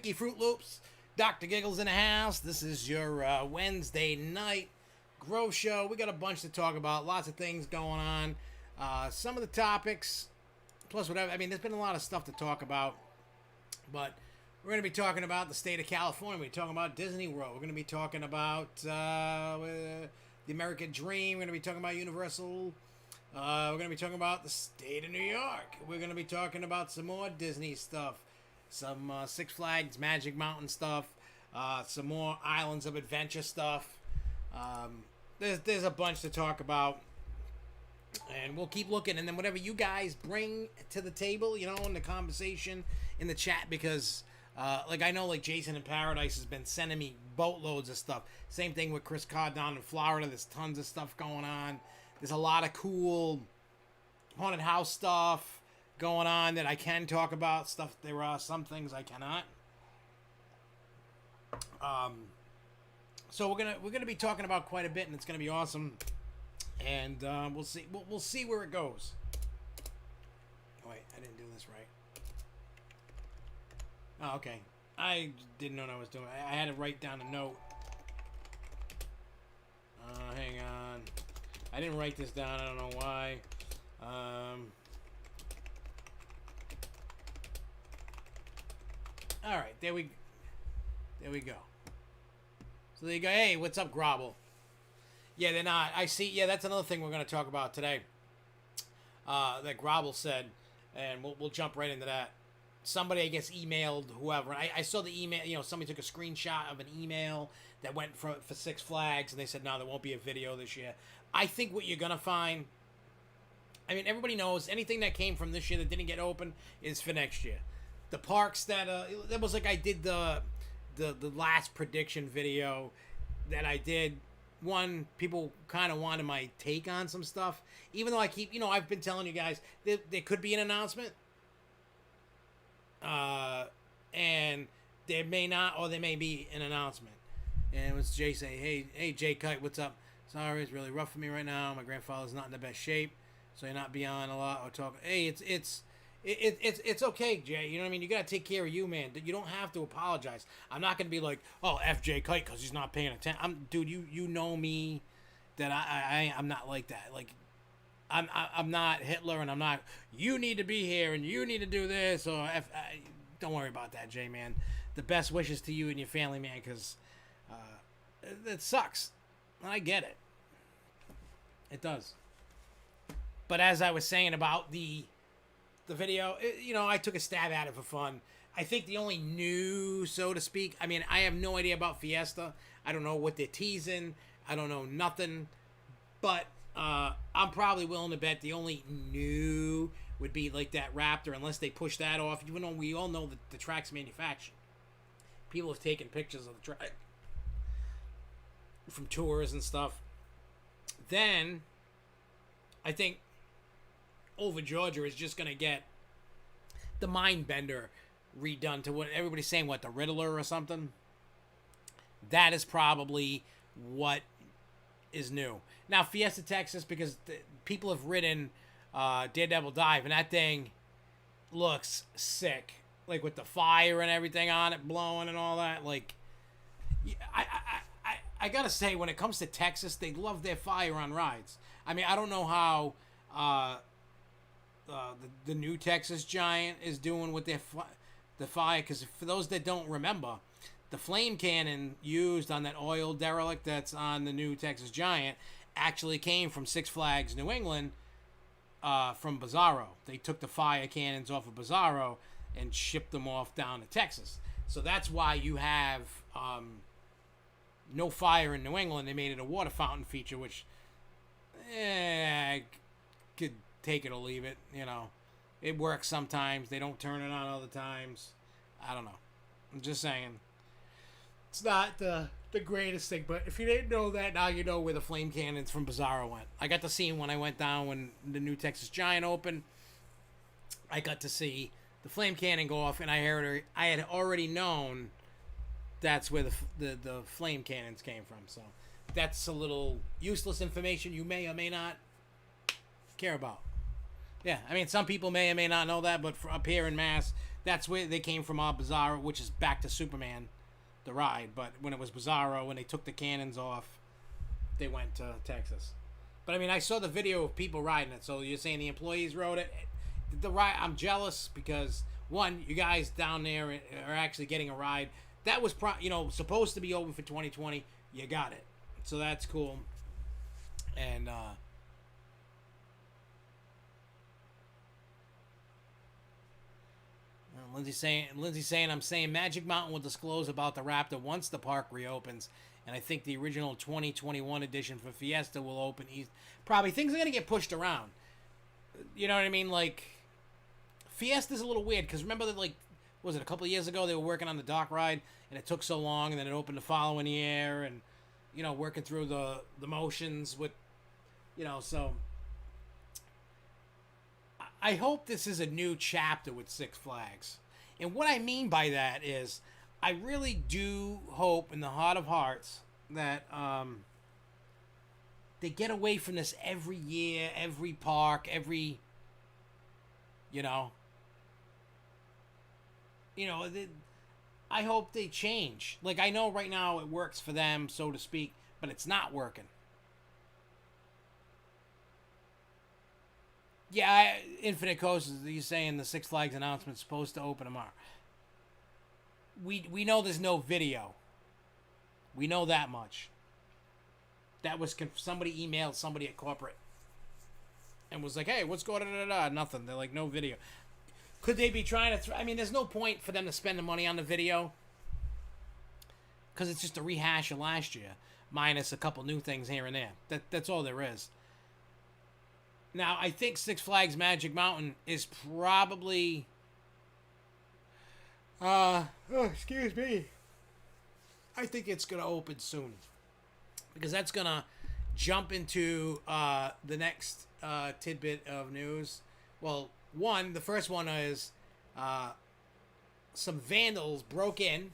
Ricky Fruit Loops, Dr. Giggles in the house. This is your Wednesday night Grow Show. We got a bunch to talk about, lots of things going on. Some of the topics, plus whatever. I mean, there's been a lot of stuff to talk about, but we're going to be talking about the state of California. We're talking about Disney World. We're going to be talking about the American Dream. We're going to be talking about Universal. We're going to be talking about the state of New York. We're going to be talking about some more Disney stuff. Some Six Flags Magic Mountain stuff. Some more Islands of Adventure stuff. There's a bunch to talk about. And we'll keep looking. And then whatever you guys bring to the table, you know, in the conversation, in the chat. Because, I know, like, Jason in Paradise has been sending me boatloads of stuff. Same thing with Chris Carr down in Florida. There's tons of stuff going on. There's a lot of cool haunted house stuff going on that I can talk about. Stuff, there are some things I cannot. So we're gonna be talking about quite a bit, and it's gonna be awesome. And we'll see. We'll see where it goes. Oh, wait, I didn't do this right. Oh, okay. I didn't know what I was doing. I had to write down a note. Hang on. I didn't write this down. I don't know why. All right, there we go. So there you go. Hey, what's up, Grobble? Yeah, they're not. I see. Yeah, that's another thing we're going to talk about today. That Grobble said, and we'll jump right into that. Somebody, I guess, emailed whoever. I saw the email. You know, somebody took a screenshot of an email that went for Six Flags, and they said, no, there won't be a video this year. I think what you're going to find, I mean, everybody knows anything that came from this year that didn't get open is for next year. The parks that was like I did the last prediction video that I did. One, people kind of wanted my take on some stuff. Even though I keep, I've been telling you guys, there could be an announcement. And there may not, or there may be an announcement. And it was Jay saying, hey, Jay Kite, what's up? Sorry, it's really rough for me right now. My grandfather's not in the best shape, so you're not beyond a lot or talk. Hey, it's okay, Jay. You know what I mean? You gotta take care of you, man. You don't have to apologize. I'm not gonna be like, oh, F Jay Kite because he's not paying attention. Dude, you know me, that I'm not like that. Like, I'm not Hitler, and I'm not. You need to be here, and you need to do this, or don't worry about that, Jay, man. The best wishes to you and your family, man, because it sucks. I get it. It does. But as I was saying about the video, I took a stab at it for fun. I think the only new, so to speak, I mean, I have no idea about Fiesta. I don't know what they're teasing. I don't know nothing. But I'm probably willing to bet the only new would be like that Raptor, unless they push that off. Even though we all know that the track's manufactured. People have taken pictures of the track from tours and stuff. Then I think Over Georgia is just going to get the Mindbender redone to what everybody's saying, the Riddler or something. That is probably what is new. Now, Fiesta Texas, because people have ridden Daredevil Dive, and that thing looks sick. Like, with the fire and everything on it, blowing and all that. Like, I gotta say, when it comes to Texas, they love their fire on rides. I mean, I don't know how the new Texas Giant is doing with the fire, because for those that don't remember, the flame cannon used on that oil derelict that's on the new Texas Giant actually came from Six Flags New England, from Bizarro. They took the fire cannons off of Bizarro and shipped them off down to Texas. So that's why you have no fire in New England. They made it a water fountain feature, which I could take it or leave it. It works sometimes. They don't turn it on other times. I don't know. I'm just saying. It's not the greatest thing, but if you didn't know that, now you know where the flame cannons from Bizarro went. I got to see them when I went down when the new Texas Giant opened. I got to see the flame cannon go off, and I had already known that's where the flame cannons came from. So that's a little useless information you may or may not care about. Yeah, I mean, some people may or may not know that, but for up here in Mass, that's where they came from, Bizarro, which is back to Superman, the ride. But when it was Bizarro, when they took the cannons off, they went to Texas. But I mean, I saw the video of people riding it. So you're saying the employees rode it? The ride, I'm jealous because one, you guys down there are actually getting a ride. That was supposed to be open for 2020. You got it, so that's cool. And Lindsay's saying I'm saying Magic Mountain will disclose about the Raptor once the park reopens, and I think the original 2021 edition for Fiesta will open east. Probably things are gonna get pushed around. You know what I mean? Like Fiesta's a little weird because remember that, like, was it a couple of years ago they were working on the dock ride and it took so long, and then it opened the following year, and working through the motions with so I hope this is a new chapter with Six Flags. And what I mean by that is I really do hope in the heart of hearts that they get away from this every year, every park, every I hope they change. Like, I know right now it works for them, so to speak, but it's not working. Yeah, Infinite Coast is he's saying the Six Flags announcement is supposed to open tomorrow. We know there's no video. We know that much. That was somebody emailed somebody at corporate and was like, "Hey, what's going on?" Nothing. They're like, "No video." Could they be trying to? I mean, there's no point for them to spend the money on the video because it's just a rehash of last year, minus a couple new things here and there. That's all there is. Now, I think Six Flags Magic Mountain is probably... excuse me. I think it's going to open soon. Because that's going to jump into the next tidbit of news. Well, the first one is some vandals broke in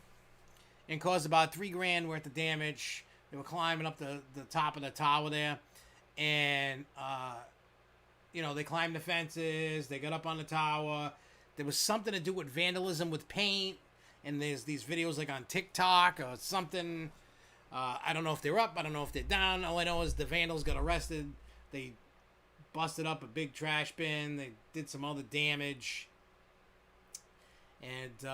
and caused about $3,000 worth of damage. They were climbing up the top of the tower there. And... they climbed the fences, they got up on the tower. There was something to do with vandalism with paint, and there's these videos like on TikTok or something. I don't know if they're up, I don't know if they're down. All I know is the vandals got arrested. They busted up a big trash bin. They did some other damage. And,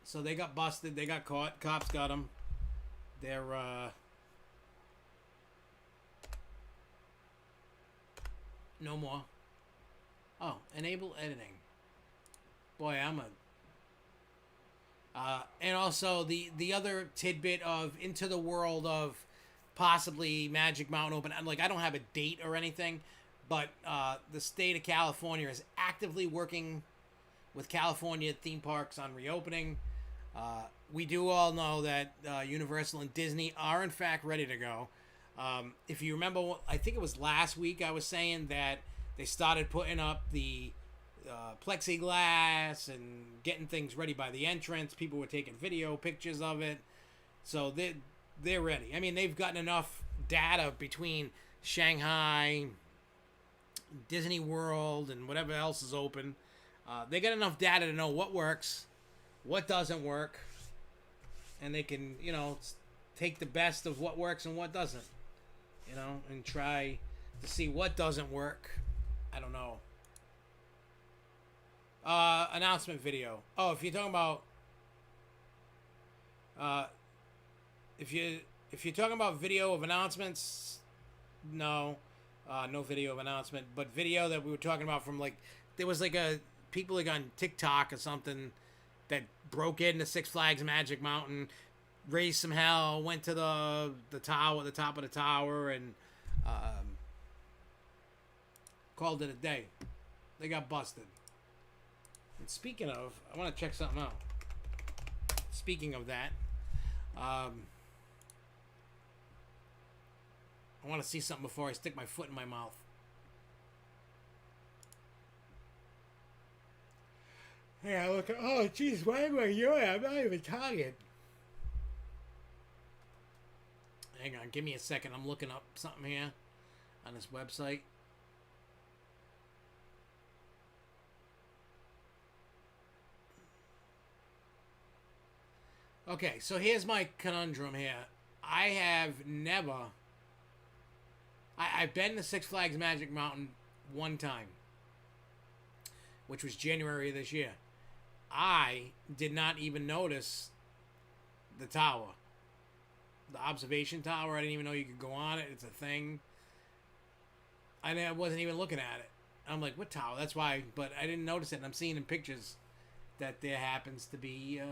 so they got busted. They got caught. Cops got them. They're, no more. Oh, enable editing. Boy, I'm a... and also the other tidbit of into the world of possibly Magic Mountain open. Like, I don't have a date or anything, but the state of California is actively working with California theme parks on reopening. We do all know that Universal and Disney are in fact ready to go. If you remember, I think it was last week I was saying that they started putting up the plexiglass and getting things ready by the entrance. People were taking video pictures of it. So they're ready. I mean, they've gotten enough data between Shanghai, Disney World, and whatever else is open. They got enough data to know what works, what doesn't work, and they can, take the best of what works and what doesn't. And try to see what doesn't work. I don't know. Announcement video. Oh, if you're talking about, if you're talking about video of announcements, no video of announcement, but video that we were talking about from there was people on TikTok or something that broke into Six Flags Magic Mountain, raised some hell, went to the tower, the top of the tower, and called it a day. They got busted. And speaking of, I want to check something out. Speaking of that, I want to see something before I stick my foot in my mouth. Yeah, look. Oh, jeez, why am I yawning? I'm not even talking. Hang on, give me a second. I'm looking up something here on this website. Okay, so here's my conundrum here. I have never. I've been to Six Flags Magic Mountain one time, which was January of this year. I did not even notice the tower. The observation tower, I didn't even know you could go on it. It's a thing. I wasn't even looking at it. I'm like, what tower? That's why, but I didn't notice it. And I'm seeing in pictures that there happens to be,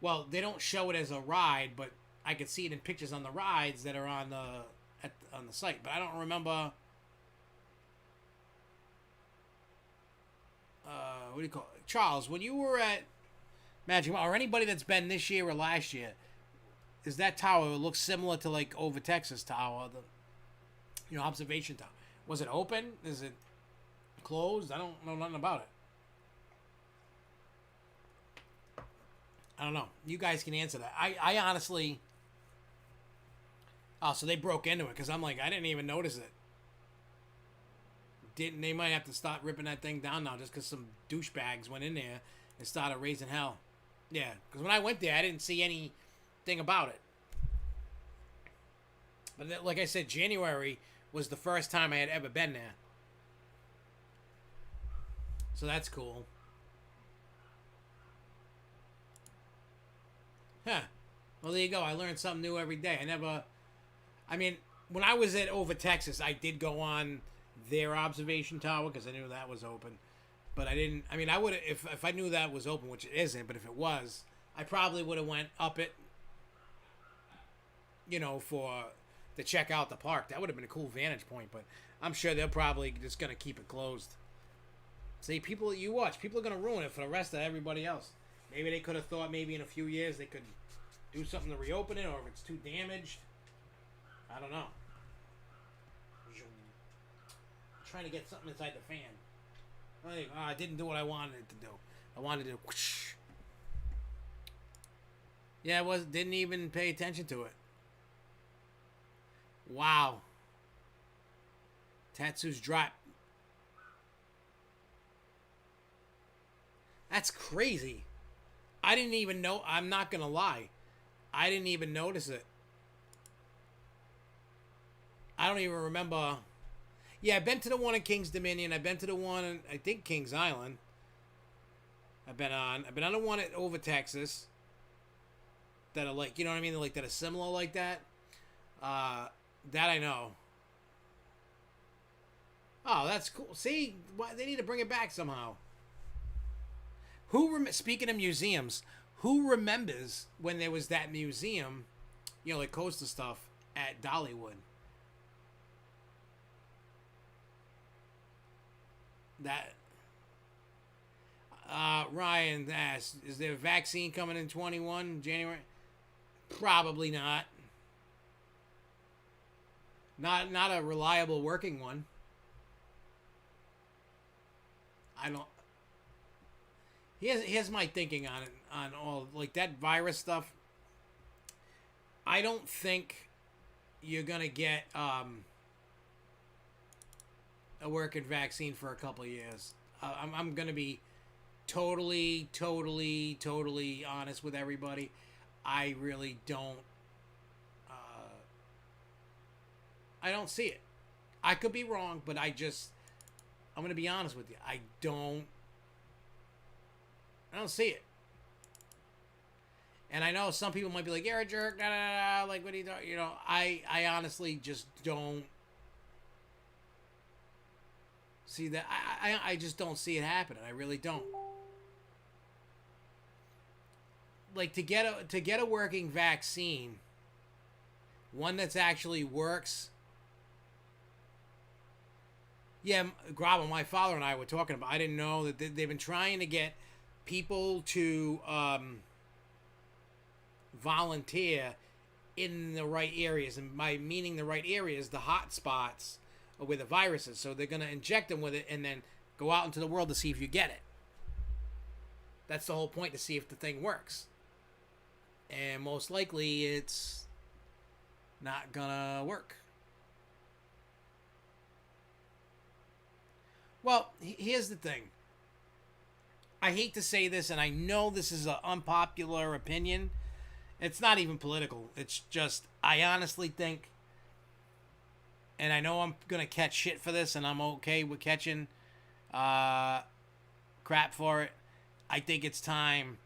well, they don't show it as a ride, but I could see it in pictures on the rides that are on the site. But I don't remember, what do you call it? Charles, when you were at Magic Mountain, or anybody that's been this year or last year, is that tower, it looks similar to like over Texas Tower, the observation tower. Was it open? Is it closed? I don't know nothing about it. I don't know. You guys can answer that. I honestly... Oh, so they broke into it, because I'm like, I didn't even notice it. They might have to start ripping that thing down now just because some douchebags went in there and started raising hell. Yeah, because when I went there, I didn't see anything about it. But like I said, January was the first time I had ever been there. So that's cool. Huh. Well, there you go. I learned something new every day. I mean, when I was at Over Texas, I did go on their observation tower because I knew that was open. But I didn't, I mean, I would have, if I knew that was open, which it isn't, but if it was, I probably would have went up it, to check out the park. That would have been a cool vantage point, but I'm sure they're probably just going to keep it closed. See, people that you watch, people are going to ruin it for the rest of everybody else. Maybe they could have thought maybe in a few years they could do something to reopen it, or if it's too damaged. I don't know. I'm trying to get something inside the fan. I didn't do what I wanted it to do. I wanted to whoosh. Yeah, didn't even pay attention to it. Wow. Tatsu's drop. That's crazy. I didn't even know. I'm not going to lie. I didn't even notice it. I don't even remember. Yeah, I've been to the one in King's Dominion. I've been to the one in, I think, Kings Island. I've been on the one at Over Texas. That are like, you know what I mean? Like, that are similar like that. That I know. Oh, that's cool. See, they need to bring it back somehow. Speaking of museums, who remembers when there was that museum, like coaster stuff at Dollywood? That Ryan asked, is there a vaccine coming in 21 January? Probably not. Not a reliable working one. I don't. Here's my thinking on it, on all like that virus stuff. I don't think you're gonna get a working vaccine for a couple of years. I'm gonna be totally honest with everybody. I really don't. I don't see it. I could be wrong, but I'm gonna be honest with you. I don't see it. And I know some people might be like, "You're a jerk." Da, da, da, like, what are you doing? I honestly just don't see that. I just don't see it happening. I really don't. Like, to get a working vaccine, one that's actually works. Yeah, Grabo, my father and I were talking about. I didn't know that they've been trying to get people to volunteer in the right areas, and by meaning the right areas, the hot spots are where the virus is. So they're going to inject them with it and then go out into the world to see if you get it. That's the whole point, to see if the thing works. And most likely it's not gonna work. Well, here's the thing. I hate to say this, and I know this is an unpopular opinion. It's not even political. It's just, I honestly think, and I know I'm going to catch shit for this, and I'm okay with catching crap for it. I think it's time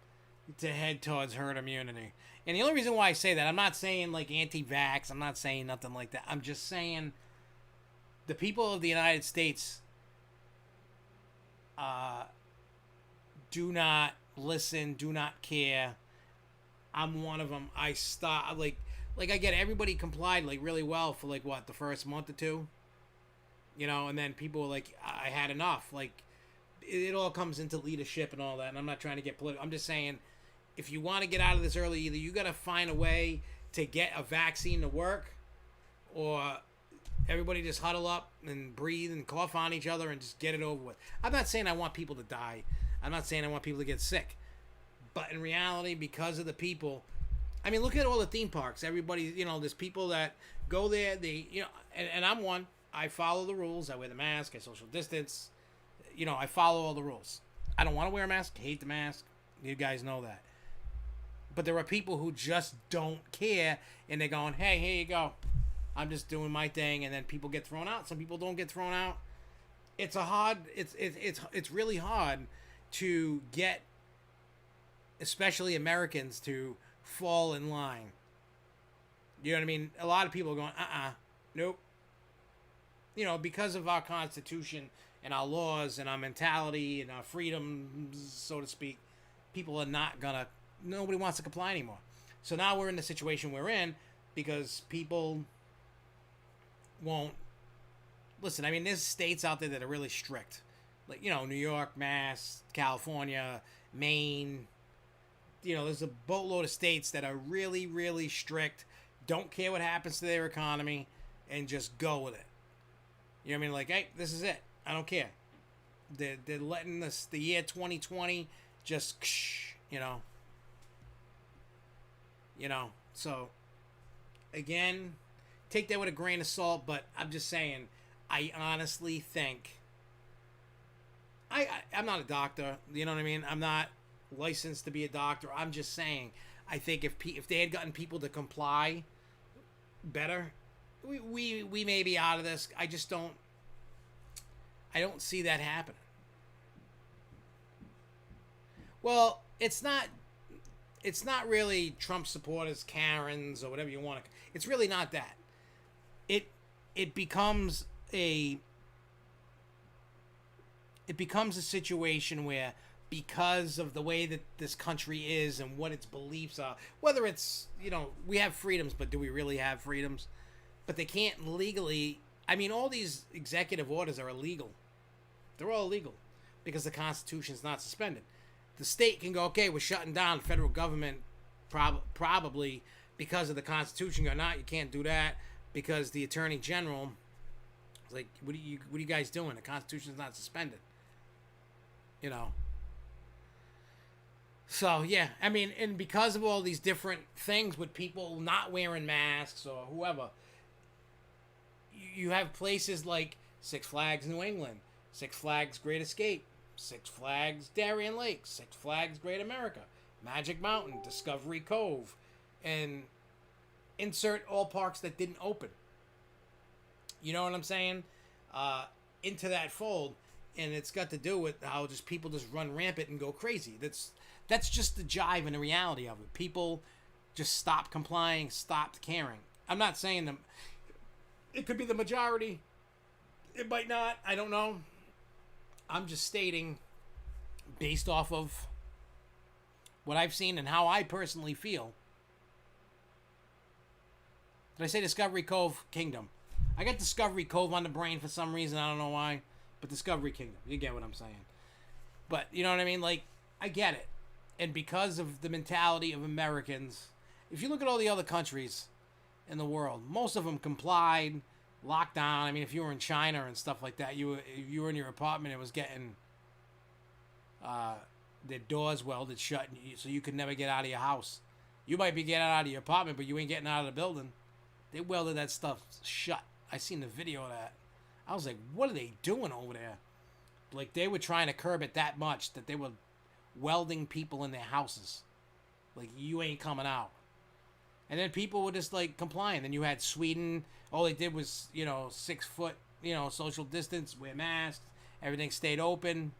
to head towards herd immunity. And the only reason why I say that, I'm not saying like anti-vax. I'm not saying nothing like that. I'm just saying the people of the United States do not listen, do not care. I'm one of them. I stop like I get everybody complied like really well for like what, the first month or two, you know, and then people were like, I had enough. Like it all comes into leadership and all that. And I'm not trying to get political. I'm just saying, if you want to get out of this early, either you got to find a way to get a vaccine to work, or everybody just huddle up and breathe and cough on each other and just get it over with. I'm not saying I want people to die. I'm not saying I want people to get sick. But in reality, because of the people, I mean, look at all the theme parks. Everybody, you know, there's people that go there. They, you know, and I'm one. I follow the rules. I wear the mask. I social distance. You know, I follow all the rules. I don't want to wear a mask. Hate the mask. You guys know that. But there are people who just don't care, and they're going, hey, here you go. I'm just doing my thing, and then people get thrown out. Some people don't get thrown out. It's really hard to get, especially Americans, to fall in line. You know what I mean? A lot of people are going, nope. You know, because of our Constitution and our laws and our mentality and our freedoms, so to speak, people are not gonna, nobody wants to comply anymore. So now we're in the situation we're in because people won't listen. I mean, there's states out there that are really strict, like, you know, New York, Mass, California, Maine. You know, there's a boatload of states that are really, really strict, don't care what happens to their economy, and just go with it. You know what I mean? Like, hey, this is it. I don't care. They're letting this, the year 2020 just, you know. You know, so, again, take that with a grain of salt, but I'm just saying, I honestly think, I'm not a doctor, you know what I mean? I'm not licensed to be a doctor. I'm just saying, I think if they had gotten people to comply better, we may be out of this. I don't see that happening. Well, it's not really Trump supporters, Karens, or whatever you want to. It's really not that. It becomes a situation where, because of the way that this country is and what its beliefs are, whether it's, you know, we have freedoms, but do we really have freedoms? But they can't legally, I mean, all these executive orders are illegal. They're all illegal because the Constitution's not suspended. The state can go, okay, we're shutting down the federal government probably because of the Constitution. Or not, you can't do that because the Attorney General is like, what are you guys doing? The Constitution's not suspended. You know. So, yeah, I mean, and because of all these different things with people not wearing masks or whoever, you have places like Six Flags New England, Six Flags Great Escape, Six Flags Darien Lake, Six Flags Great America, Magic Mountain, Discovery Cove, and insert all parks that didn't open. You know what I'm saying? Into that fold, and it's got to do with how just people just run rampant and go crazy. That's just the jive and the reality of it. People just stopped complying, stopped caring. I'm not saying them. It could be the majority. It might not. I don't know. I'm just stating, based off of what I've seen and how I personally feel. Did I say Discovery Cove Kingdom? I got Discovery Cove on the brain for some reason. I don't know why. But Discovery Kingdom. You get what I'm saying. But, you know what I mean? Like, I get it. And because of the mentality of Americans, if you look at all the other countries in the world, most of them complied, locked down. I mean, if you were in China and stuff like that, if you were in your apartment, it was getting their doors welded shut, so you could never get out of your house. You might be getting out of your apartment, but you ain't getting out of the building. They welded that stuff shut. I seen the video of that. I was like, what are they doing over there? Like, they were trying to curb it that much that they were welding people in their houses. Like, you ain't coming out. And then people were just, like, complying. Then you had Sweden. All they did was, 6 foot, social distance, wear masks. Everything stayed open.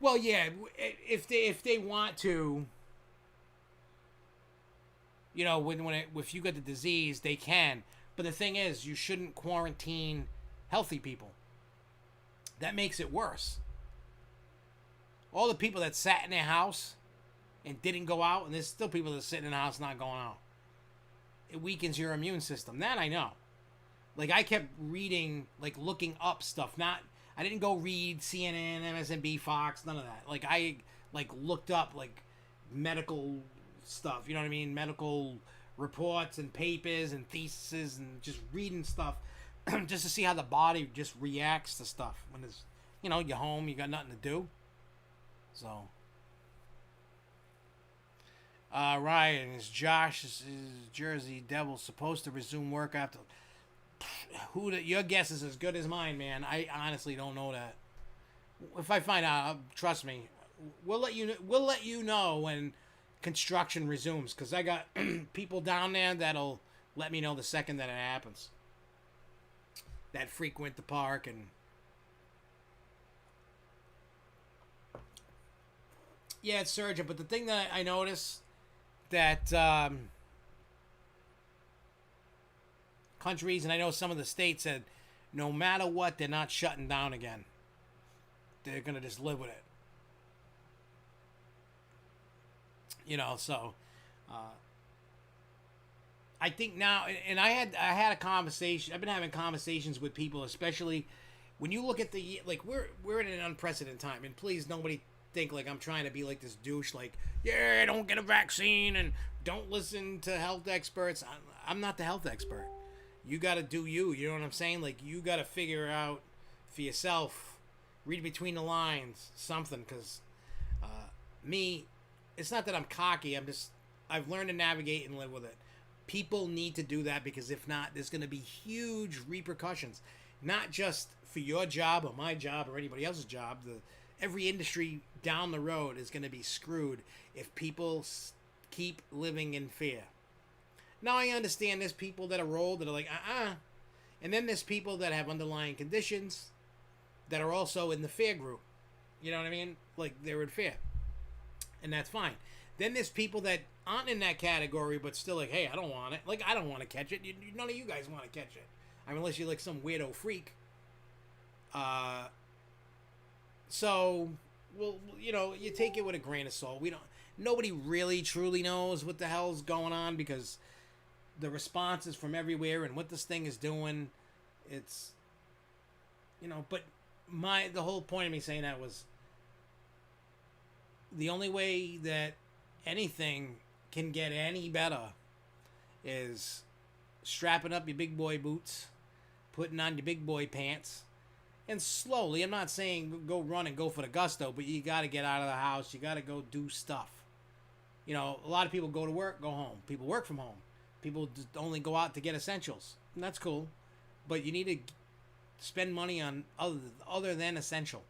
Well, yeah, if they want to, if you get the disease, they can. But the thing is, you shouldn't quarantine healthy people. That makes it worse. All the people that sat in their house and didn't go out, and there's still people that are sitting in the house not going out. It weakens your immune system. That I know. Like, I kept reading, like, looking up stuff. I didn't go read CNN, MSNBC, Fox, none of that. Like, I, looked up, medical stuff. You know what I mean? Medical reports and papers and theses and just reading stuff just to see how the body just reacts to stuff. When it's, you're home, you got nothing to do. So. Ryan, is Josh's Jersey Devils supposed to resume work after... Your guess is as good as mine, man. I honestly don't know that. If I find out, trust me, we'll let you know when construction resumes, because I got people down there that'll let me know the second that it happens. That frequent the park and... Yeah, it's surging, but the thing that I noticed that countries, and I know some of the states said, no matter what, they're not shutting down again. They're going to just live with it. So I think now, and I had a conversation, I've been having conversations with people, especially when you look at we're in an unprecedented time, and please, nobody think like I'm trying to be like this douche, like, yeah, don't get a vaccine and don't listen to health experts. I'm not the health expert. You got to do you know what I'm saying? Like, you got to figure out for yourself, read between the lines, something, because me, it's not that I'm cocky, I've learned to navigate and live with it. People need to do that, because if not, there's going to be huge repercussions, not just for your job or my job or anybody else's job. Every industry down the road is going to be screwed if people keep living in fear. Now, I understand there's people that are old that are like, and then there's people that have underlying conditions that are also in the fear group. You know what I mean? Like, they're in fear. And that's fine. Then there's people that aren't in that category, but still like, hey, I don't want it. Like, I don't want to catch it. None of you guys want to catch it. I mean, unless you're like some weirdo freak. So, well, you take it with a grain of salt. Nobody really truly knows what the hell's going on, because the response is from everywhere, and what this thing is doing, it's, but the whole point of me saying that was, the only way that anything can get any better is strapping up your big boy boots, putting on your big boy pants, and slowly, I'm not saying go run and go for the gusto, but you got to get out of the house. You got to go do stuff. A lot of people go to work, go home. People work from home. People just only go out to get essentials. And that's cool. But you need to spend money on other than essential.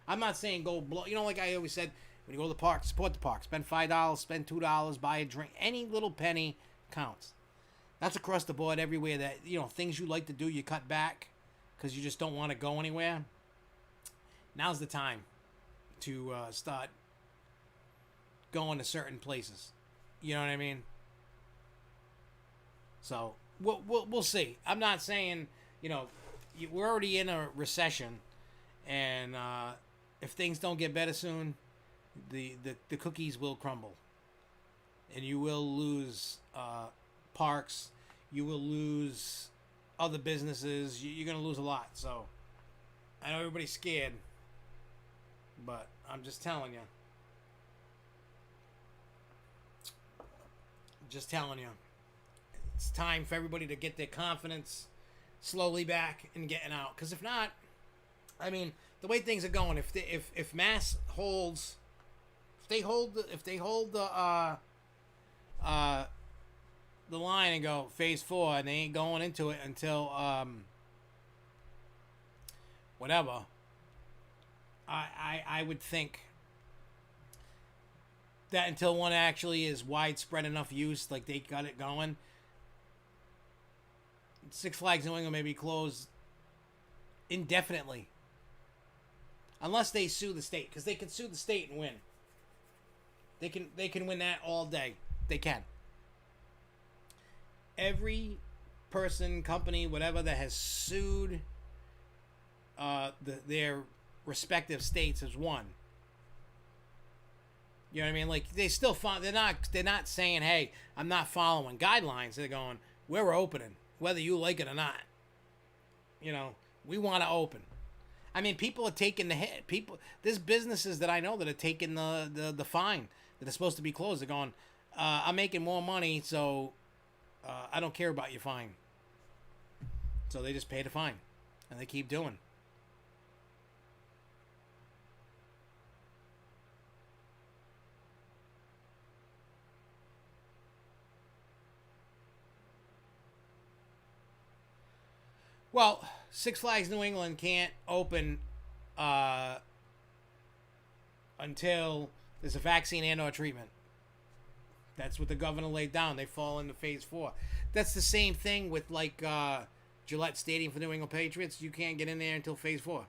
I'm not saying go blow. Like I always said, when you go to the park, support the park. Spend $5, spend $2, buy a drink. Any little penny counts. That's across the board everywhere. That things you like to do, you cut back because you just don't want to go anywhere. Now's the time to start going to certain places. You know what I mean? So we'll see. I'm not saying we're already in a recession, and if things don't get better soon, the cookies will crumble, and you will lose parks. You will lose other businesses. You're gonna lose a lot. So I know everybody's scared, but I'm just telling you. It's time for everybody to get their confidence slowly back and getting out. Because if not, I mean, the way things are going, if mass holds, if they hold the the line and go phase 4, and they ain't going into it until whatever. I would think that until one actually is widespread enough use, like they got it going, Six Flags New England may be closed indefinitely, unless they sue the state, because they can sue the state and win. They can win that all day. They can. Every person, company, whatever that has sued their respective states has won. You know what I mean? Like, they still they're not saying, hey, I'm not following guidelines. They're going, we're opening, whether you like it or not. You know, we want to open. I mean, people are taking the hit. There's businesses that I know that are taking the fine that are supposed to be closed. They're going, I'm making more money, so I don't care about your fine. So they just pay the fine, and they keep doing. Well, Six Flags New England can't open until there's a vaccine and or treatment. That's what the governor laid down. They fall into phase 4. That's the same thing with like Gillette Stadium for New England Patriots. You can't get in there until phase 4.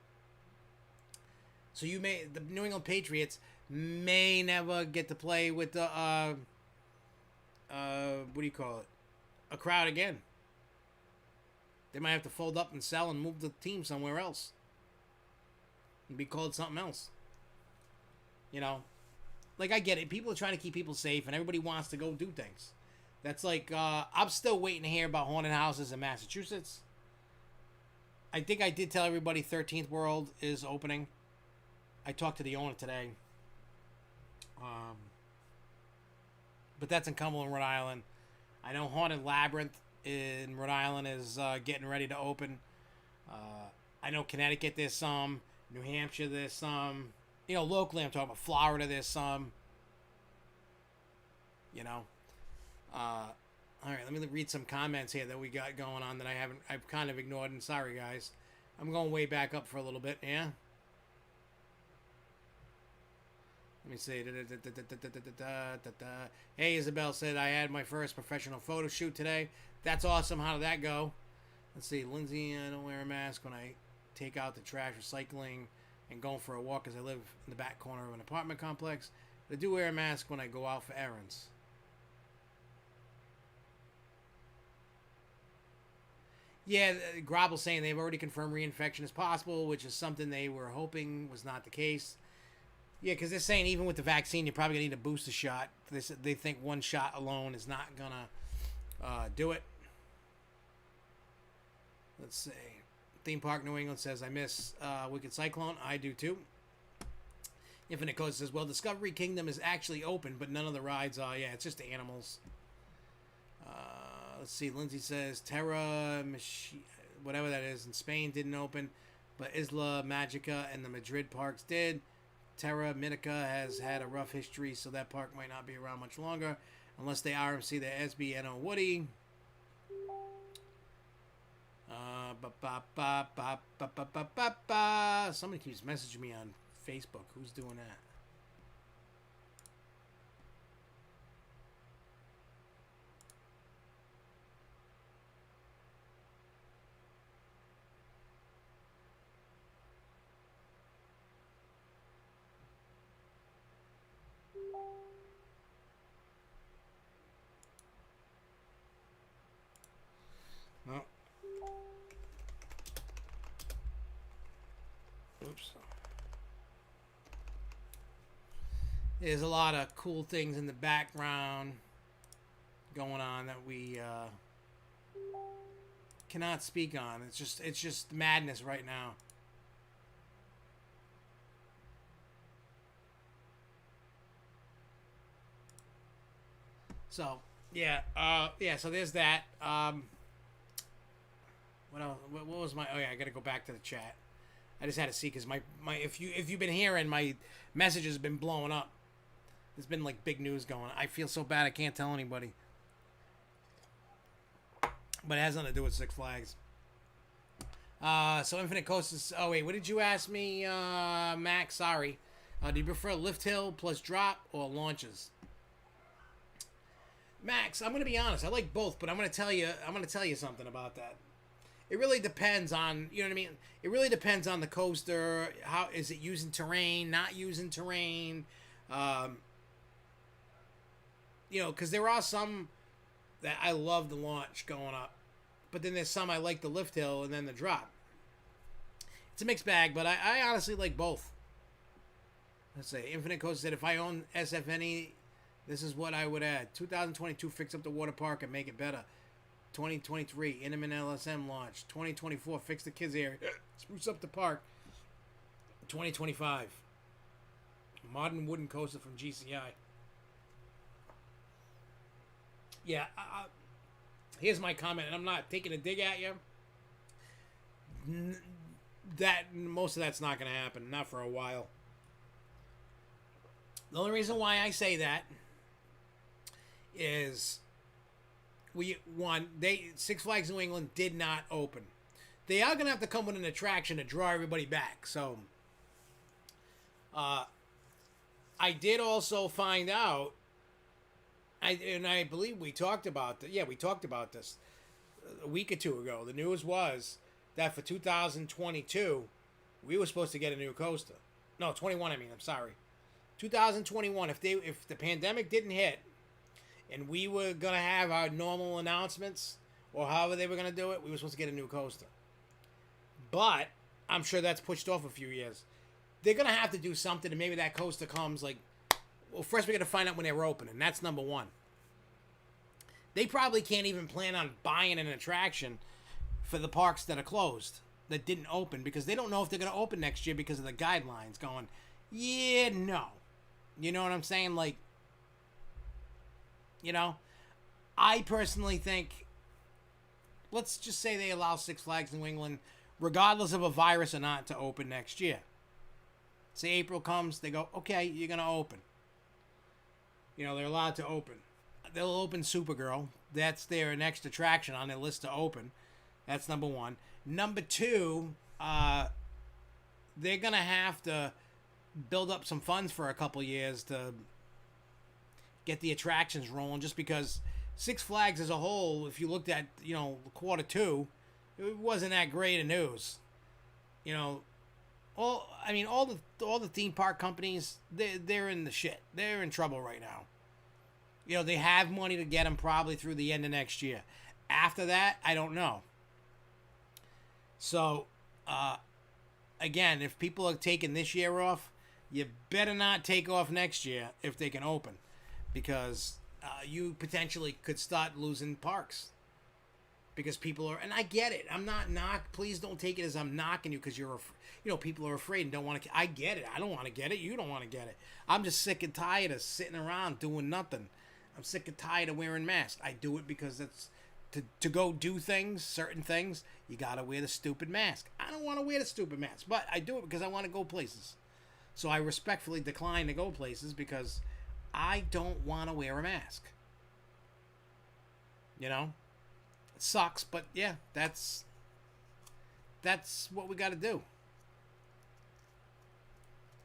So the New England Patriots may never get to play with the what do you call it? A crowd again. They might have to fold up and sell and move the team somewhere else. And be called something else. You know? Like, I get it. People are trying to keep people safe, and everybody wants to go do things. That's like, I'm still waiting to hear about haunted houses in Massachusetts. I think I did tell everybody 13th World is opening. I talked to the owner today. But that's in Cumberland, Rhode Island. I know Haunted Labyrinth in Rhode Island is getting ready to open. I know Connecticut there's some. New Hampshire there's some. You know, locally I'm talking about Florida there's some. You know. All right, let me read some comments here that we got going on that I've kind of ignored, and sorry guys. I'm going way back up for a little bit, yeah? Let me see. Hey, Isabel said I had my first professional photo shoot today. That's awesome. How did that go? Let's see. Lindsay, I don't wear a mask when I take out the trash recycling and going for a walk as I live in the back corner of an apartment complex. But I do wear a mask when I go out for errands. Yeah, Grobble's saying they've already confirmed reinfection is possible, which is something they were hoping was not the case. Yeah, because they're saying even with the vaccine, you're probably going to need a booster shot. They think one shot alone is not going to do it. Let's see. Theme Park New England says, I miss Wicked Cyclone. I do too. Infinite Code says, well, Discovery Kingdom is actually open, but none of the rides are. Yeah, it's just the animals. Let's see. Lindsay says, Terra, whatever that is, in Spain didn't open, but Isla Magica and the Madrid parks did. Terra Minica has had a rough history, so that park might not be around much longer unless they RMC their SBNO Woody. Somebody keeps messaging me on Facebook. Who's doing that? No. Oops. There's a lot of cool things in the background going on that we cannot speak on. It's just madness right now. So yeah, so there's that. What else? What was my? Oh yeah, I gotta go back to the chat. I just had to see because my if you've been hearing, my messages have been blowing up. There's been like big news going. I feel so bad I can't tell anybody. but it has nothing to do with Six Flags. So Infinite Coasters. Oh wait, what did you ask me, Max? Sorry. Do you prefer lift hill plus drop or launches? Max, I'm gonna be honest. I like both, but I'm gonna tell you something about that. It really depends on, you know what I mean? It really depends on the coaster. How is it using terrain? Not using terrain? You know, because there are some that I love the launch going up, but then there's some I like the lift hill and then the drop. It's a mixed bag, but I honestly like both. Let's say Infinite Coaster said if I own SFNE, this is what I would add. 2022, fix up the water park and make it better. 2023, Intamin LSM launch. 2024, fix the kids area, spruce up the park. 2025, modern wooden coaster from GCI. Yeah, here's my comment, and I'm not taking a dig at you. That most of that's not going to happen, not for a while. The only reason why I say that is Six Flags New England did not open. They are going to have to come with an attraction to draw everybody back. So, I did also find out, I believe we talked about that. Yeah, we talked about this a week or two ago. The news was that for 2022, we were supposed to get a new coaster. No, 21. I'm sorry. 2021. If the pandemic didn't hit, and we were gonna have our normal announcements, or however they were gonna do it, we were supposed to get a new coaster. But I'm sure that's pushed off a few years. They're gonna have to do something, and maybe that coaster comes like. Well, first we got to find out when they're opening. That's number one. They probably can't even plan on buying an attraction for the parks that are closed, that didn't open, because they don't know if they're going to open next year because of the guidelines going, yeah, no. You know what I'm saying? Like, you know, I personally think, let's just say they allow Six Flags New England, regardless of a virus or not, to open next year. Say April comes, they go, okay, you're going to open. You know, they're allowed to open. They'll open Supergirl. That's their next attraction on their list to open. That's number one. Number two, they're going to have to build up some funds for a couple years to get the attractions rolling, just because Six Flags as a whole, if you looked at, you know, quarter two, it wasn't that great of news. You know, all the theme park companies, they're in the shit. They're in trouble right now. You know, they have money to get them probably through the end of next year. After that, I don't know. So, again, if people are taking this year off, you better not take off next year if they can open, because you potentially could start losing parks. Because people are, and I get it. I'm not please don't take it as I'm knocking you because people are afraid and don't want to. I get it. I don't want to get it. You don't want to get it. I'm just sick and tired of sitting around doing nothing. I'm sick and tired of wearing masks. I do it because it's to go do things, certain things, you got to wear the stupid mask. I don't want to wear the stupid mask, but I do it because I want to go places. So I respectfully decline to go places because I don't want to wear a mask. You know? It sucks, but yeah, that's what we got to do.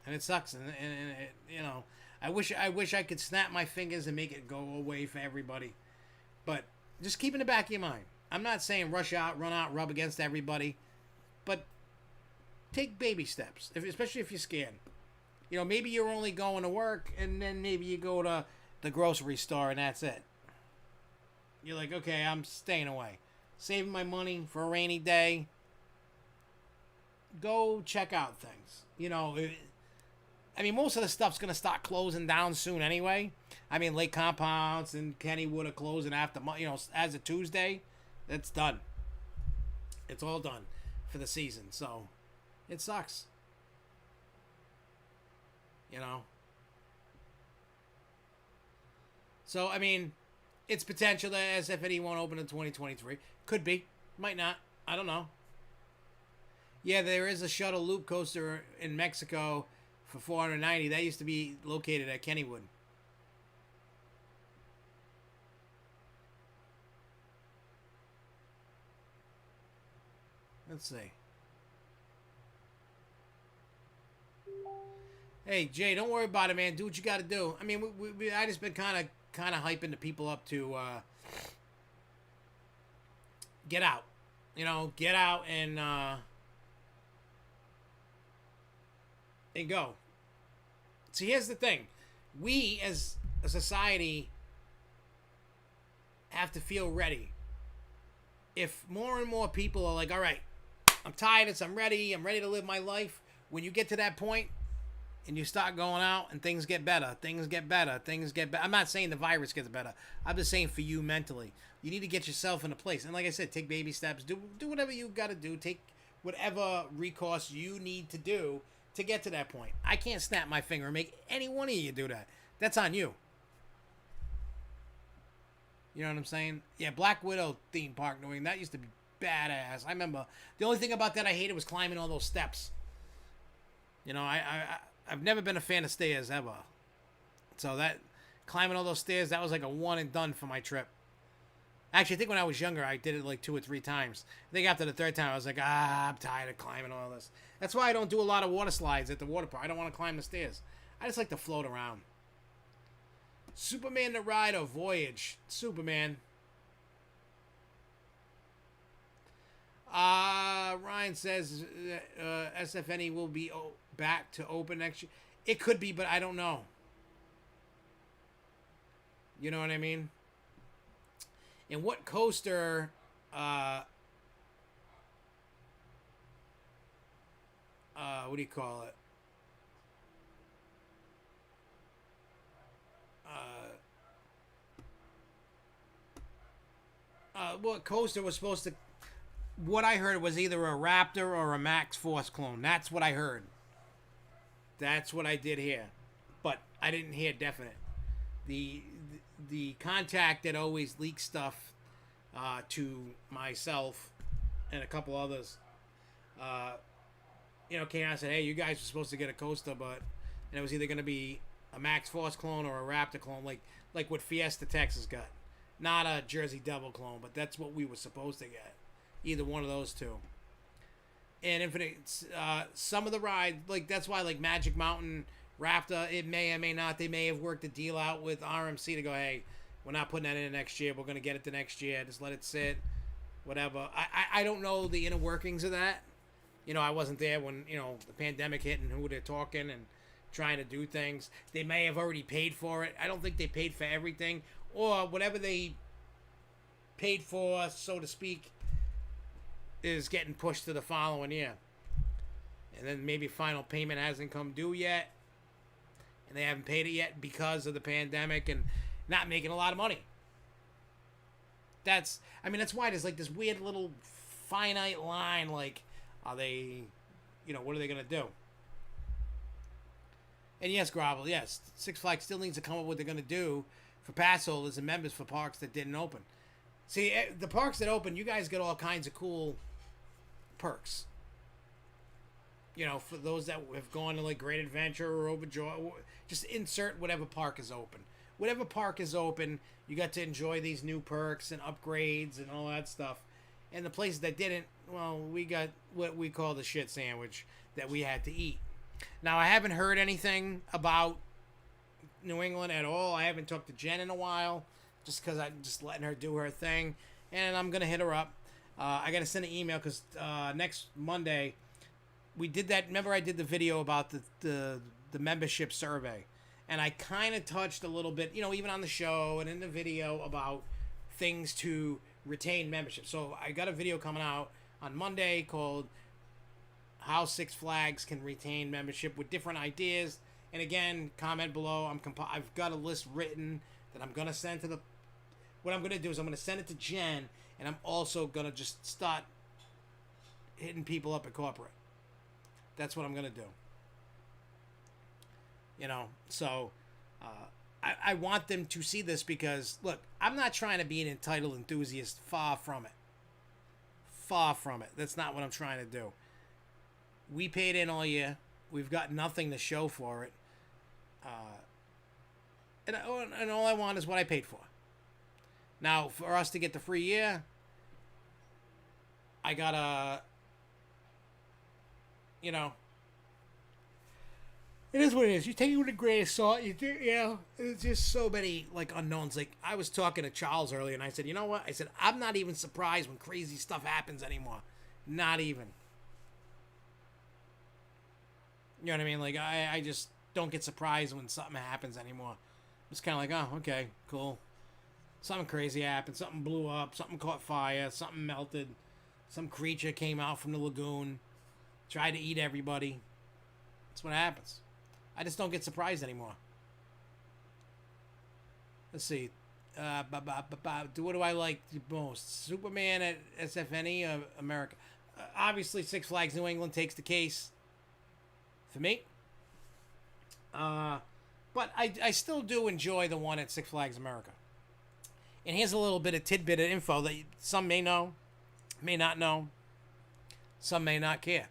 And it sucks, and it, you know, I wish I could snap my fingers and make it go away for everybody. But just keep in the back of your mind. I'm not saying rush out, run out, rub against everybody, but take baby steps, especially if you're scared. You know, maybe you're only going to work, and then maybe you go to the grocery store, and that's it. You're like, okay, I'm staying away. Saving my money for a rainy day. Go check out things. You know, most of the stuff's going to start closing down soon anyway. Lake Compounds and Kennywood are closing after, as of Tuesday. It's done. It's all done for the season. So, it sucks. You know. So, it's potential that SFNE won't open in 2023. Could be. Might not. I don't know. Yeah, there is a shuttle loop coaster in Mexico for $490. That used to be located at Kennywood. Let's see. Hey Jay, don't worry about it, man. Do what you got to do. I mean, I just been kind of hyping the people up to get out. You know, get out and go. See, here's the thing. We as a society have to feel ready. If more and more people are like, all right, I'm tired, I'm ready to live my life. When you get to that point and you start going out and things get better. I'm not saying the virus gets better. I'm just saying for you mentally. You need to get yourself in a place. And like I said, take baby steps. Do whatever you got to do. Take whatever recourse you need to do to get to that point. I can't snap my finger and make any one of you do that. That's on you. You know what I'm saying? Yeah, Black Widow theme park New England. That used to be badass. I remember. The only thing about that I hated was climbing all those steps. You know, I've never been a fan of stairs ever. So that climbing all those stairs, that was like a one and done for my trip. Actually, I think when I was younger, I did it like 2 or 3 times. I think after the 3rd time, I was like, I'm tired of climbing all this. That's why I don't do a lot of water slides at the water park. I don't want to climb the stairs. I just like to float around. Superman the Ride or Voyage? Superman. Ryan says SFNE will be back to open next year. It could be, but I don't know. You know what I mean? And what coaster what do you call it? What coaster was supposed to... What I heard was either a Raptor or a Max Force clone. That's what I heard. That's what I did hear. But I didn't hear definite. The contact that always leaks stuff to myself and a couple others, came out and said, hey, you guys were supposed to get a coaster, and it was either going to be a Max Force clone or a Raptor clone, like what Fiesta Texas got. Not a Jersey Devil clone, but that's what we were supposed to get. Either one of those two. And Infinite, some of the rides, that's why, Magic Mountain, Raptor, it may or may not, they may have worked a deal out with RMC to go, hey, we're not putting that in next year, we're going to get it the next year, just let it sit, whatever. I don't know the inner workings of that. I wasn't there when, the pandemic hit and who they're talking and trying to do things. They may have already paid for it. I don't think they paid for everything, or whatever they paid for, so to speak, is getting pushed to the following year. And then maybe final payment hasn't come due yet, and they haven't paid it yet because of the pandemic and not making a lot of money. That's why there's this weird little finite line, are they, what are they going to do? And yes, Grovel, yes, Six Flags still needs to come up with what they're going to do for pass holders and members for parks that didn't open. See, the parks that open, you guys get all kinds of cool perks. For those that have gone to Great Adventure or Overjoy, just insert whatever park is open. Whatever park is open, you got to enjoy these new perks and upgrades and all that stuff. And the places that didn't, well, we got what we call the shit sandwich that we had to eat. Now, I haven't heard anything about New England at all. I haven't talked to Jen in a while, just because I'm just letting her do her thing. And I'm going to hit her up. I got to send an email because next Monday, we did that. Remember I did the video about the membership survey. And I kind of touched a little bit, even on the show and in the video about things to retain membership. So I got a video coming out on Monday called How Six Flags Can Retain Membership with different ideas. And again, comment below. I've got a list written that I'm going to send to what I'm going to do is I'm going to send it to Jen, and I'm also going to just start hitting people up at corporate. That's what I'm going to do. So I want them to see this because, look, I'm not trying to be an entitled enthusiast. Far from it. Far from it. That's not what I'm trying to do. We paid in all year. We've got nothing to show for it. And all I want is what I paid for. Now, for us to get the free year, I gotta you know, it is what it is. You take it with a grain of salt. You do, you know, it's just so many like unknowns. Like I was talking to Charles earlier, and I said, you know what? I said I'm not even surprised when crazy stuff happens anymore. Not even. You know what I mean? Like I just don't get surprised when something happens anymore. It's kind of like, oh, okay, cool. Something crazy happened. Something blew up. Something caught fire. Something melted. Some creature came out from the lagoon, tried to eat everybody. That's what happens. I just don't get surprised anymore. Let's see. What do I like the most? Superman at SFNE America. Obviously, Six Flags New England takes the case for me. But I still do enjoy the one at Six Flags America. And here's a little bit of tidbit of info that some may know, may not know, some may not care.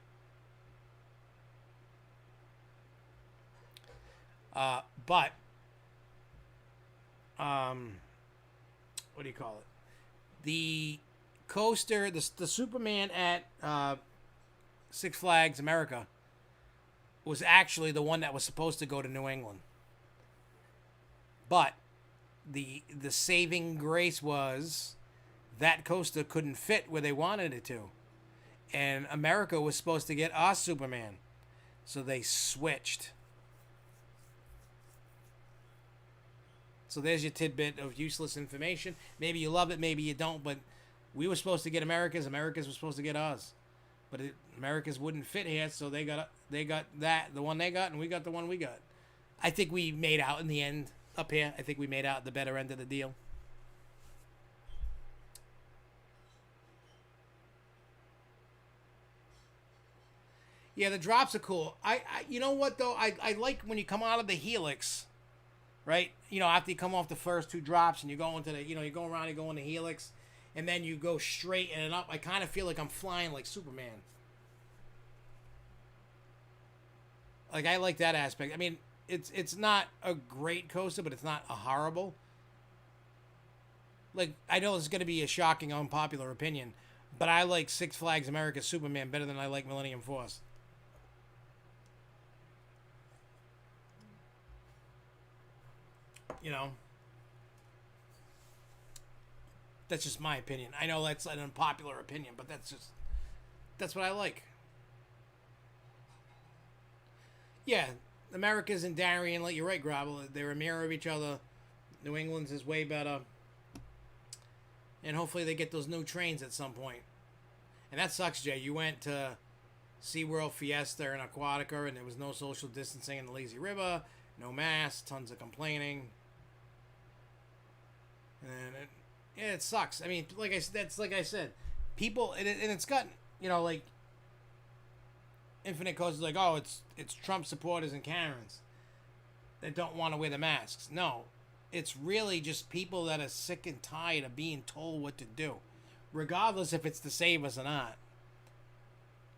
But what do you call it? The coaster, the Superman at Six Flags America was actually the one that was supposed to go to New England. But the saving grace was that coaster couldn't fit where they wanted it to. And America was supposed to get our Superman. So they switched. So there's your tidbit of useless information. Maybe you love it, maybe you don't, but we were supposed to get America's were supposed to get ours. But America's wouldn't fit here, so they got that, the one they got, and we got the one we got. I think we made out in the end up here. I think we made out the better end of the deal. Yeah, the drops are cool. I you know what though? I like when you come out of the helix, right? You know, after you come off the first two drops and you go into the, you know, you go around and go in the helix, and then you go straight and up. I kind of feel like I'm flying like Superman. Like I like that aspect. I mean, it's not a great coaster, but it's not a horrible. Like I know this is going to be a shocking, unpopular opinion, but I like Six Flags America's Superman better than I like Millennium Force. You know, that's just my opinion. I know that's an unpopular opinion, but that's what I like. Yeah, America's and Darien, like you're right, Gravel. They're a mirror of each other. New England's is way better, and hopefully they get those new trains at some point. And that sucks, Jay. You went to SeaWorld Fiesta and Aquatica, and there was no social distancing in the Lazy River, no masks, tons of complaining. And it sucks. I mean, like I said, people, and it's got, you know, like Infinite Coast is like, oh, it's Trump supporters and Karens that don't want to wear the masks. No, it's really just people that are sick and tired of being told what to do, regardless if it's to save us or not.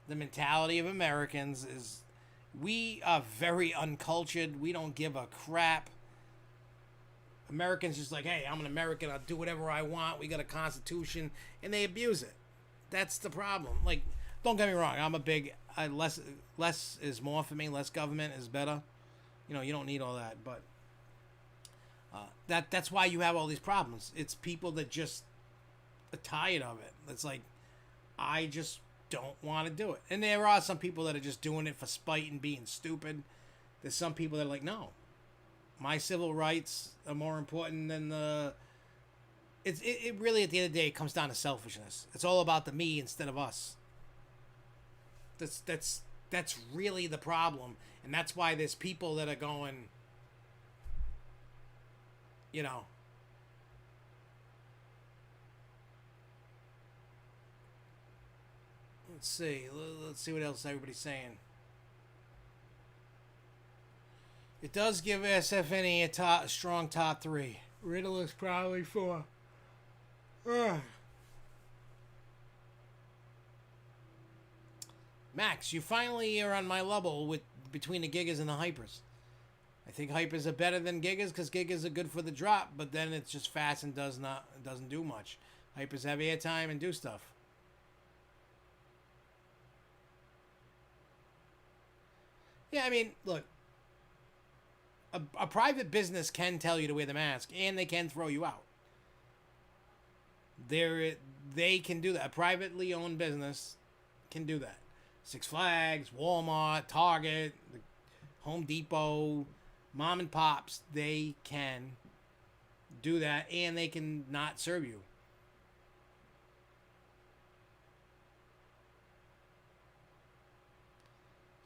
The mentality of Americans is we are very uncultured. We don't give a crap. Americans just like, hey, I'm an American. I'll do whatever I want. We got a constitution, and they abuse it. That's the problem. Like, don't get me wrong. I'm a big less is more for me. Less government is better. You know, you don't need all that, but that's why you have all these problems. It's people that just are tired of it. It's like, I just don't want to do it. And there are some people that are just doing it for spite and being stupid. There's some people that are like, no, my civil rights are more important than the... It really, at the end of the day, it comes down to selfishness. It's all about the me instead of us. That's really the problem. And that's why there's people that are going, you know... Let's see what else everybody's saying. It does give SFNE a strong top 3. Riddle is probably 4. Max, you finally are on my level with between the Gigas and the Hypers. I think Hypers are better than Gigas because Gigas are good for the drop, but then it's just fast and doesn't do much. Hypers have airtime and do stuff. Yeah, I mean, look, a private business can tell you to wear the mask, and they can throw you out. They can do that. A privately owned business can do that. Six Flags, Walmart, Target, Home Depot, mom and pops, they can do that, and they can not serve you.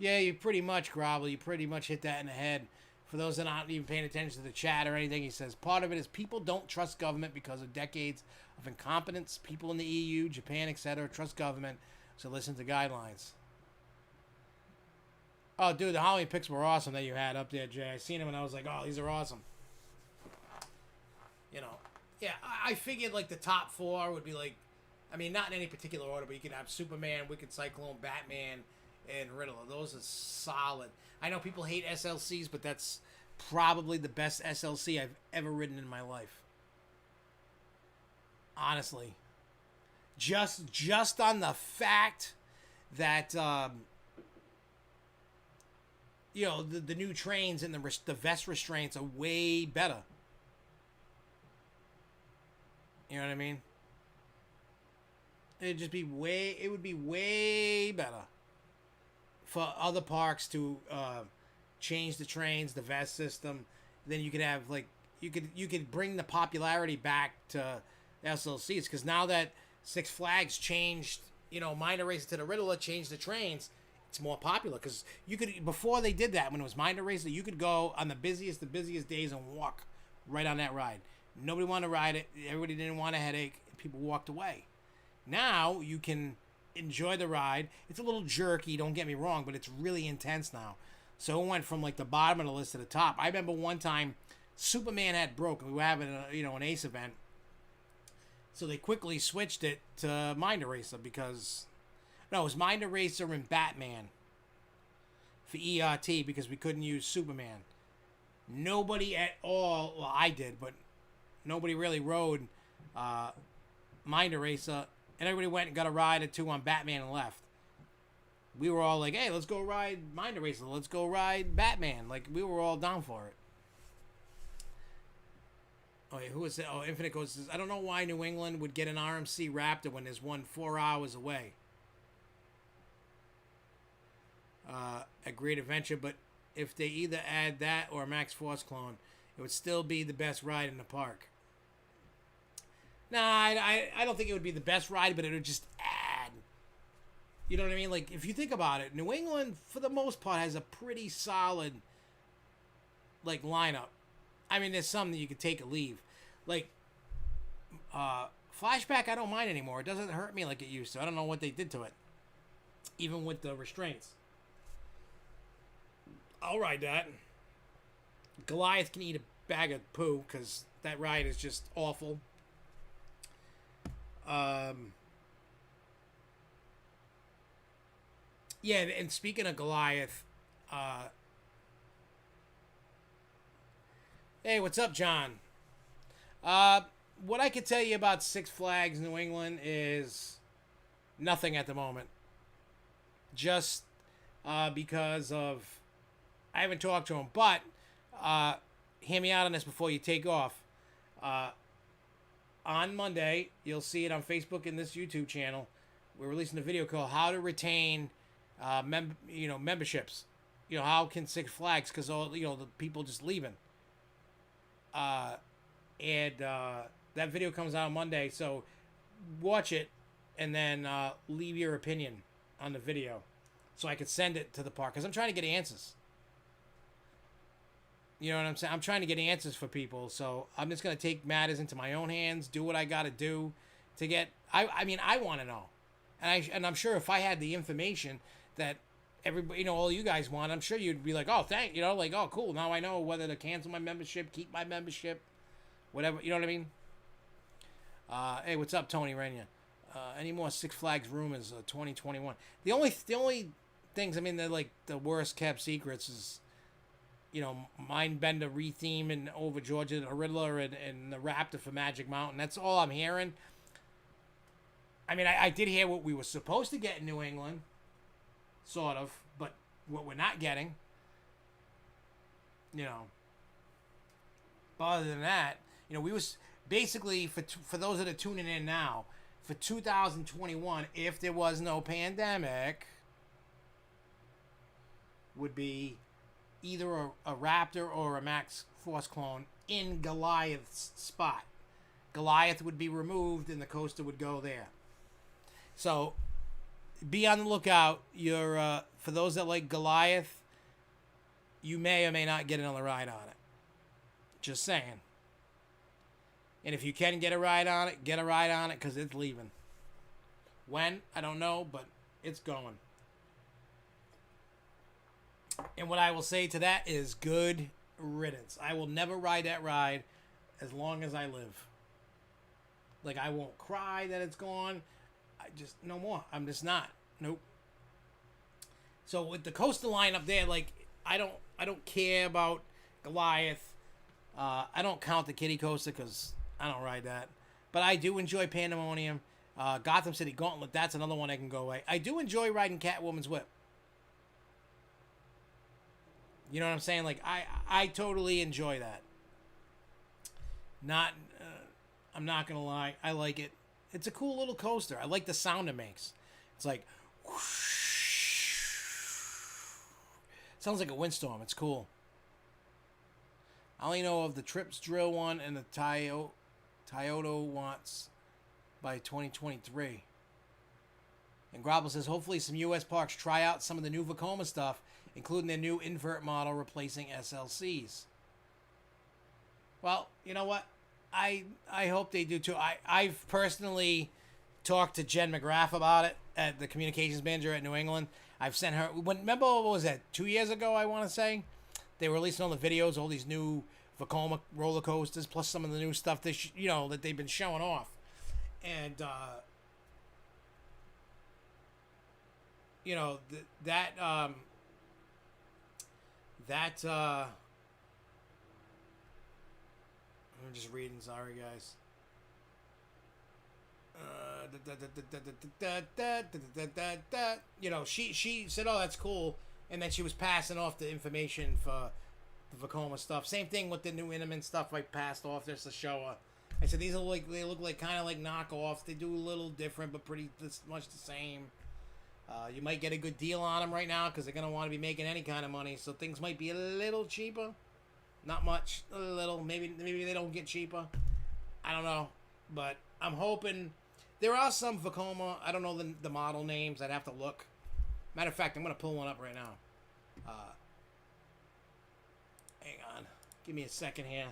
Yeah, you pretty much, Grovel, you pretty much hit that in the head. For those that aren't even paying attention to the chat or anything, he says, part of it is people don't trust government because of decades of incompetence. People in the EU, Japan, etc. trust government, so listen to guidelines. Oh, dude, the Halloween picks were awesome that you had up there, Jay. I seen them and I was like, oh, these are awesome. You know, yeah, I figured like the top four would be like, I mean, not in any particular order, but you could have Superman, Wicked Cyclone, Batman, and Riddler. Those are solid. I know people hate SLCs, but that's probably the best SLC I've ever ridden in my life. Honestly. Just on the fact that, you know, the new trains and the vest restraints are way better. You know what I mean? It would be way better for other parks to change the trains, the vest system. Then you could have like you could bring the popularity back to SLCs, because now that Six Flags changed, you know, Minor Racer to the Riddler, changed the trains, it's more popular. Because you could, before they did that, when it was Minor Racer, you could go on the busiest days and walk right on that ride. Nobody wanted to ride it. Everybody didn't want a headache. People walked away. Now you can enjoy the ride. It's a little jerky, don't get me wrong, but it's really intense now. So it went from like the bottom of the list to the top. I remember one time Superman had broken. We were having an Ace event. So they quickly switched it to Minor Racer because... No, it was Minor Racer and Batman for ERT because we couldn't use Superman. Nobody at all... Well, I did, but nobody really rode Minor Racer. And everybody went and got a ride or two on Batman and left. We were all like, hey, let's go ride Minor Racer. Let's go ride Batman. Like, we were all down for it. Oh, wait, who is it? Oh, Infinite Ghost says, I don't know why New England would get an RMC Raptor when there's one 4 hours away. A great adventure, but if they either add that or a Max Force clone, it would still be the best ride in the park. Nah, I don't think it would be the best ride, but it would just add. You know what I mean? Like, if you think about it, New England, for the most part, has a pretty solid, like, lineup. I mean, there's some that you could take or leave. Like, Flashback, I don't mind anymore. It doesn't hurt me like it used to. I don't know what they did to it. Even with the restraints. I'll ride that. Goliath can eat a bag of poo, because that ride is just awful. Yeah, and speaking of Goliath, hey, what's up, John? What I can tell you about Six Flags New England is nothing at the moment. Just because of... I haven't talked to him, but hear me out on this before you take off. On Monday, you'll see it on Facebook and this YouTube channel. We're releasing a video called "How to Retain, Memberships." You know, how can Six Flags, because all the people just leaving. And that video comes out on Monday, so watch it and then leave your opinion on the video, so I could send it to the park, because I'm trying to get answers. You know what I'm saying? I'm trying to get answers for people, so I'm just going to take matters into my own hands, do what I got to do to get... I mean, I want to know. And I'm sure if I had the information that everybody, all you guys want, I'm sure you'd be like, oh, oh, cool, now I know whether to cancel my membership, keep my membership, whatever, you know what I mean? Hey, what's up, Tony Renia? Any more Six Flags rumors 2021? The only things, I mean, they're like the worst kept secrets is... Mindbender retheme and over Georgia, the Riddler and the Raptor for Magic Mountain. That's all I'm hearing. I mean, I did hear what we were supposed to get in New England, sort of, but what we're not getting. You know. But other than that, you know, we was basically for those that are tuning in now, for 2021, if there was no pandemic, would be either a Raptor or a Max Force clone in Goliath's spot. Goliath would be removed and the coaster would go there. So be on the lookout. You're for those that like Goliath, you may or may not get another ride on it. Just saying. And if you can get a ride on it, get a ride on it because it's leaving. When? I don't know, but it's going. And what I will say to that is good riddance. I will never ride that ride as long as I live. Like, I won't cry that it's gone. I just, no more. I'm just not. Nope. So with the coaster line up there, like, I don't care about Goliath. I don't count the kiddie coaster because I don't ride that. But I do enjoy Pandemonium. Gotham City Gauntlet, that's another one I can go away. I do enjoy riding Catwoman's Whip. You know what I'm saying? Like, I totally enjoy that. Not, I'm not going to lie. I like it. It's a cool little coaster. I like the sound it makes. It's like, whoosh. Sounds like a windstorm. It's cool. I only know of the Trips Drill one and the Toyota wants by 2023. And Grobble says, hopefully some U.S. parks try out some of the new Vekoma stuff, including their new invert model replacing SLCs. Well, you know what? I hope they do too. I've personally talked to Jen McGrath about it, at the communications manager at New England. I've sent her, remember, what was that, 2 years ago, I want to say? They were releasing all the videos, all these new Vekoma roller coasters, plus some of the new stuff that that they've been showing off. And I'm just reading, sorry guys. She said, oh, that's cool, and then she was passing off the information for the Vekoma stuff. Same thing with the new Intamin stuff I passed off just to show her. I said, these are they look like kind of like knockoffs. They do a little different, but pretty much the same. You might get a good deal on them right now because they're going to want to be making any kind of money, so things might be a little cheaper. Not much, a little. Maybe they don't get cheaper. I don't know, but I'm hoping. There are some Vekoma. I don't know the model names. I'd have to look. Matter of fact, I'm going to pull one up right now. Hang on. Give me a second here.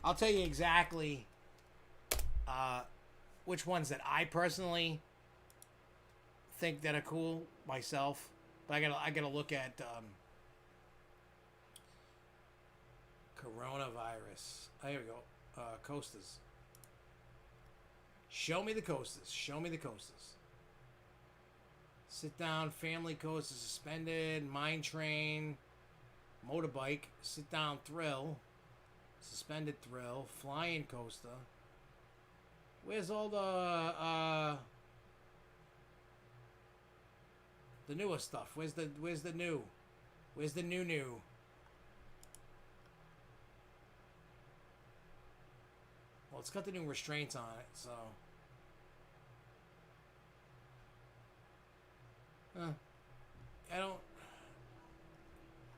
I'll tell you exactly which ones that I personally think that are cool myself. But I gotta look at coronavirus. Oh, here we go. Coasters. Show me the coasters. Show me the coasters. Sit down, family coaster, suspended, mine train, motorbike, sit down thrill, suspended thrill, flying coaster. Where's all the newer stuff? Where's the new? Where's the new? Well, it's got the new restraints on it, so.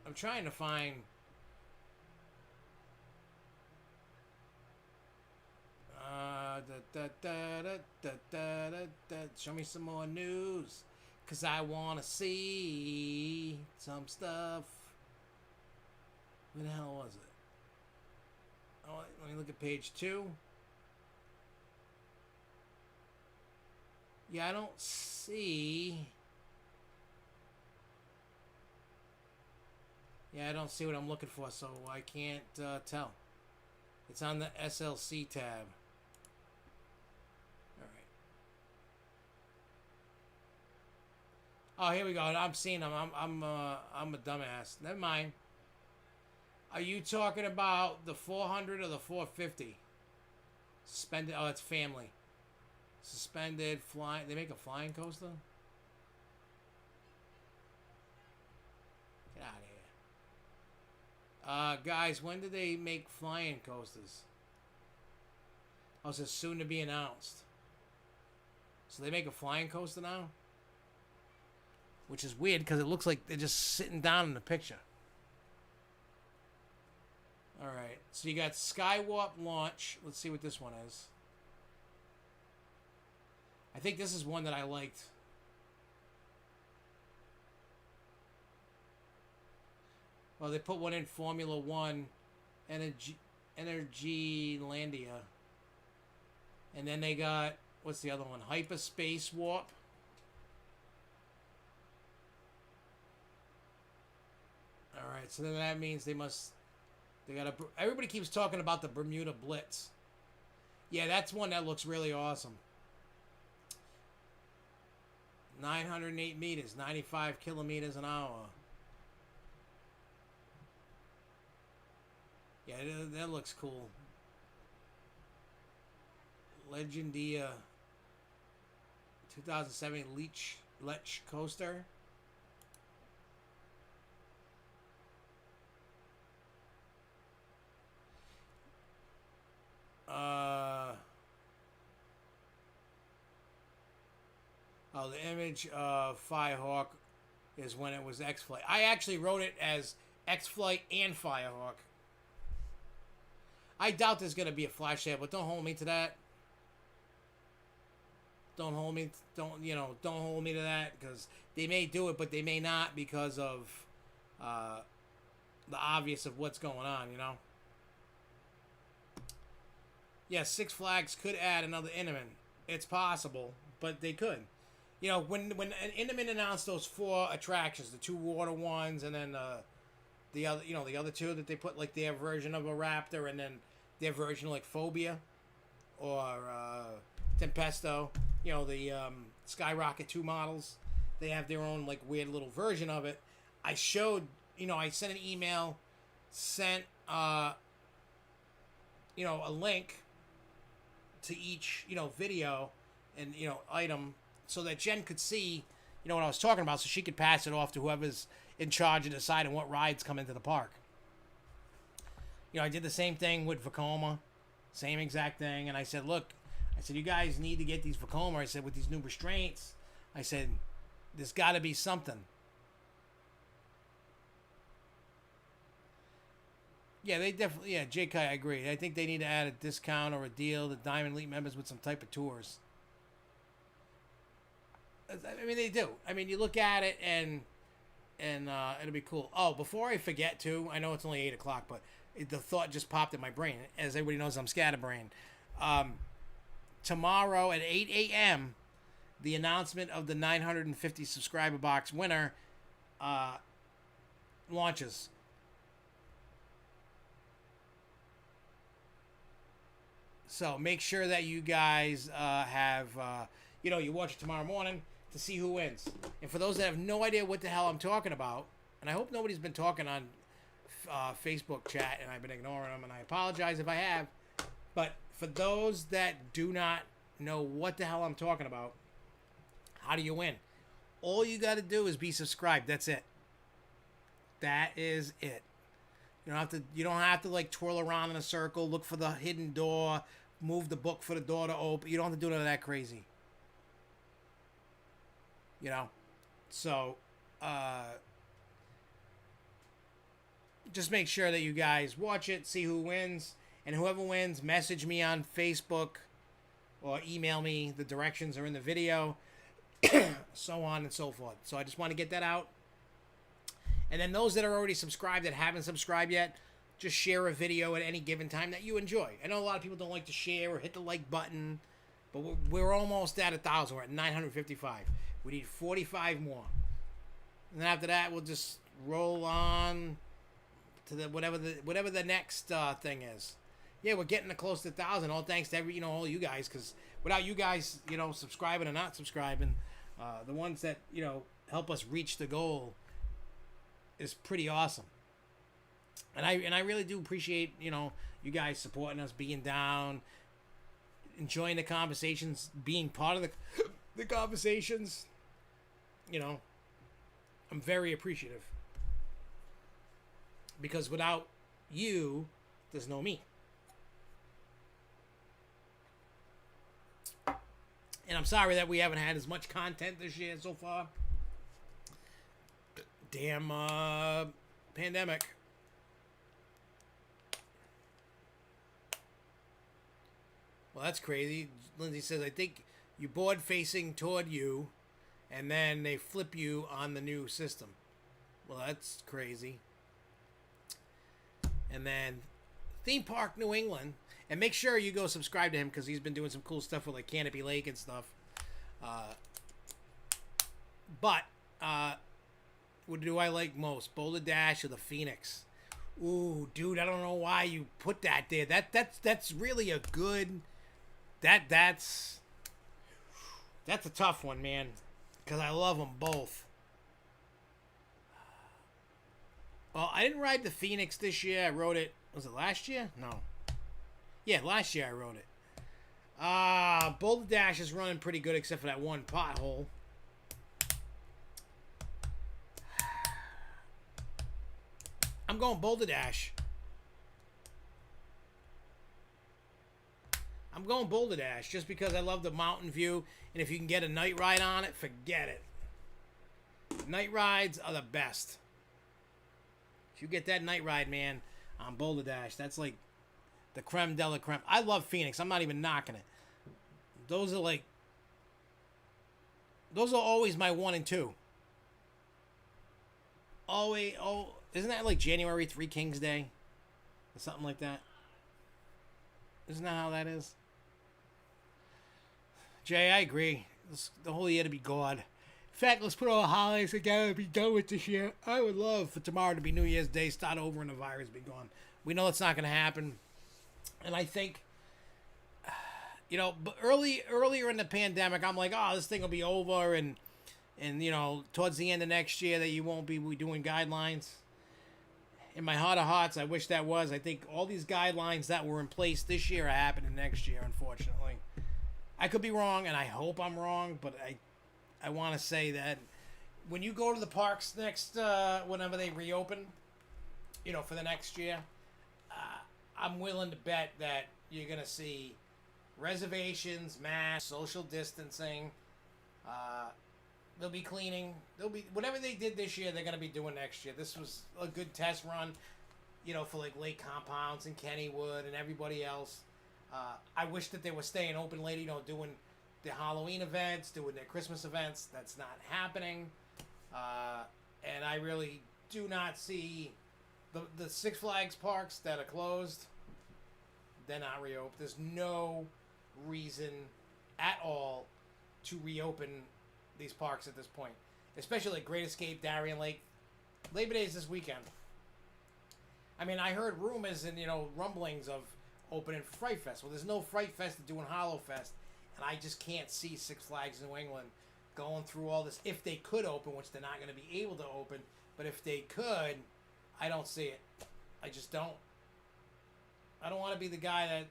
I'm trying to find. Show me some more news, 'cause I want to see some stuff. Where the hell was it? Oh, let me look at page 2. Yeah, I don't see. Yeah, I don't see what I'm looking for, so I can't tell. It's on the SLC tab. All right. Oh, here we go. I'm seeing them. I'm a dumbass. Never mind. Are you talking about the 400 or the 450? Suspended. Oh, it's family. Suspended flying. They make a flying coaster? Get out of here. Guys, when did they make flying coasters? Oh, it says soon to be announced. So they make a flying coaster now? Which is weird because it looks like they're just sitting down in the picture. Alright, so you got Skywarp launch. Let's see what this one is. I think this is one that I liked. Well, they put one in Formula One, Energy Landia. And then they got, what's the other one? Hyperspace Warp. Alright, so then that means they got a, everybody keeps talking about the Bermuda Blitz. Yeah, that's one that looks really awesome. 908 meters, 95 kilometers an hour. Yeah, that looks cool. Legendia 2007 Lech coaster. Oh, the image of Firehawk is when it was X-Flight. I actually wrote it as X-Flight and Firehawk. I doubt there's going to be a flash sale, but don't hold me to that. Don't hold me to that, because they may do it, but they may not because of the obvious of what's going on, you know. Yes, Six Flags could add another Intamin. It's possible, but they could. You know, when Intamin announced those 4 attractions, the 2 water ones, and then the other 2 that they put like their version of a Raptor, and then their version of like Phobia or Tempesto. You know, the Skyrocket 2 models. They have their own like weird little version of it. I showed, I sent an email, sent a link to each, video and, item, so that Jen could see, what I was talking about, so she could pass it off to whoever's in charge of deciding what rides come into the park. I did the same thing with Vekoma, same exact thing, and I said, look, you guys need to get these Vekoma. I said, with these new restraints, I said, there's got to be something. Yeah, they definitely, J Kai, I agree. I think they need to add a discount or a deal to Diamond Elite members with some type of tours. I mean, they do. I mean, you look at it and it'll be cool. Oh, before I forget too, I know it's only 8 o'clock, but the thought just popped in my brain. As everybody knows, I'm scatterbrained. Tomorrow at 8 a.m., the announcement of the 950 subscriber box winner launches. So make sure that you guys have, you watch it tomorrow morning to see who wins. And for those that have no idea what the hell I'm talking about, and I hope nobody's been talking on Facebook chat and I've been ignoring them, and I apologize if I have. But for those that do not know what the hell I'm talking about, how do you win? All you got to do is be subscribed. That's it. That is it. You don't have to like twirl around in a circle, look for the hidden door, move the book for the door to open. You don't have to do none of that crazy. So just make sure that you guys watch it, see who wins, and whoever wins, message me on Facebook or email me. The directions are in the video, so on and so forth. So I just want to get that out. And then those that are already subscribed that haven't subscribed yet, just share a video at any given time that you enjoy. I know a lot of people don't like to share or hit the like button, but we're almost at 1,000. We're at 955. We need 45 more. And then after that, we'll just roll on to whatever the next thing is. Yeah, we're getting close to 1,000. All thanks to all you guys, because without you guys, subscribing or not subscribing, the ones that help us reach the goal is pretty awesome. And I really do appreciate you guys supporting us, being down, enjoying the conversations, being part of the conversations. I'm very appreciative. Because without you, there's no me. And I'm sorry that we haven't had as much content this year so far. Damn pandemic. Well, that's crazy. Lindsay says, I think you board facing toward you, and then they flip you on the new system. Well, that's crazy. And then Theme Park New England. And make sure you go subscribe to him because he's been doing some cool stuff with like Canopy Lake and stuff. But what do I like most? Boulder Dash or the Phoenix? Ooh, dude, I don't know why you put that there. That's really a good. That's a tough one, man. Because I love them both. Well, I didn't ride the Phoenix this year. I rode it. Was it last year? No. Yeah, last year I rode it. Boulder Dash is running pretty good except for that one pothole. I'm going Boulder Dash. I'm going Boulder Dash just because I love the mountain view. And if you can get a night ride on it, forget it. Night rides are the best. If you get that night ride, man, on Boulder Dash, that's like the creme de la creme. I love Phoenix. I'm not even knocking it. Those are always my 1 and 2. Always, isn't that like January 3 Kings Day? Or something like that? Isn't that how that is? Jay, I agree. The whole year to be God. In fact, let's put all the holidays together and be done with this year. I would love for tomorrow to be New Year's Day, start over, and the virus be gone. We know it's not going to happen. And I think, but earlier in the pandemic, I'm like, oh, this thing will be over, and towards the end of next year that you won't be doing guidelines. In my heart of hearts, I wish that was. I think all these guidelines that were in place this year are happening next year, unfortunately. I could be wrong, and I hope I'm wrong, but I want to say that when you go to the parks next, whenever they reopen, for the next year, I'm willing to bet that you're going to see reservations, masks, social distancing. They'll be cleaning. They'll be whatever they did this year, they're going to be doing next year. This was a good test run, for like Lake Compounds and Kennywood and everybody else. I wish that they were staying open late, doing their Halloween events, doing their Christmas events. That's not happening. And I really do not see the Six Flags parks that are closed. They're not reopened. There's no reason at all to reopen these parks at this point, especially like Great Escape, Darien Lake. Labor Day is this weekend. I mean, I heard rumors and rumblings of opening Fright Fest. Well, there's no Fright Fest to doing Hollow Fest, and I just can't see Six Flags New England going through all this. If they could open, which they're not going to be able to open, but if they could, I don't see it. I just don't. I don't want to be the guy that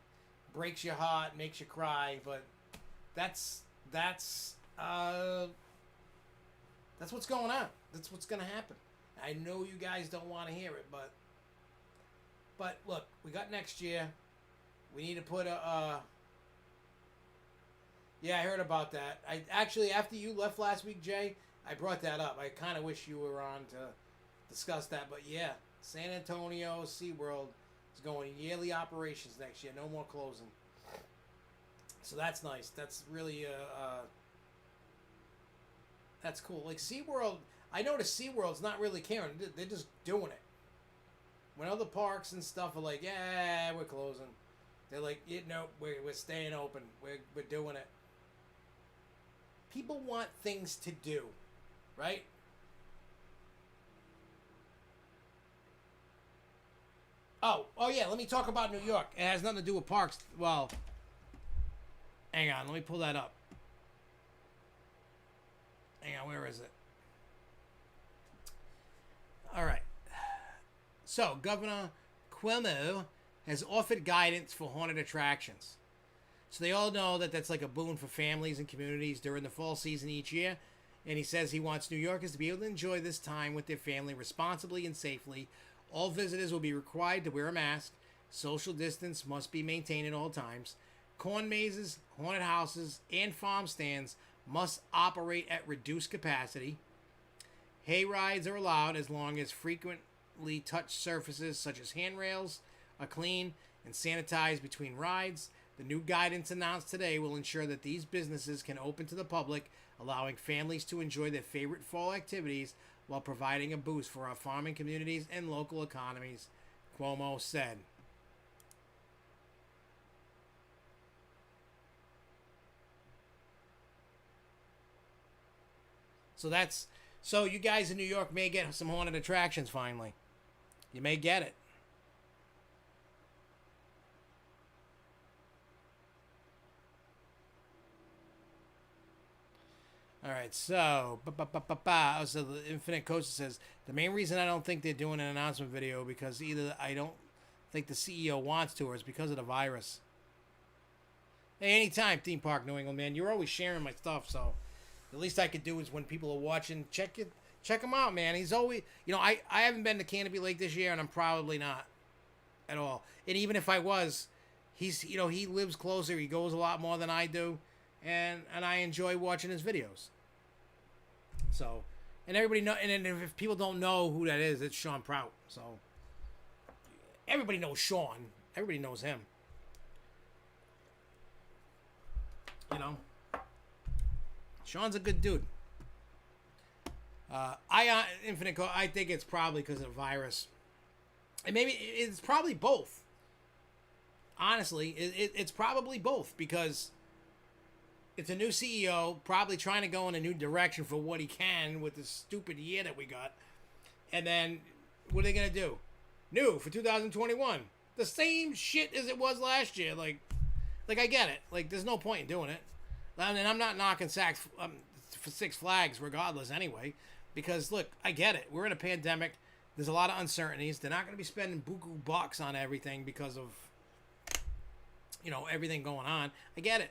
breaks your heart, makes you cry, but that's what's going on. That's what's going to happen. I know you guys don't want to hear it, but look, we got next year. We need to put yeah, I heard about that. I actually, after you left last week, Jay, I brought that up. I kind of wish you were on to discuss that, but yeah, San Antonio SeaWorld is going yearly operations next year. No more closing. So that's nice. That's really that's cool. Like SeaWorld, I noticed SeaWorld's not really caring. They're just doing it. When other parks and stuff are like, yeah, we're closing. They're like, we're staying open. We're doing it. People want things to do, right? Oh yeah, let me talk about New York. It has nothing to do with parks. Well, hang on, let me pull that up. Hang on, where is it? All right. So, Governor Cuomo has offered guidance for haunted attractions. So they all know that that's like a boon for families and communities during the fall season each year. And he says he wants New Yorkers to be able to enjoy this time with their family responsibly and safely, All visitors will be required to wear a mask. Social distance must be maintained at all times. Corn mazes, haunted houses, and farm stands must operate at reduced capacity. Hay rides are allowed as long as frequently touched surfaces such as handrails are clean and sanitized between rides. The new guidance announced today will ensure that these businesses can open to the public, allowing families to enjoy their favorite fall activities while providing a boost for our farming communities and local economies, Cuomo said. So you guys in New York may get some haunted attractions finally. You may get it. All right, so the Infinite Coaster says the main reason I don't think they're doing an announcement video because either I don't think the CEO wants to or it's because of the virus. Hey, anytime, Theme Park New England, man. You're always sharing my stuff, so the least I could do is when people are watching, check him out, man. He's always, I haven't been to Canopy Lake this year, and I'm probably not at all. And even if I was, he lives closer. He goes a lot more than I do, and I enjoy watching his videos. So, and everybody know, and if people don't know who that is, it's Sean Prout. So, everybody knows Sean. Everybody knows him. Sean's a good dude. I think it's probably because of the virus. And maybe it's probably both. Honestly, it's probably both because it's a new CEO, probably trying to go in a new direction for what he can with this stupid year that we got. And then, what are they going to do? New for 2021. The same shit as it was last year. Like I get it. Like, there's no point in doing it. And I'm not knocking for Six Flags regardless anyway. Because, look, I get it. We're in a pandemic. There's a lot of uncertainties. They're not going to be spending buku bucks on everything because of, everything going on. I get it.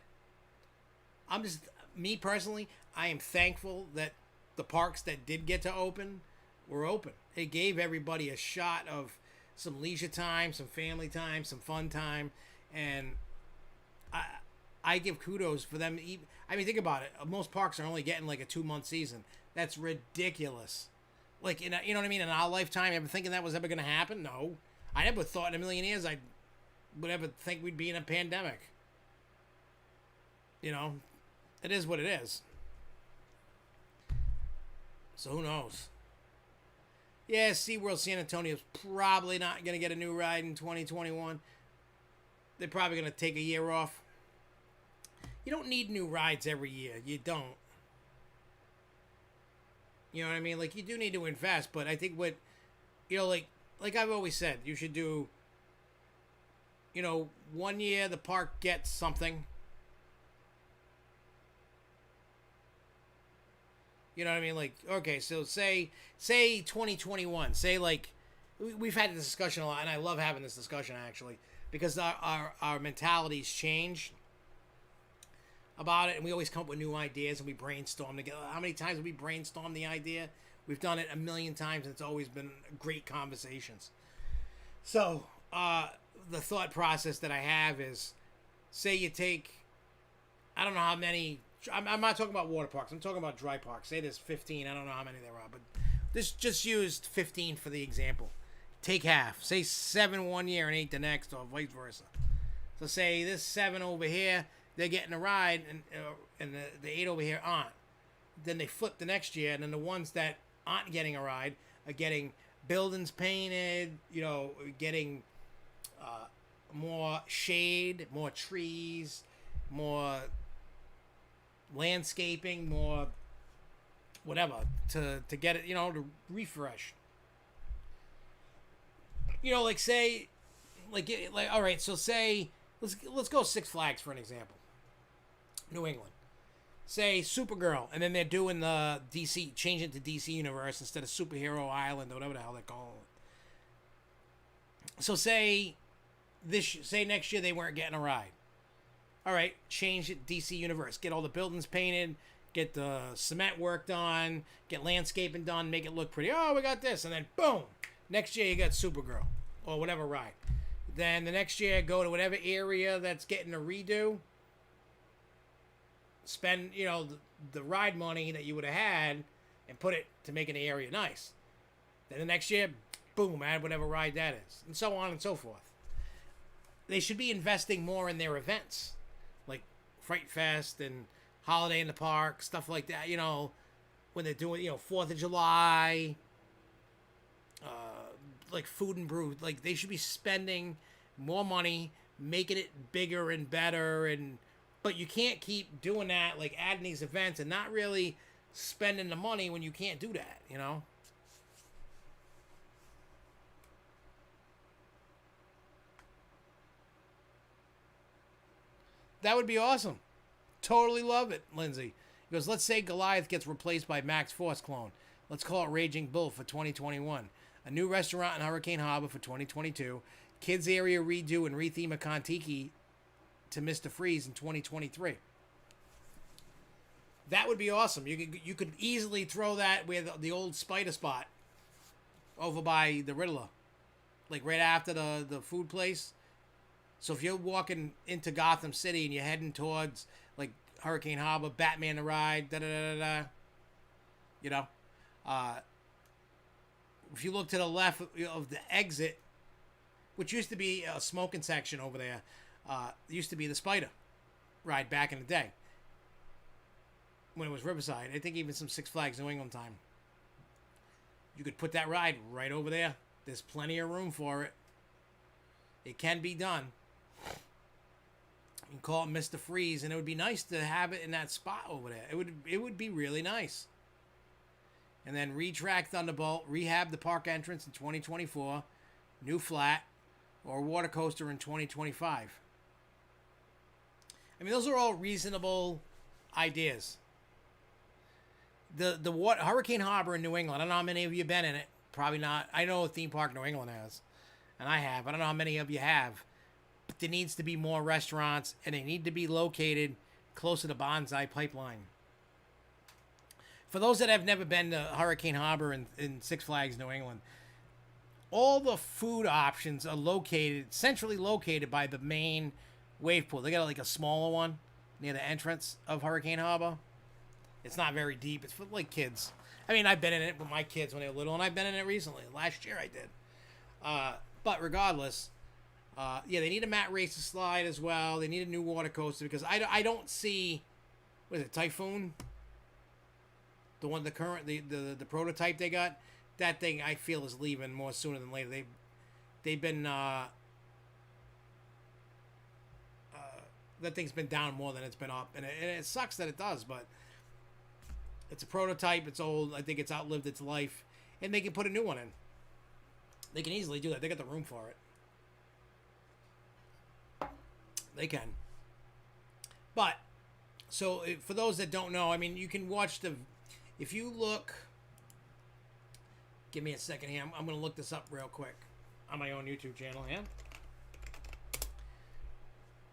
Me personally, I am thankful that the parks that did get to open were open. It gave everybody a shot of some leisure time, some family time, some fun time. And I give kudos for them. I mean, think about it. Most parks are only getting like a 2-month season. That's ridiculous. Like, you know what I mean? In our lifetime, ever thinking that was ever going to happen? No. I never thought in a million years I would ever think we'd be in a pandemic. It is what it is. So who knows? Yeah, SeaWorld San Antonio's probably not going to get a new ride in 2021. They're probably going to take a year off. You don't need new rides every year. You don't. You know what I mean? Like, you do need to invest, but I think what, like I've always said, you should do, 1 year the park gets something. You know what I mean? Like, okay, so say 2021. Say, like, we've had this discussion a lot, and I love having this discussion, actually, because our mentalities change about it, and we always come up with new ideas, and we brainstorm together. How many times have we brainstormed the idea? We've done it a million times, and it's always been great conversations. So, the thought process that I have is, say you take, I don't know how many, I'm not talking about water parks, I'm talking about dry parks. Say there's 15, I don't know how many there are, but this just used 15 for the example. Take half. Say 7 one year and 8 the next, or vice versa. So say this 7 over here, they're getting a ride, and the 8 over here aren't. Then they flip the next year, and then the ones that aren't getting a ride are getting buildings painted, getting more shade, more trees, more landscaping, more whatever to get it, to refresh. Like say, like all right, so say let's go Six Flags for an example. New England. Say Supergirl, and then they're doing the DC, change it to DC Universe instead of Superhero Island or whatever the hell they're calling it. So say next year they weren't getting a ride. All right, change it DC Universe. Get all the buildings painted, get the cement work done, get landscaping done, make it look pretty. Oh, we got this, and then boom, Next year you got Supergirl or whatever ride. Then the next year go to whatever area that's getting a redo. Spend, the ride money that you would have had and put it to making the area nice. Then the next year, boom, add whatever ride that is. And so on and so forth. They should be investing more in their events. Like Fright Fest and Holiday in the Park, stuff like that, when they're doing, 4th of July, like Food and Brew. Like, they should be spending more money, making it bigger and better, but you can't keep doing that, like adding these events and not really spending the money when you can't do that, That would be awesome. Totally love it, Lindsay. He goes, let's say Goliath gets replaced by Max Force clone. Let's call it Raging Bull for 2021. A new restaurant in Hurricane Harbor for 2022. Kids area redo and retheme a Kontiki to Mr. Freeze in 2023. That would be awesome. You could easily throw that where the old spider spot over by the Riddler. Like right after the food place. So if you're walking into Gotham City and you're heading towards like Hurricane Harbor, Batman the Ride, if you look to the left of the exit, which used to be a smoking section over there, used to be the Spider Ride back in the day when it was Riverside. I think even some Six Flags New England time. You could put that ride right over there. There's plenty of room for it. It can be done. You can call it Mr. Freeze, and it would be nice to have it in that spot over there. It would be really nice. And then retrack Thunderbolt, rehab the park entrance in 2024, new flat, or water coaster in 2025. I mean, those are all reasonable ideas. The Hurricane Harbor in New England, I don't know how many of you have been in it. Probably not. I know Theme Park New England has, and I have. I don't know how many of you have. But there needs to be more restaurants, and they need to be located close to the Bonsai Pipeline. For those that have never been to Hurricane Harbor in Six Flags New England, all the food options are centrally located by the main wave pool. They got like a smaller one near the entrance of Hurricane Harbor. It's not very deep. It's for like kids. I mean, I've been in it with my kids when they were little, and I've been in it recently. Last year I did. But regardless, they need a Matt Racer slide as well. They need a new water coaster because I don't see, what is it, Typhoon? The one, the prototype they got, that thing I feel is leaving more sooner than later. They've been that thing's been down more than it's been up, and it sucks that it does, but it's a prototype. It's old. I think it's outlived its life, and they can put a new one in. They can easily do that. They got the room for it. They can. But so for those that don't know, I mean, you can watch if you look, give me a second here. I'm going to look this up real quick on my own YouTube channel here.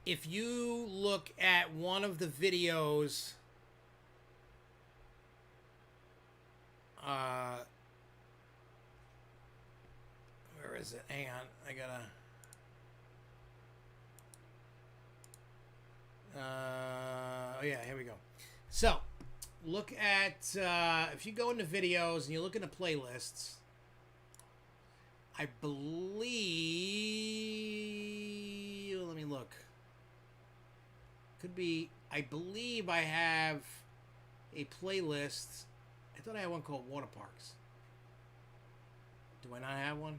If you look at one of the videos, where is it? Hang on. I gotta, oh yeah, here we go. So, look at, if you go into videos and you look into playlists, I believe, let me look. Could be, I believe I have a playlist. I thought I had one called Water Parks. Do I not have one?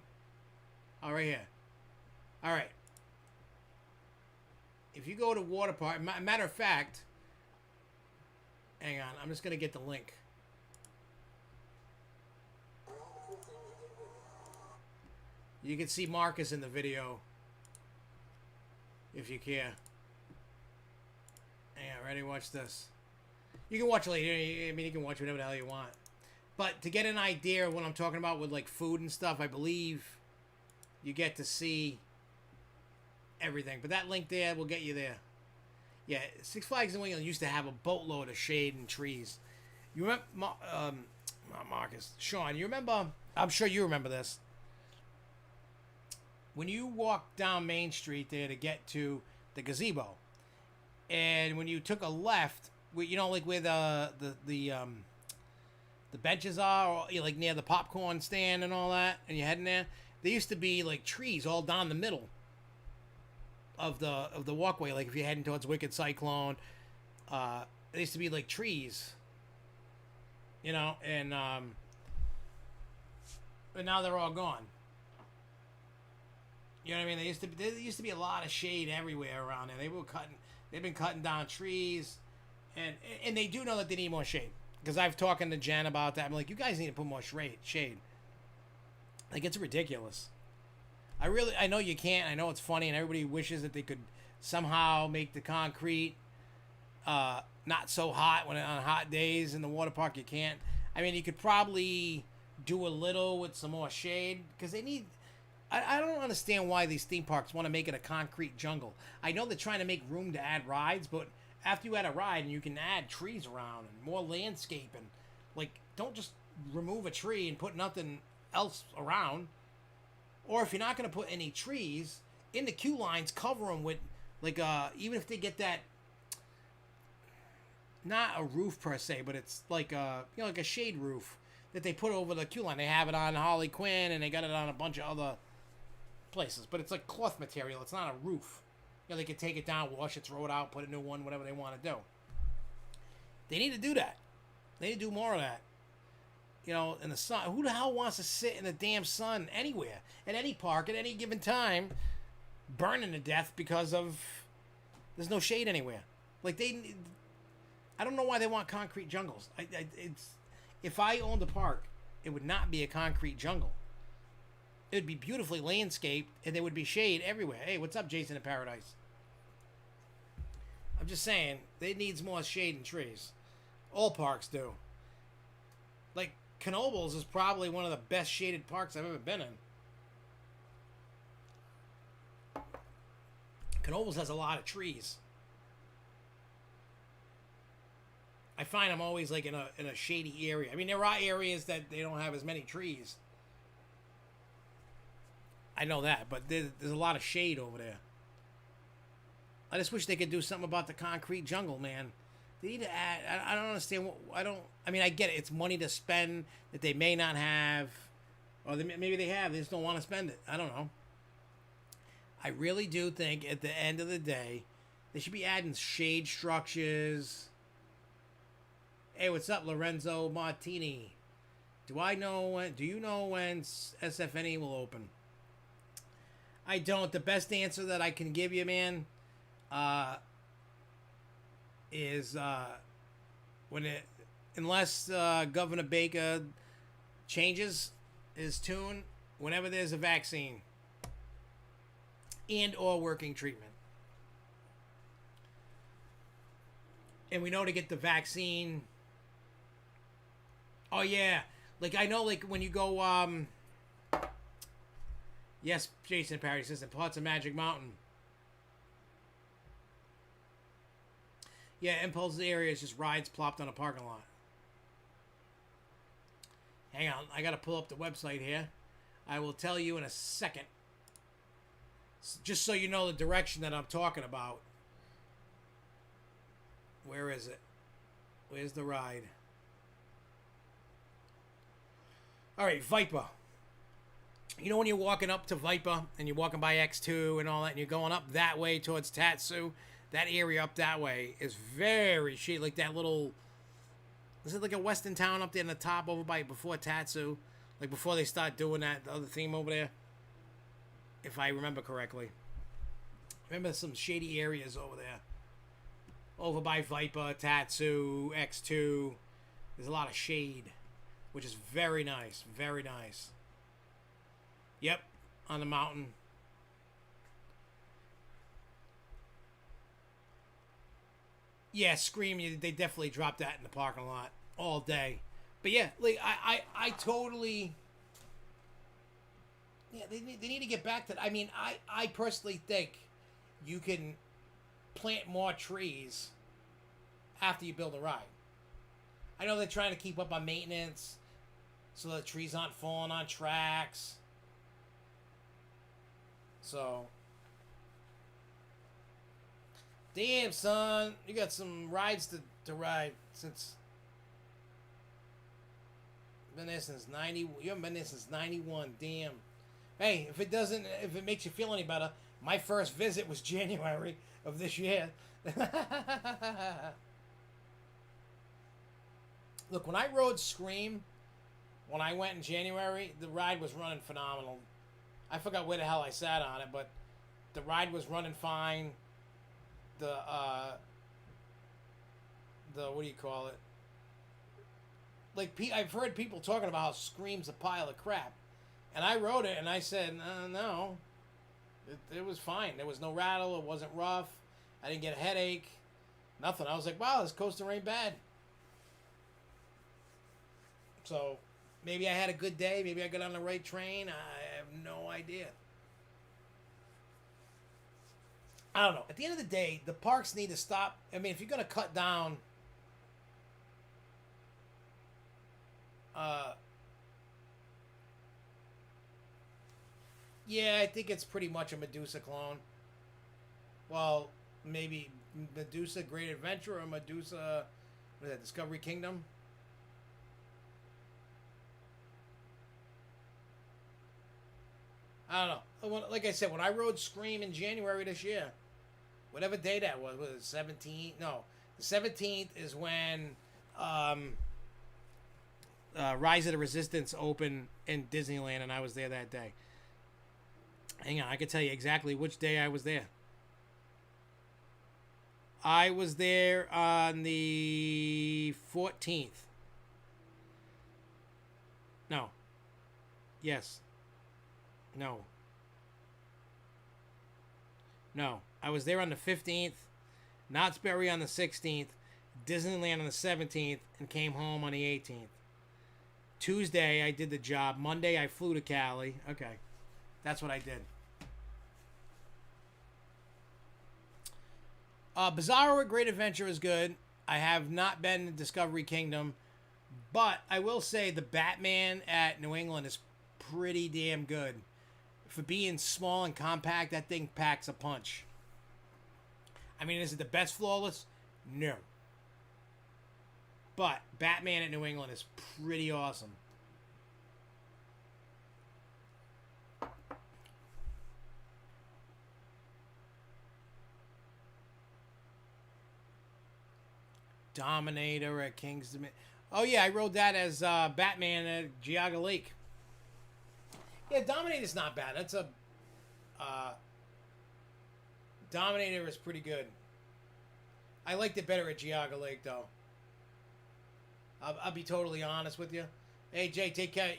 Oh, right here. All right. If you go to Water Park, matter of fact, hang on, I'm just going to get the link. You can see Marcus in the video if you care. Hang on, ready? Watch this. You can watch it later. I mean, you can watch whatever the hell you want. But to get an idea of what I'm talking about with like food and stuff, I believe you get to see everything. But that link there will get you there. Yeah, Six Flags New England used to have a boatload of shade and trees. You remember, not Marcus, Sean, you remember, I'm sure you remember this. when you walk down Main Street there to get to the gazebo, and when you took a left, you know, like where the benches are, or like near the popcorn stand and all that, and you're heading there, there used to be like trees all down the middle of the walkway. Like if you're heading towards Wicked Cyclone, there used to be like trees, you know, and but now they're all gone. You know what I mean? There used to be a lot of shade everywhere around there. They've been cutting down trees, and they do know that they need more shade. Because I've talking to Jen about that. I'm like, you guys need to put more shade. Like, it's ridiculous. I know you can't. I know it's funny, and everybody wishes that they could somehow make the concrete not so hot on hot days in the water park. You can't. I mean, you could probably do a little with some more shade, because they need... I don't understand why these theme parks want to make it a concrete jungle. I know they're trying to make room to add rides, but after you add a ride, and you can add trees around and more landscaping, like, don't just remove a tree and put nothing else around. Or if you're not going to put any trees in the queue lines, cover them with, like, even if they get that, not a roof per se, but it's like like a shade roof that they put over the queue line. They have it on Harley Quinn, and they got it on a bunch of other places, but it's like cloth material. It's not a roof. You know, they could take it down, wash it, throw it out, put a new one, whatever they want to do. They need to do that. They need to do more of that. You know, in the sun. Who the hell wants to sit in the damn sun anywhere, at any park, at any given time, burning to death because of there's no shade anywhere? Like, I don't know why they want concrete jungles. If I owned a park, it would not be a concrete jungle. It would be beautifully landscaped, and there would be shade everywhere. Hey, what's up, Jason in Paradise? I'm just saying, they needs more shade and trees. All parks do. Like, Knoebels is probably one of the best shaded parks I've ever been in. Knoebels has a lot of trees. I find I'm always like in a shady area. I mean, there are areas that they don't have as many trees. I know that, but there's a lot of shade over there. I just wish they could do something about the concrete jungle, man. They need to add... I don't understand I mean, I get it. It's money to spend that they may not have. Or maybe they have. They just don't want to spend it. I don't know. I really do think at the end of the day, they should be adding shade structures. Hey, what's up, Lorenzo Martini? Do you know when SFNE will open? I don't. The best answer that I can give you, man, is unless Governor Baker changes his tune, whenever there's a vaccine and or working treatment. And we know to get the vaccine. Oh yeah, like I know, like when you go yes, Jason Parry says in parts of Magic Mountain. Yeah, Impulse area is just rides plopped on a parking lot. Hang on, I gotta pull up the website here. I will tell you in a second. Just so you know the direction that I'm talking about. Where is it? Where's the ride? Alright, Viper. You know when you're walking up to Viper and you're walking by X2 and all that, and you're going up that way towards Tatsu, that area up that way is very shady. Like that little... Is it like a western town up there in the top over by before Tatsu? Like before they start doing that other theme over there? If I remember correctly. Remember some shady areas over there. Over by Viper, Tatsu, X2. There's a lot of shade. Which is very nice. Very nice. Yep. On the mountain. Yeah, Scream. They definitely dropped that in the parking lot. All day. But yeah, like I totally... Yeah, they need to get back to that. I mean, I personally think you can plant more trees after you build a ride. I know they're trying to keep up on maintenance so the trees aren't falling on tracks. So, damn, son, you got some rides to ride since. Been there since 90. You haven't been there since 91. Damn. Hey, if it makes you feel any better, my first visit was January of this year. Look, when I rode Scream, when I went in January, the ride was running phenomenal. I forgot where the hell I sat on it, but the ride was running fine. The what do you call it? Like, I've heard people talking about how Scream's a pile of crap. And I rode it, and I said, no. It was fine. There was no rattle. It wasn't rough. I didn't get a headache. Nothing. I was like, wow, this coaster ain't bad. So, maybe I had a good day. Maybe I got on the right train. I have no idea. I don't know. At the end of the day, the parks need to stop. I mean, if you're going to cut down... yeah, I think it's pretty much a Medusa clone. Well, maybe Medusa Great Adventure or Medusa, what is that, Discovery Kingdom? I don't know. Like I said, when I rode Scream in January this year, whatever day that was it 17th? No, the 17th is when Rise of the Resistance opened in Disneyland, and I was there that day. Hang on, I can tell you exactly which day I was there. I was there on the 14th. No. Yes. No. No. I was there on the 15th, Knott's Berry on the 16th, Disneyland on the 17th, and came home on the 18th. Tuesday, I did the job. Monday, I flew to Cali. Okay. That's what I did. Bizarro Great Adventure is good. I have not been to Discovery Kingdom, but I will say the Batman at New England is pretty damn good. For being small and compact, that thing packs a punch. I mean, is it the best flawless? No. But Batman at New England is pretty awesome. Dominator at King's Dominion. Oh, yeah, I rode that as Batman at Geauga Lake. Yeah, Dominator's not bad. That's a... Dominator is pretty good. I liked it better at Geauga Lake, though. I'll be totally honest with you. Hey, Jay, take care.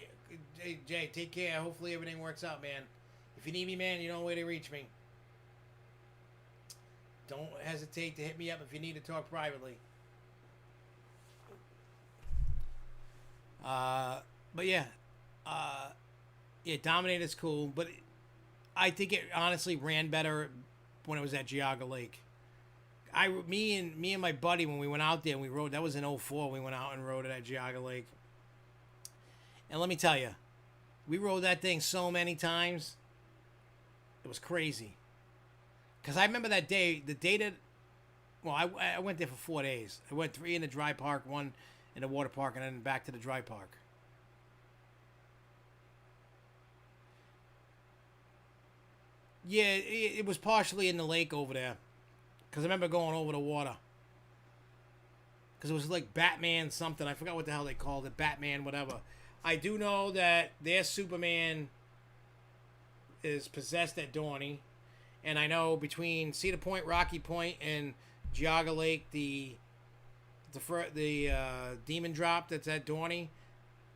Hey, Jay, take care. Hopefully everything works out, man. If you need me, man, you know where to reach me. Don't hesitate to hit me up if you need to talk privately. But yeah. Yeah, Dominator's cool, but I think it honestly ran better when it was at Geauga Lake. Me and my buddy, when we went out there and we rode, that was in 04, we went out and rode it at Geauga Lake. And let me tell you, we rode that thing so many times, it was crazy. Because I remember that day, the day that, well, I went there for 4 days. I went 3 in the dry park, 1 in the water park, and then back to the dry park. Yeah, it was partially in the lake over there. Because I remember going over the water. Because it was like Batman something. I forgot what the hell they called it. Batman whatever. I do know that their Superman is possessed at Dorney. And I know between Cedar Point, Rocky Point, and Geauga Lake, the Demon Drop that's at Dorney,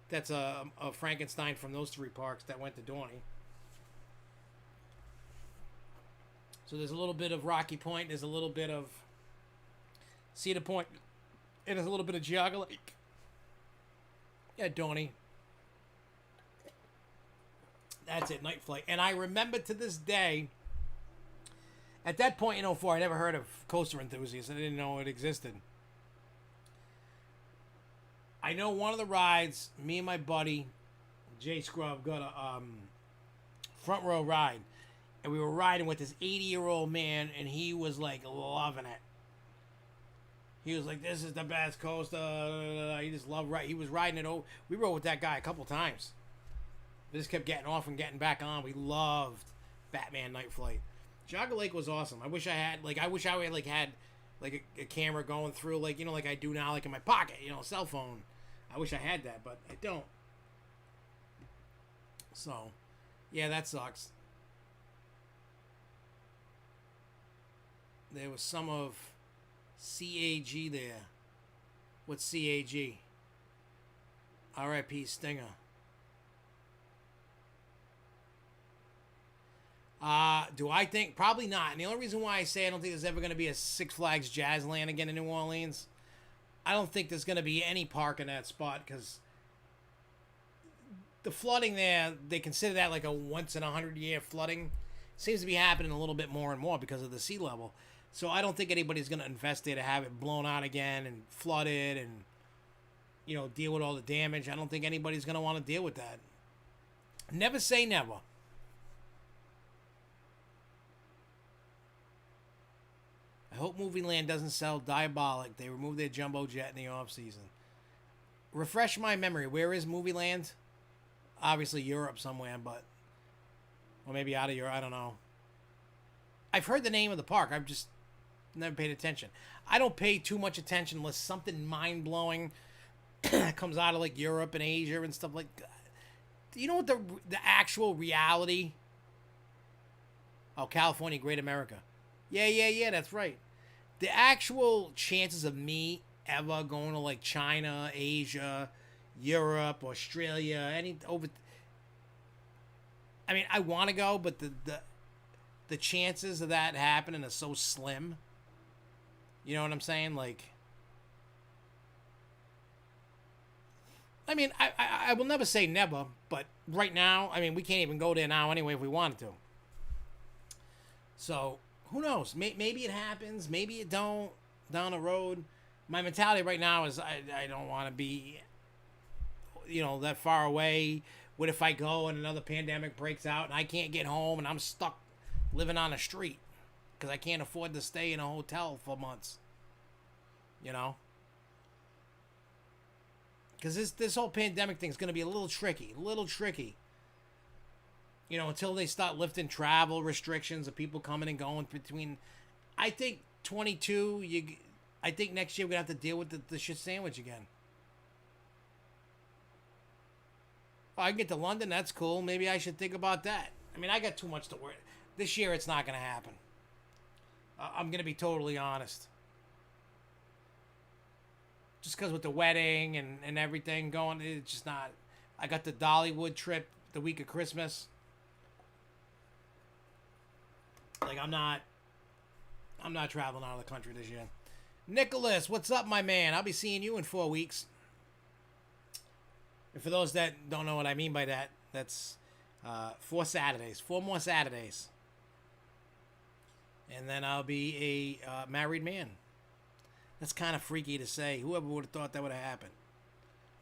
that's a Frankenstein from those 3 parks that went to Dorney. So there's a little bit of Rocky Point, there's a little bit of Cedar Point, and there's a little bit of Geauga Lake. Yeah, Dorney. That's it, Night Flight. And I remember to this day, at that point in 04, I never heard of Coaster Enthusiast. I didn't know it existed. I know one of the rides, me and my buddy, Jay Scrub, got a front row ride. and we were riding with this 80-year-old man, and he was like loving it. He was like, "This is the best coaster." He just loved He was riding it over. We rode with that guy a couple times. We just kept getting off and getting back on. We loved Batman Night Flight. Jogger Lake was awesome. I wish I had a camera going through, like, you know, like I do now, like in my pocket, you know, cell phone. I wish I had that, but I don't. So, yeah, that sucks. There was some of CAG there. What's CAG? R.I.P. Stinger. Do I think? Probably not. And the only reason why I say I don't think there's ever going to be a Six Flags Jazzland again in New Orleans, I don't think there's going to be any park in that spot, because the flooding there, they consider that like a once in 100-year flooding. Seems to be happening a little bit more and more because of the sea level. So I don't think anybody's going to invest there to have it blown out again and flooded and, you know, deal with all the damage. I don't think anybody's going to want to deal with that. Never say never. I hope Movieland doesn't sell Diabolic. They removed their jumbo jet in the off-season. Refresh my memory. Where is Movieland? Obviously Europe somewhere, but... or maybe out of Europe. I don't know. I've heard the name of the park. I've just never paid attention. I don't pay too much attention unless something mind-blowing comes out of, like, Europe and Asia and stuff like that. You know what the actual reality... oh, California, Great America. Yeah, that's right. The actual chances of me ever going to, like, China, Asia, Europe, Australia, I mean, I want to go, but the chances of that happening are so slim. You know what I'm saying? Like, I mean, I will never say never, but right now, I mean, we can't even go there now anyway if we wanted to. So, who knows? Maybe it happens. Maybe it don't down the road. My mentality right now is I don't want to be, you know, that far away. What if I go and another pandemic breaks out and I can't get home and I'm stuck living on the street because I can't afford to stay in a hotel for months? You know? Because this whole pandemic thing is going to be a little tricky. You know, until they start lifting travel restrictions of people coming and going between... I think 22, I think next year we're going to have to deal with the shit sandwich again. Oh, I can get to London, that's cool. Maybe I should think about that. I mean, I got too much to worry. This year it's not going to happen. I'm going to be totally honest. Just because with the wedding and everything going, it's just not... I got the Dollywood trip the week of Christmas. Like, I'm not traveling out of the country this year. Nicholas, what's up, my man? I'll be seeing you in 4 weeks. And for those that don't know what I mean by that, that's 4 Saturdays. 4 more Saturdays. And then I'll be a married man. That's kind of freaky to say. Whoever would have thought that would have happened.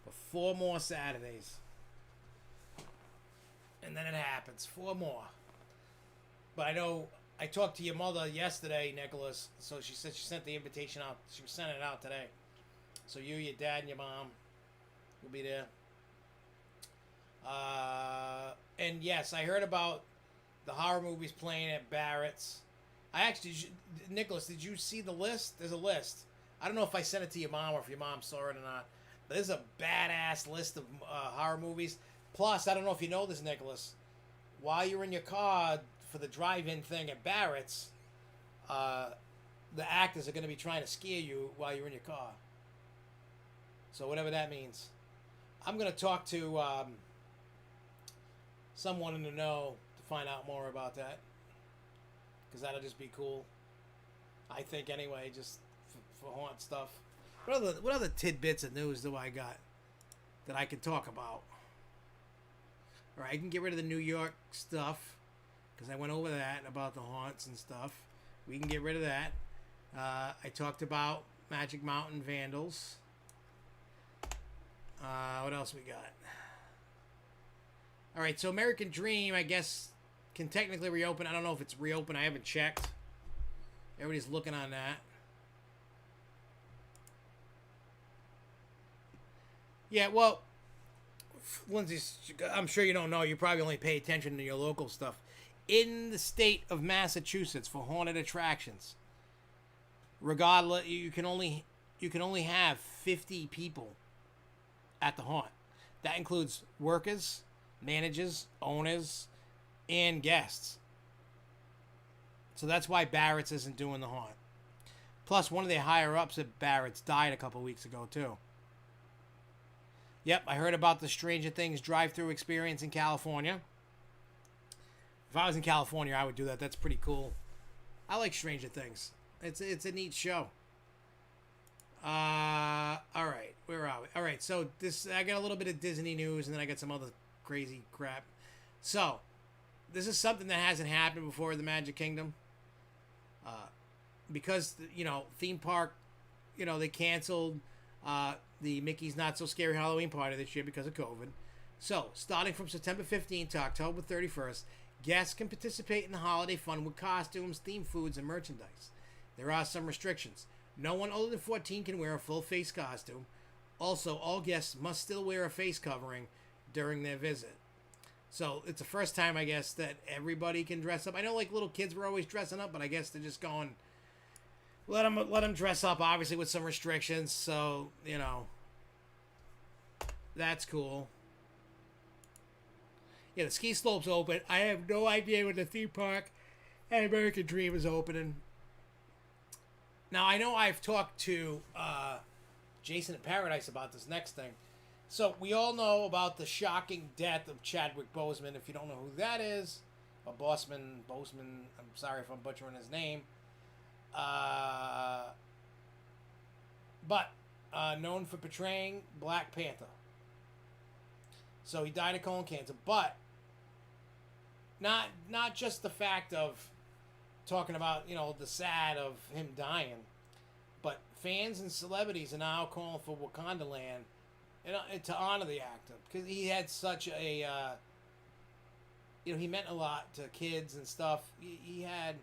But 4 more Saturdays. And then it happens. 4 more. But I know... I talked to your mother yesterday, Nicholas. So she said she sent the invitation out. She was sending it out today. So you, your dad, and your mom will be there. And yes, I heard about the horror movies playing at Barrett's. I actually, Nicholas, did you see the list? There's a list. I don't know if I sent it to your mom or if your mom saw it or not. But there's a badass list of horror movies. Plus, I don't know if you know this, Nicholas. While you're in your car for the drive-in thing at Barrett's, the actors are going to be trying to scare you while you're in your car. So whatever that means. I'm going to talk to someone in the know to find out more about that. Because that'll just be cool. I think anyway, just for haunt stuff. What other tidbits of news do I got that I can talk about? All right, I can get rid of the New York stuff. Because I went over that about the haunts and stuff. We can get rid of that. I talked about Magic Mountain Vandals. What else we got? All right, so American Dream, I guess can technically reopen. I don't know if it's reopened. I haven't checked. Everybody's looking on that. Yeah, well, Lindsay, I'm sure you don't know. You probably only pay attention to your local stuff. In the state of Massachusetts, for haunted attractions, regardless, you can only have 50 people at the haunt. That includes workers, managers, owners, and guests. So that's why Barrett's isn't doing the haunt. Plus, one of their higher ups at Barrett's died a couple weeks ago too. Yep, I heard about the Stranger Things drive-through experience in California. If I was in California, I would do that. That's pretty cool. I like Stranger Things. It's a neat show. All right, where are we? All right, so I got a little bit of Disney news, and then I got some other crazy crap. So, this is something that hasn't happened before in the Magic Kingdom. Because, theme park, they canceled the Mickey's Not So Scary Halloween Party this year because of COVID. So, starting from September 15th to October 31st, guests can participate in the holiday fun with costumes, themed foods, and merchandise. There are some restrictions. No one older than 14 can wear a full face costume. Also, all guests must still wear a face covering during their visit. So, it's the first time, I guess, that everybody can dress up. I know, little kids were always dressing up, but I guess they're just going, let them dress up, obviously, with some restrictions. So, that's cool. Yeah, the ski slope's open. I have no idea when the theme park and American Dream is opening. Now, I know I've talked to Jason at Paradise about this next thing. So, we all know about the shocking death of Chadwick Boseman. If you don't know who that is, or Boseman, I'm sorry if I'm butchering his name. But known for portraying Black Panther. So, he died of colon cancer. But, not just the fact of talking about, the sad of him dying, but fans and celebrities are now calling for Wakanda Land to honor the actor, because he had such a, he meant a lot to kids and stuff. He had,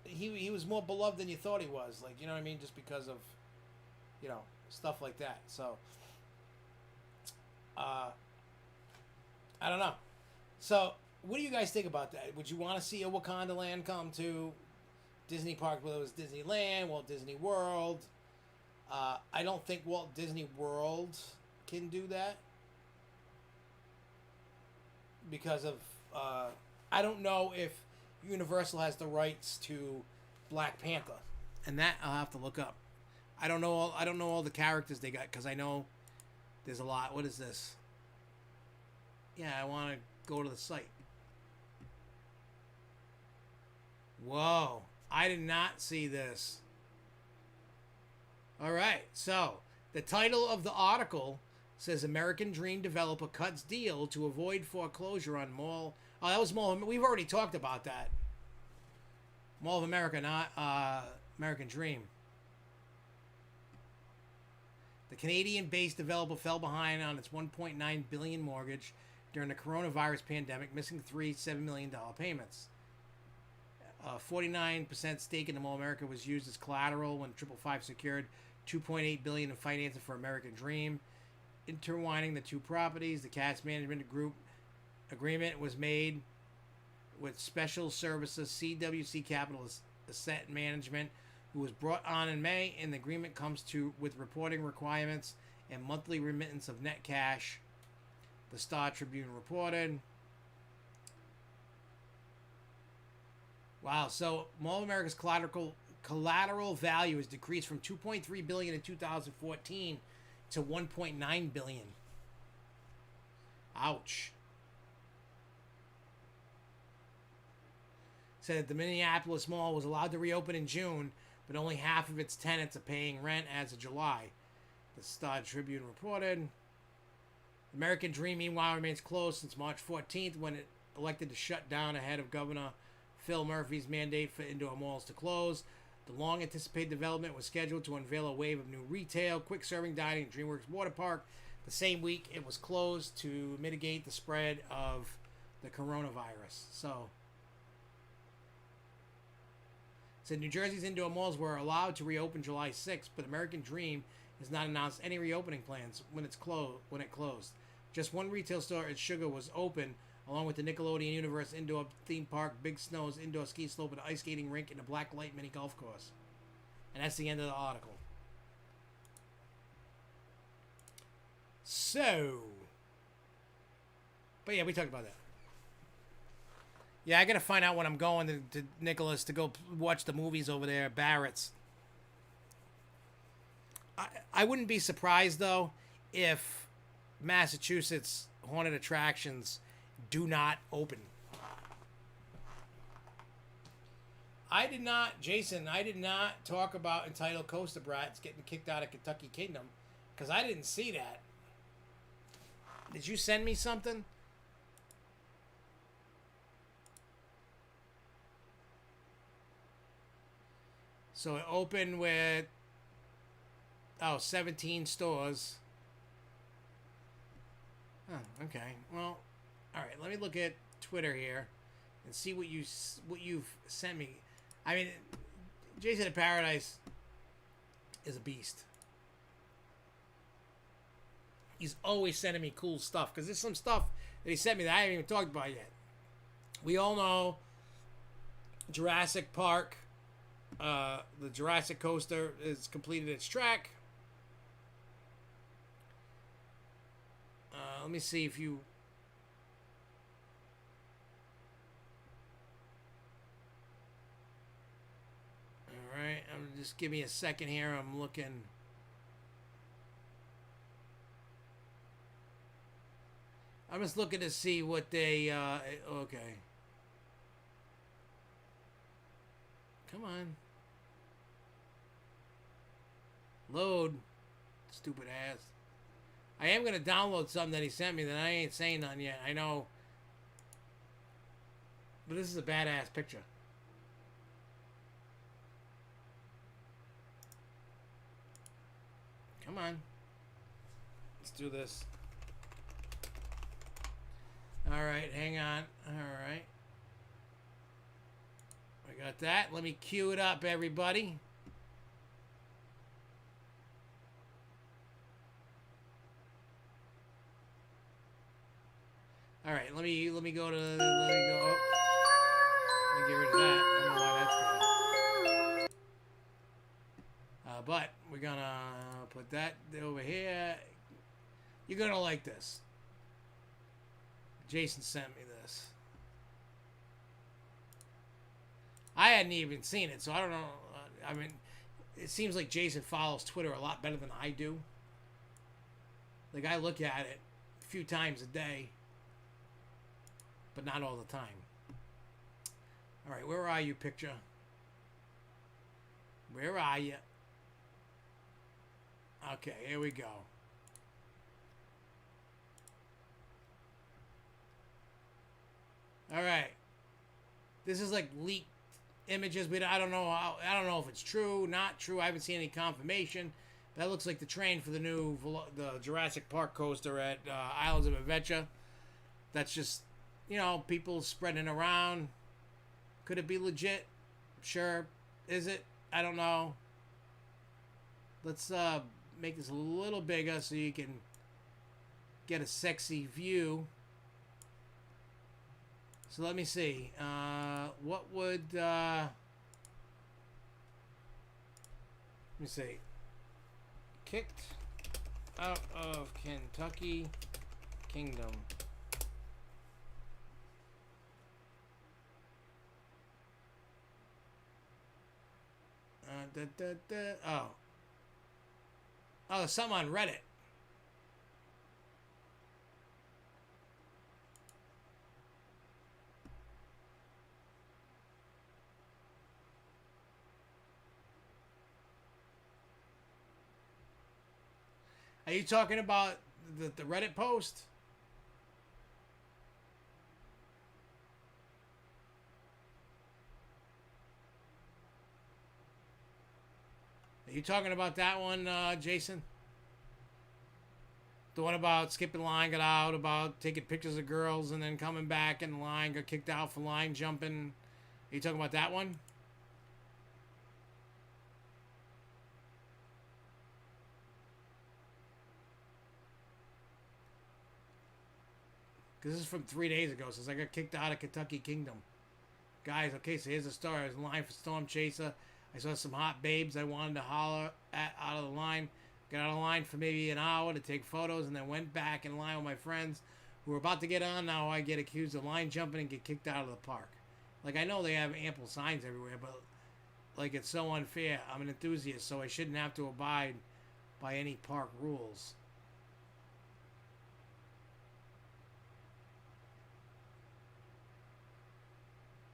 he was more beloved than you thought he was, just because of, stuff like that. So, I don't know. So, what do you guys think about that? Would you want to see a Wakanda Land come to Disney Park, whether it was Disneyland, Walt Disney World? I don't think Walt Disney World can do that because of I don't know if Universal has the rights to Black Panther, and that I'll have to look up. I don't know all the characters they got, because I know there's a lot. What is this? Yeah, I want to go to the site. Whoa, I did not see this. All right, so the title of the article says American Dream developer cuts deal to avoid foreclosure on Mall. Oh, that was Mall. We've already talked about that. Mall of America, not American Dream. The Canadian-based developer fell behind on its $1.9 billion mortgage during the coronavirus pandemic, missing three $7 million payments. 49% stake in the Mall of America was used as collateral when 555 secured $2.8 billion in financing for American Dream. Intertwining the two properties, the cash management group agreement was made with Special Services CWC Capital Asset Management, who was brought on in May, and the agreement comes with reporting requirements and monthly remittance of net cash. The Star Tribune reported. Wow, so Mall of America's collateral value has decreased from $2.3 billion in 2014 to $1.9 billion. Ouch. Said that the Minneapolis Mall was allowed to reopen in June, but only half of its tenants are paying rent as of July. The Star Tribune reported. American Dream, meanwhile, remains closed since March 14th, when it elected to shut down ahead of Governor Phil Murphy's mandate for indoor malls to close. The long-anticipated development was scheduled to unveil a wave of new retail, quick-serving dining, and DreamWorks Water Park. the same week it was closed to mitigate the spread of the coronavirus. So, said New Jersey's indoor malls were allowed to reopen July 6th, but American Dream has not announced any reopening plans when it closed. Just one retail store at Sugar was open, along with the Nickelodeon Universe indoor theme park, Big Snow's indoor ski slope, and ice skating rink, and a Black Light mini golf course. And that's the end of the article. So, but yeah, we talked about that. Yeah, I gotta find out when I'm going to Nicholas to go watch the movies over there at Barrett's. I wouldn't be surprised though if Massachusetts haunted attractions do not open. Jason, I did not talk about Entitled Coaster Brats getting kicked out of Kentucky Kingdom because I didn't see that. Did you send me something? So it opened with 17 stores. Oh, okay. Well, all right. Let me look at Twitter here and see what you've sent me. I mean, Jason of Paradise is a beast. He's always sending me cool stuff because there's some stuff that he sent me that I haven't even talked about yet. We all know Jurassic Park. The Jurassic Coaster has completed its track. Let me see if you... Alright, just give me a second here. I'm looking... I'm just looking to see what they... okay. Come on. Load. Stupid ass. I am going to download something that he sent me that I ain't saying nothing yet. I know. But this is a badass picture. Come on. Let's do this. Alright, hang on. Alright. I got that. Let me cue it up, everybody. All right, let me go to let me go. Let me get rid of that. I don't know why that's there. But we're gonna put that over here. You're gonna like this. Jason sent me this. I hadn't even seen it, so I don't know. I mean, it seems like Jason follows Twitter a lot better than I do. Like, I look at it a few times a day, but not all the time. All right, where are you, picture? Where are you? Okay, here we go. All right. This is like leaked images. I don't know if it's true, not true. I haven't seen any confirmation. That looks like the train for the Jurassic Park coaster at Islands of Adventure. That's just, you know, people spreading around. Could it be legit? Sure. Is it? I don't know. Let's make this a little bigger so you can get a sexy view. So let me see. What would... let me see. Kicked out of Kentucky Kingdom. Oh. Oh, some on Reddit. Are you talking about the Reddit post? Are you talking about that one, Jason? The one about skipping line, got out, about taking pictures of girls and then coming back in line, got kicked out for line jumping. Are you talking about that one? Because this is from 3 days ago. Since I got kicked out of Kentucky Kingdom. Guys, okay, so here's the story. I was in line for Storm Chaser. I saw some hot babes I wanted to holler at out of the line. Got out of line for maybe an hour to take photos and then went back in line with my friends who were about to get on. Now I get accused of line jumping and get kicked out of the park. Like, I know they have ample signs everywhere, but, like, it's so unfair. I'm an enthusiast, so I shouldn't have to abide by any park rules.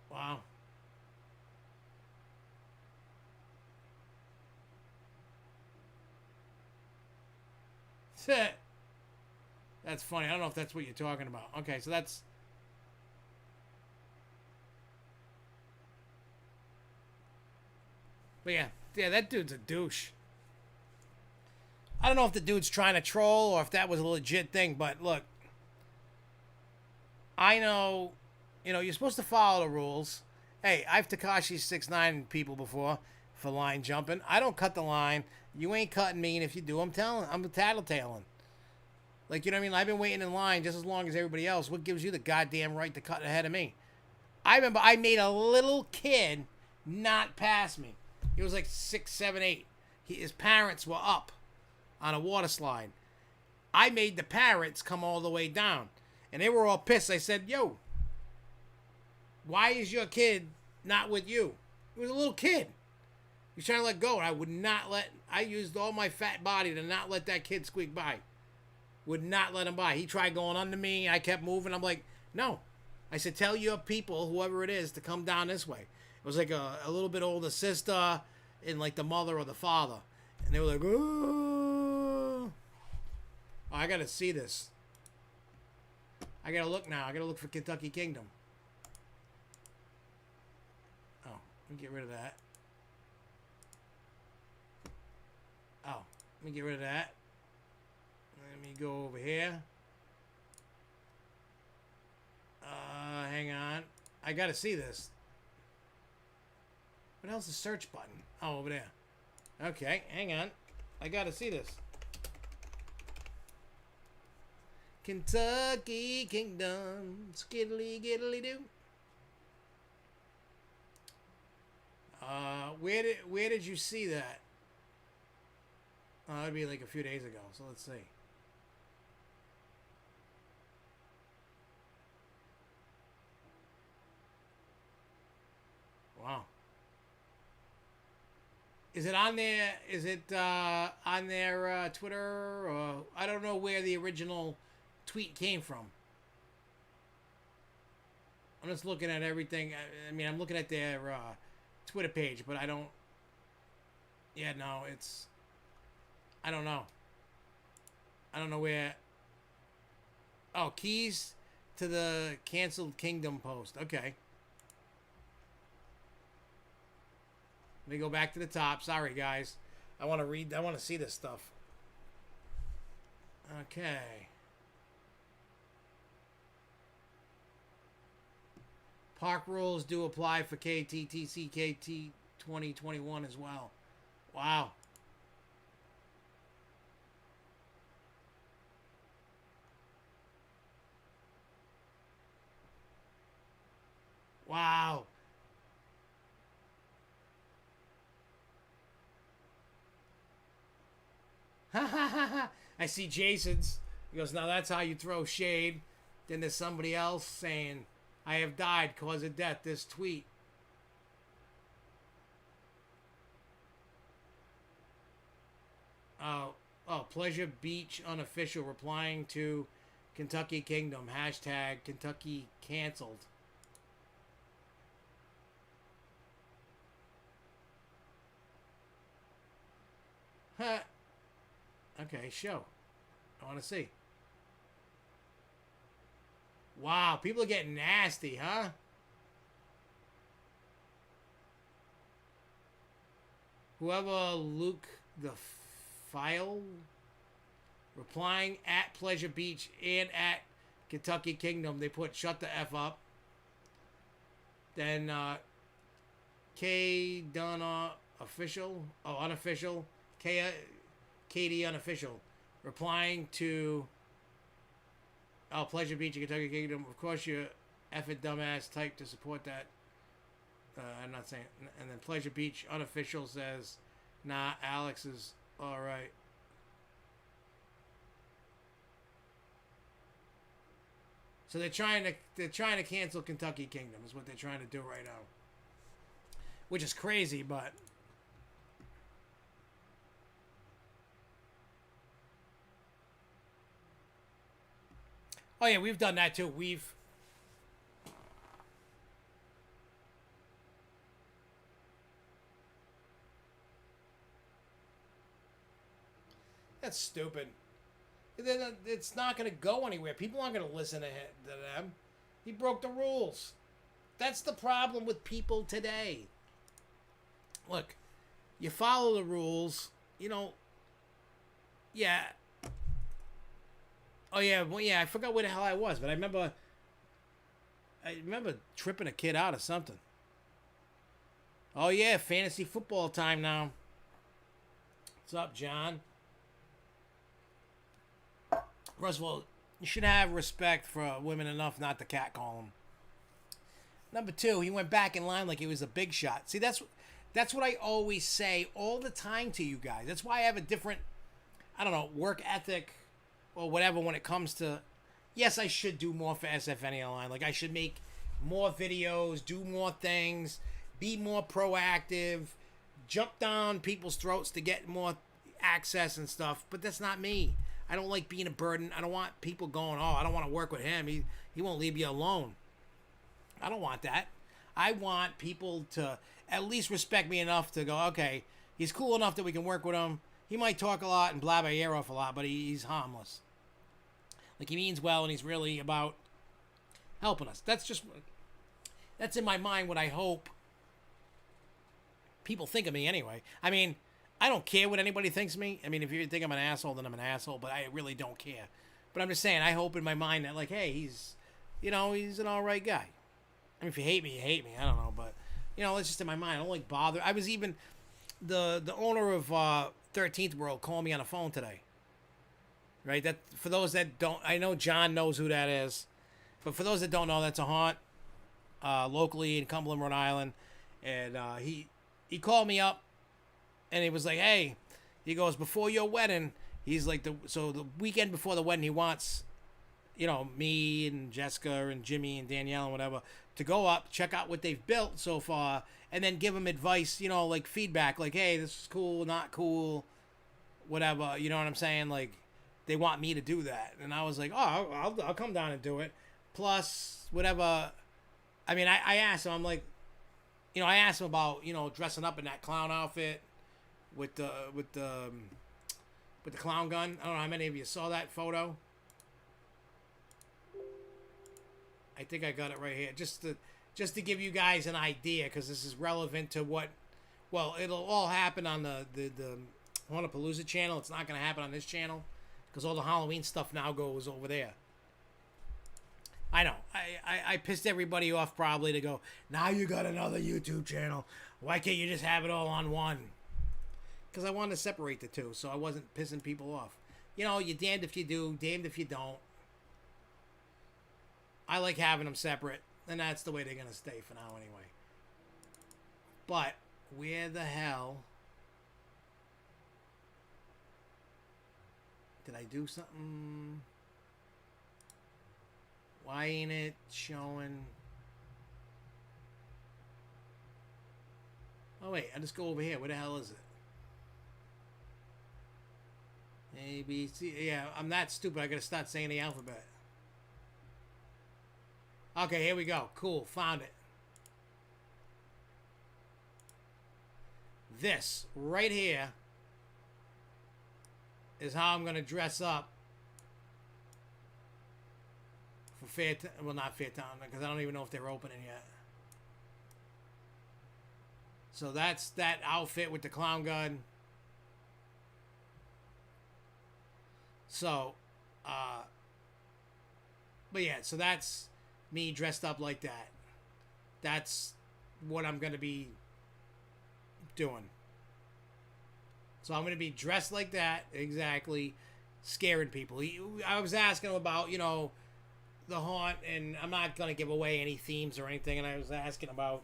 Wow. That's funny. I don't know if that's what you're talking about. Okay, so that's... But yeah, that dude's a douche. I don't know if the dude's trying to troll or if that was a legit thing, but look, I know, you're supposed to follow the rules. Hey, I've Takashi 6ix9ine people before for line jumping. I don't cut the line. You ain't cutting me, and if you do, I'm tattletaling. Like, you know what I mean? I've been waiting in line just as long as everybody else. What gives you the goddamn right to cut ahead of me? I remember I made a little kid not pass me. He was like 6, 7, 8. His parents were up on a water slide. I made the parents come all the way down. And they were all pissed. I said, yo, why is your kid not with you? He was a little kid. He's trying to let go. I used all my fat body to not let that kid squeak by. Would not let him by. He tried going under me. I kept moving. I'm like, no. I said, tell your people, whoever it is, to come down this way. It was like a little bit older sister and like the mother or the father. And they were like, oh, I got to see this. I got to look now. I got to look for Kentucky Kingdom. Oh, let me get rid of that. Oh, let me get rid of that. Let me go over here. Hang on. I got to see this. What else is the search button? Oh, over there. Okay, hang on. I got to see this. Kentucky Kingdom. Skiddly giddly doo. Where did you see that? Oh, that'd be like a few days ago. So let's see. Wow. Is it on there? Is it on their Twitter? Or I don't know where the original tweet came from. I'm just looking at everything. I mean, I'm looking at their Twitter page, but I don't... Yeah, no, it's... I don't know. I don't know where... Oh, keys to the canceled Kingdom post. Okay. Let me go back to the top. Sorry, guys. I want to see this stuff. Okay. Park rules do apply for KTTC KT 2021 as well. Wow. Wow. I see Jason's. He goes, now that's how you throw shade. Then there's somebody else saying, I have died, cause of death, this tweet. Pleasure Beach unofficial replying to Kentucky Kingdom. Hashtag Kentucky canceled. Huh. Okay, show. I want to see. Wow, people are getting nasty, huh? Whoever Luke the File replying at Pleasure Beach and at Kentucky Kingdom, they put shut the F up. Then K Donna official, unofficial, KD unofficial, replying to Pleasure Beach and Kentucky Kingdom. Of course, you effing dumbass type to support that. I'm not saying. And then Pleasure Beach unofficial says, nah, Alex is all right. So they're trying to cancel Kentucky Kingdom is what they're trying to do right now, which is crazy, but oh yeah, we've done that too. That's stupid. It's not going to go anywhere. People aren't going to listen to them. He broke the rules. That's the problem with people today. Look, you follow the rules, yeah. Oh yeah, well yeah, I forgot where the hell I was, but I remember tripping a kid out or something. Oh yeah, fantasy football time now. What's up, John? First of all, you should have respect for women enough not to catcall him. Number two, he went back in line like he was a big shot. See, that's what I always say all the time to you guys. That's why I have a different, work ethic or whatever when it comes to, yes, I should do more for SFNEOnline. Like, I should make more videos, do more things, be more proactive, jump down people's throats to get more access and stuff. But that's not me. I don't like being a burden. I don't want people going, oh, I don't want to work with him. He won't leave you alone. I don't want that. I want people to at least respect me enough to go, okay, he's cool enough that we can work with him. He might talk a lot and blab our ear off a lot, but he's harmless. Like, he means well, and he's really about helping us. That's in my mind what I hope people think of me anyway. I mean, I don't care what anybody thinks of me. I mean, if you think I'm an asshole, then I'm an asshole, but I really don't care. But I'm just saying, I hope in my mind that, like, hey, he's an all right guy. I mean, if you hate me, you hate me. I don't know, but, it's just in my mind. I don't like bother. I was even, the owner of 13th World called me on the phone today. Right? That, for those that don't, I know John knows who that is, but for those that don't know, that's a haunt locally in Cumberland, Rhode Island. And he called me up. And he was like, hey, he goes, before your wedding, he's like, the weekend before the wedding, he wants, me and Jessica and Jimmy and Danielle and whatever to go up, check out what they've built so far, and then give them advice, like feedback, like, hey, this is cool, not cool, whatever, you know what I'm saying? Like, they want me to do that. And I was like, oh, I'll come down and do it. Plus, whatever. I mean, I asked him, I'm like, I asked him about, dressing up in that clown outfit. With the clown gun. I don't know how many of you saw that photo. I think I got it right here. Just to give you guys an idea, because this is relevant to what. Well, it'll all happen on the Hauntapalooza channel. It's not going to happen on this channel because all the Halloween stuff now goes over there. I know. I pissed everybody off probably to go, now you got another YouTube channel. Why can't you just have it all on one? Because I wanted to separate the two, so I wasn't pissing people off. You're damned if you do, damned if you don't. I like having them separate, and that's the way they're going to stay for now anyway. But, where the hell did I do something? Why ain't it showing? Oh, wait, I just go over here. Where the hell is it? A, B, C. Yeah, I'm that stupid. I gotta start saying the alphabet. Okay, here we go. Cool, found it. This right here is how I'm gonna dress up for Fairtown. Well, not Fairtown, because I don't even know if they're opening yet. So that's that outfit with the clown gun. So, but yeah, so that's me dressed up like that. That's what I'm going to be doing. So I'm going to be dressed like that, exactly, scaring people. I was asking him about, the haunt, and I'm not going to give away any themes or anything, and I was asking about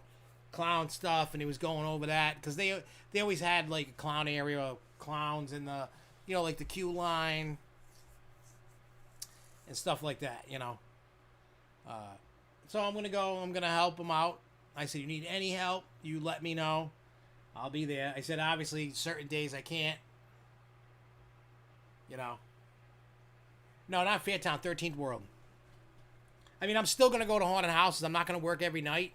clown stuff, and he was going over that, because they always had, like, a clown area of clowns in the, like the queue line and stuff like that, So I'm going to go, I'm going to help him out. I said, you need any help, you let me know. I'll be there. I said, obviously, certain days I can't. No, not Fairtown, 13th World. I mean, I'm still going to go to haunted houses. I'm not going to work every night.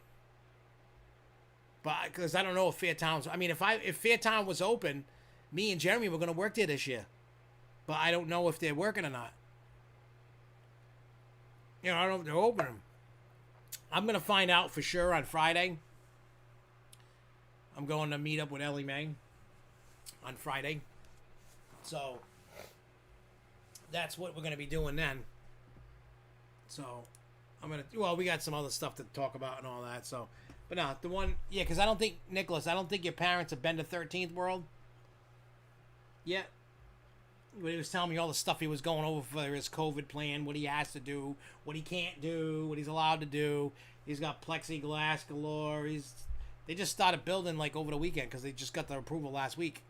But, because I don't know if Fairtown's... I mean, if Fairtown was open, me and Jeremy were going to work there this year. But I don't know if they're working or not. I don't know if they're open. I'm going to find out for sure on Friday. I'm going to meet up with Ellie Mae on Friday. So, that's what we're going to be doing then. So, we got some other stuff to talk about and all that. So, but no, the one, yeah, because I don't think your parents have been to 13th World yet. He was telling me all the stuff he was going over for his COVID plan, what he has to do, what he can't do, what he's allowed to do. He's got plexiglass galore. They just started building, like, over the weekend because they just got the approval last week.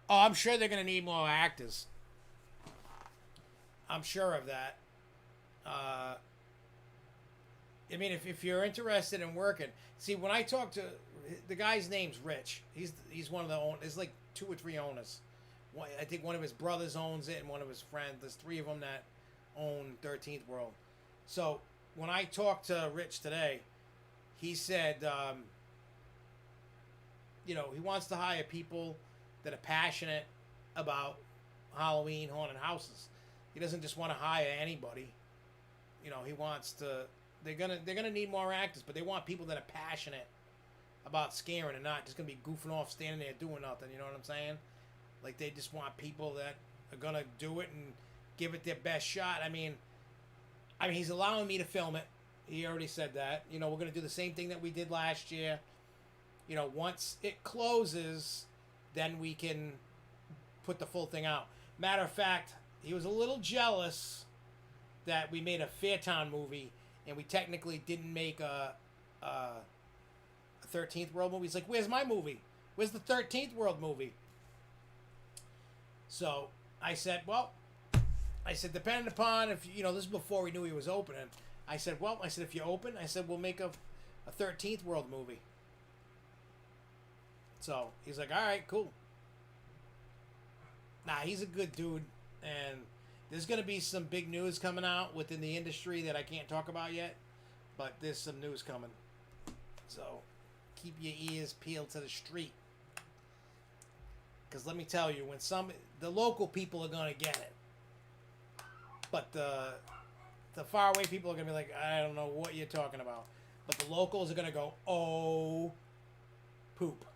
Oh, I'm sure they're going to need more actors. I'm sure of that. I mean, if you're interested in working... See, when I talk to... The guy's name's Rich. He's one of the owners. There's like 2 or 3 owners. I think one of his brothers owns it and one of his friends. There's 3 of them that own 13th World. So, when I talked to Rich today... He said, he wants to hire people that are passionate about Halloween haunted houses. He doesn't just want to hire anybody. He wants to. They're gonna need more actors, but they want people that are passionate about scaring and not just gonna be goofing off, standing there doing nothing. You know what I'm saying? Like they just want people that are gonna do it and give it their best shot. I mean, he's allowing me to film it. He already said that. We're going to do the same thing that we did last year. Once it closes, then we can put the full thing out. Matter of fact, he was a little jealous that we made a Fairtown movie and we technically didn't make a 13th World movie. He's like, where's my movie? Where's the 13th World movie? So I said, depending upon if, this is before we knew he was opening. I said, if you're open, we'll make a 13th World movie. So, he's like, all right, cool. Nah, he's a good dude. And there's going to be some big news coming out within the industry that I can't talk about yet. But there's some news coming. So, keep your ears peeled to the street. Because let me tell you, the local people are going to get it. But the faraway people are going to be like, I don't know what you're talking about. But the locals are going to go, oh, poop.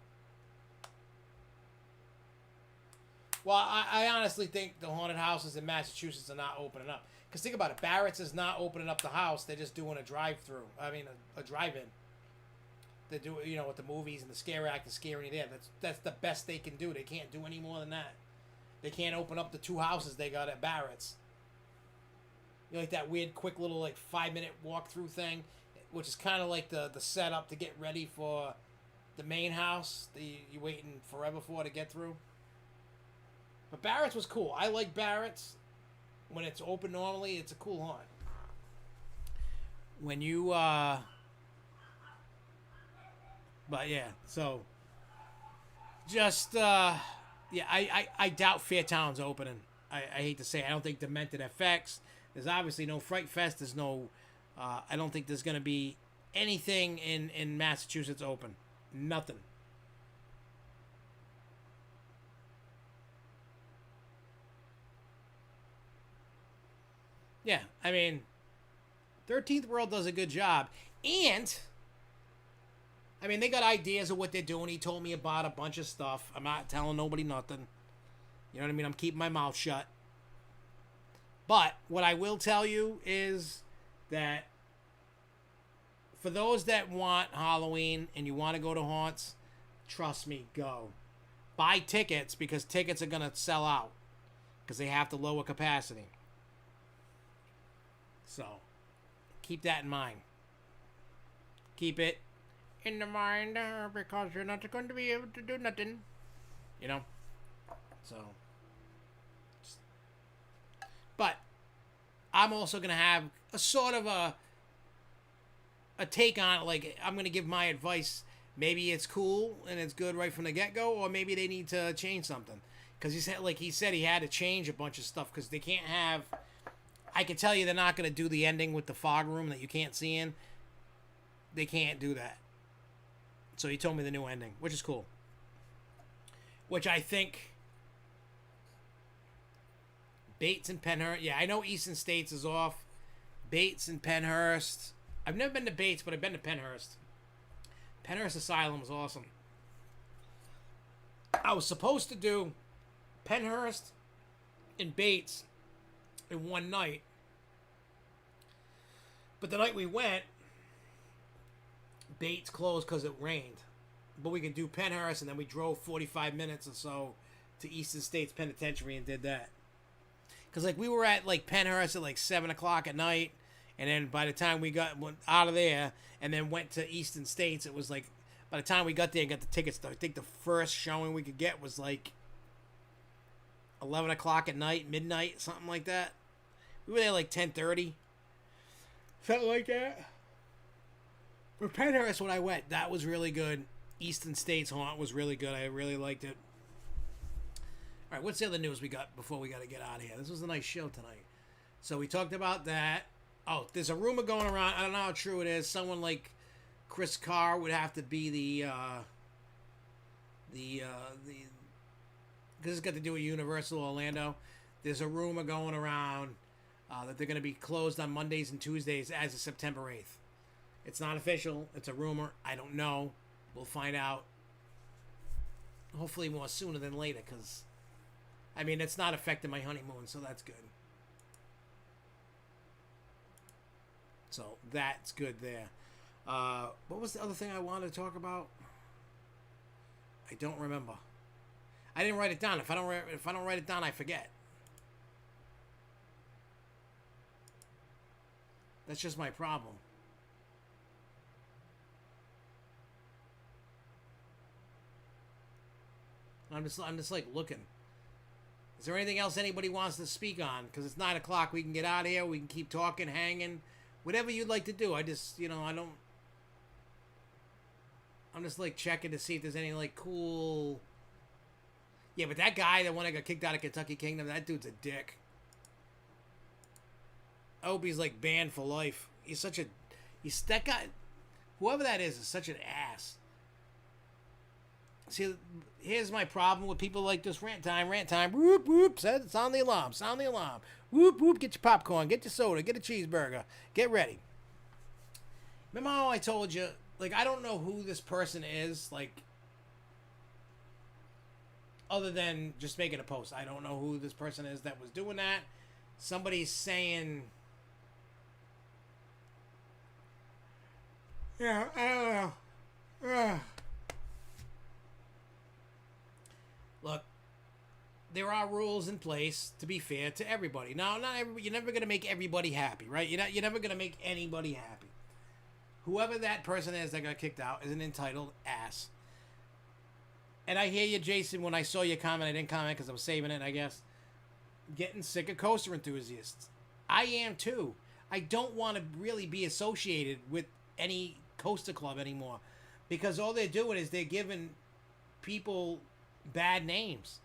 Well, I honestly think the haunted houses in Massachusetts are not opening up. Because think about it. Barrett's is not opening up the house. They're just doing a drive-through. I mean, a drive-in. They do, with the movies and the scare act and scaring you there. That's the best they can do. They can't do any more than that. They can't open up the 2 houses they got at Barrett's. Like that weird, quick little, 5-minute walkthrough thing, which is kind of like the setup to get ready for the main house that you're waiting forever for to get through. But Barrett's was cool. I like Barrett's. When it's open normally, it's a cool haunt. When you, But yeah, so... Just, I doubt Fairtown's opening. I hate to say it. I don't think Demented FX... There's obviously no Fright Fest. There's no... I don't think there's going to be anything in Massachusetts open. Nothing. Yeah, 13th World does a good job. And... they got ideas of what they're doing. He told me about a bunch of stuff. I'm not telling nobody nothing. You know what I mean? I'm keeping my mouth shut. But what I will tell you is that for those that want Halloween and you want to go to haunts, trust me, go. Buy tickets because tickets are going to sell out because they have to lower capacity. So, keep that in mind. Keep it in the mind because you're not going to be able to do nothing. You know? So. But I'm also going to have a sort of a take on it. Like, I'm going to give my advice. Maybe it's cool and it's good right from the get-go, or maybe they need to change something. Because he said he had to change a bunch of stuff because they can't have... I can tell you they're not going to do the ending with the fog room that you can't see in. They can't do that. So he told me the new ending, which is cool. Which I think... Bates and Penhurst. Yeah, I know Eastern States is off. Bates and Penhurst. I've never been to Bates, but I've been to Penhurst. Penhurst Asylum is awesome. I was supposed to do Penhurst and Bates in one night. But the night we went, Bates closed because it rained. But we could do Penhurst, and then we drove 45 minutes or so to Eastern States Penitentiary and did that. Because, like, we were at, like, Penhurst at, like, 7 o'clock at night. And then by the time we went out of there and then went to Eastern States, it was, like, by the time we got there and got the tickets, I think the first showing we could get was, like, 11 o'clock at night, midnight, something like that. We were there, like, 10:30. Something like that. For Penhurst, when I went, that was really good. Eastern States Haunt was really good. I really liked it. All right, what's the other news we got before we got to get out of here? This was a nice show tonight. So we talked about that. Oh, there's a rumor going around. I don't know how true it is. Someone like Chris Carr would have to be because it's got to do with Universal Orlando. There's a rumor going around that they're going to be closed on Mondays and Tuesdays as of September 8th. It's not official. It's a rumor. I don't know. We'll find out. Hopefully more sooner than later, because, I mean, it's not affecting my honeymoon, so that's good. So that's good there. What was the other thing I wanted to talk about? I don't remember. I didn't write it down. If I don't write it down, I forget. That's just my problem. I'm just like looking. Is there anything else anybody wants to speak on? Because it's 9 o'clock. We can get out of here. We can keep talking, hanging. Whatever you'd like to do. I just, I'm just like checking to see if there's any like cool. Yeah, but that guy, the one that got kicked out of Kentucky Kingdom, that dude's a dick. I hope he's like banned for life. He's that guy. Whoever that is such an ass. See, here's my problem with people like this. Rant time. Whoop, whoop. Sound the alarm. Whoop, whoop. Get your popcorn. Get your soda. Get a cheeseburger. Get ready. Remember how I told you, like, I don't know who this person is, like, other than just making a post. I don't know who this person is that was doing that. Somebody's saying, yeah, I don't know. Look, there are rules in place to be fair to everybody. Now, you're never going to make everybody happy, right? You're never going to make anybody happy. Whoever that person is that got kicked out is an entitled ass. And I hear you, Jason. When I saw your comment, I didn't comment because I was saving it, I guess. Getting sick of coaster enthusiasts. I am too. I don't want to really be associated with any coaster club anymore. Because all they're doing is they're giving people bad names.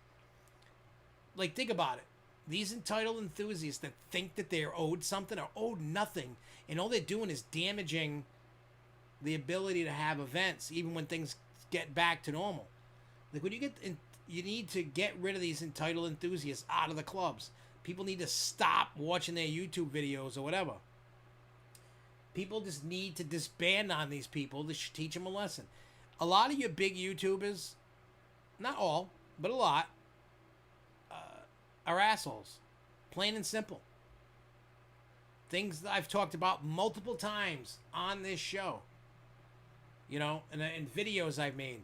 Like, think about it. These entitled enthusiasts that think that they're owed something are owed nothing, and all they're doing is damaging the ability to have events even when things get back to normal. Like, when you need to get rid of these entitled enthusiasts out of the clubs. People need to stop watching their YouTube videos or whatever. People just need to disband on these people to teach them a lesson. A lot of your big YouTubers, not all, but a lot, are assholes. Plain and simple. Things that I've talked about multiple times on this show. You know, and in videos I've made.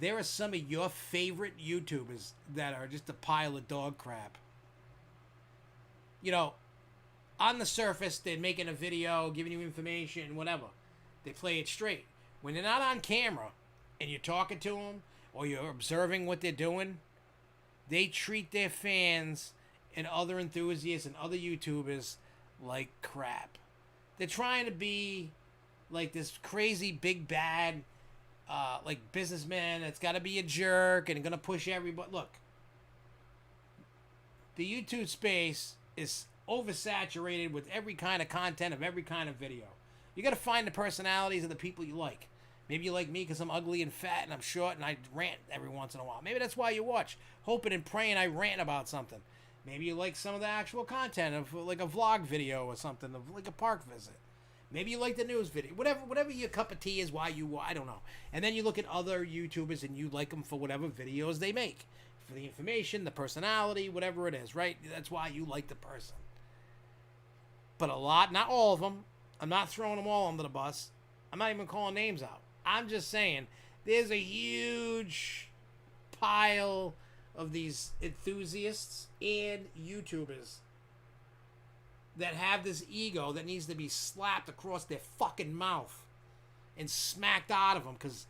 There are some of your favorite YouTubers that are just a pile of dog crap. You know, on the surface, they're making a video, giving you information, whatever. They play it straight. When they're not on camera and you're talking to them or you're observing what they're doing, they treat their fans and other enthusiasts and other YouTubers like crap. They're trying to be like this crazy big bad like businessman that's got to be a jerk and gonna push everybody. Look, the YouTube space is oversaturated with every kind of content of every kind of video. You got to find the personalities of the people you like. Maybe you like me because I'm ugly and fat and I'm short and I rant every once in a while. Maybe that's why you watch, hoping and praying I rant about something. Maybe you like some of the actual content of like a vlog video or something, of like a park visit. Maybe you like the news video. Whatever your cup of tea is, why you, I don't know. And then you look at other YouTubers and you like them for whatever videos they make. For the information, the personality, whatever it is, right? That's why you like the person. But a lot, not all of them. I'm not throwing them all under the bus. I'm not even calling names out. I'm just saying there's a huge pile of these enthusiasts and YouTubers that have this ego that needs to be slapped across their fucking mouth and smacked out of them, because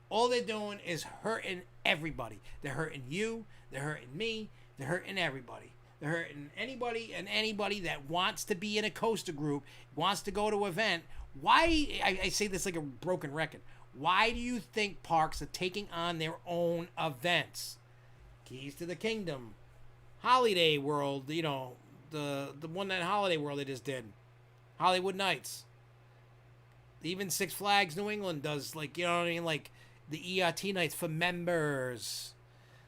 all they're doing is hurting everybody. They're hurting you, they're hurting me, they're hurting everybody. They're hurting anybody and anybody that wants to be in a coaster group, wants to go to an event. Why, I say this like a broken record, why do you think parks are taking on their own events? Keys to the Kingdom, Holiday World, you know, the one that Holiday World they just did, Hollywood Nights. Even Six Flags New England does, like, you know what I mean, like the ERT nights for members.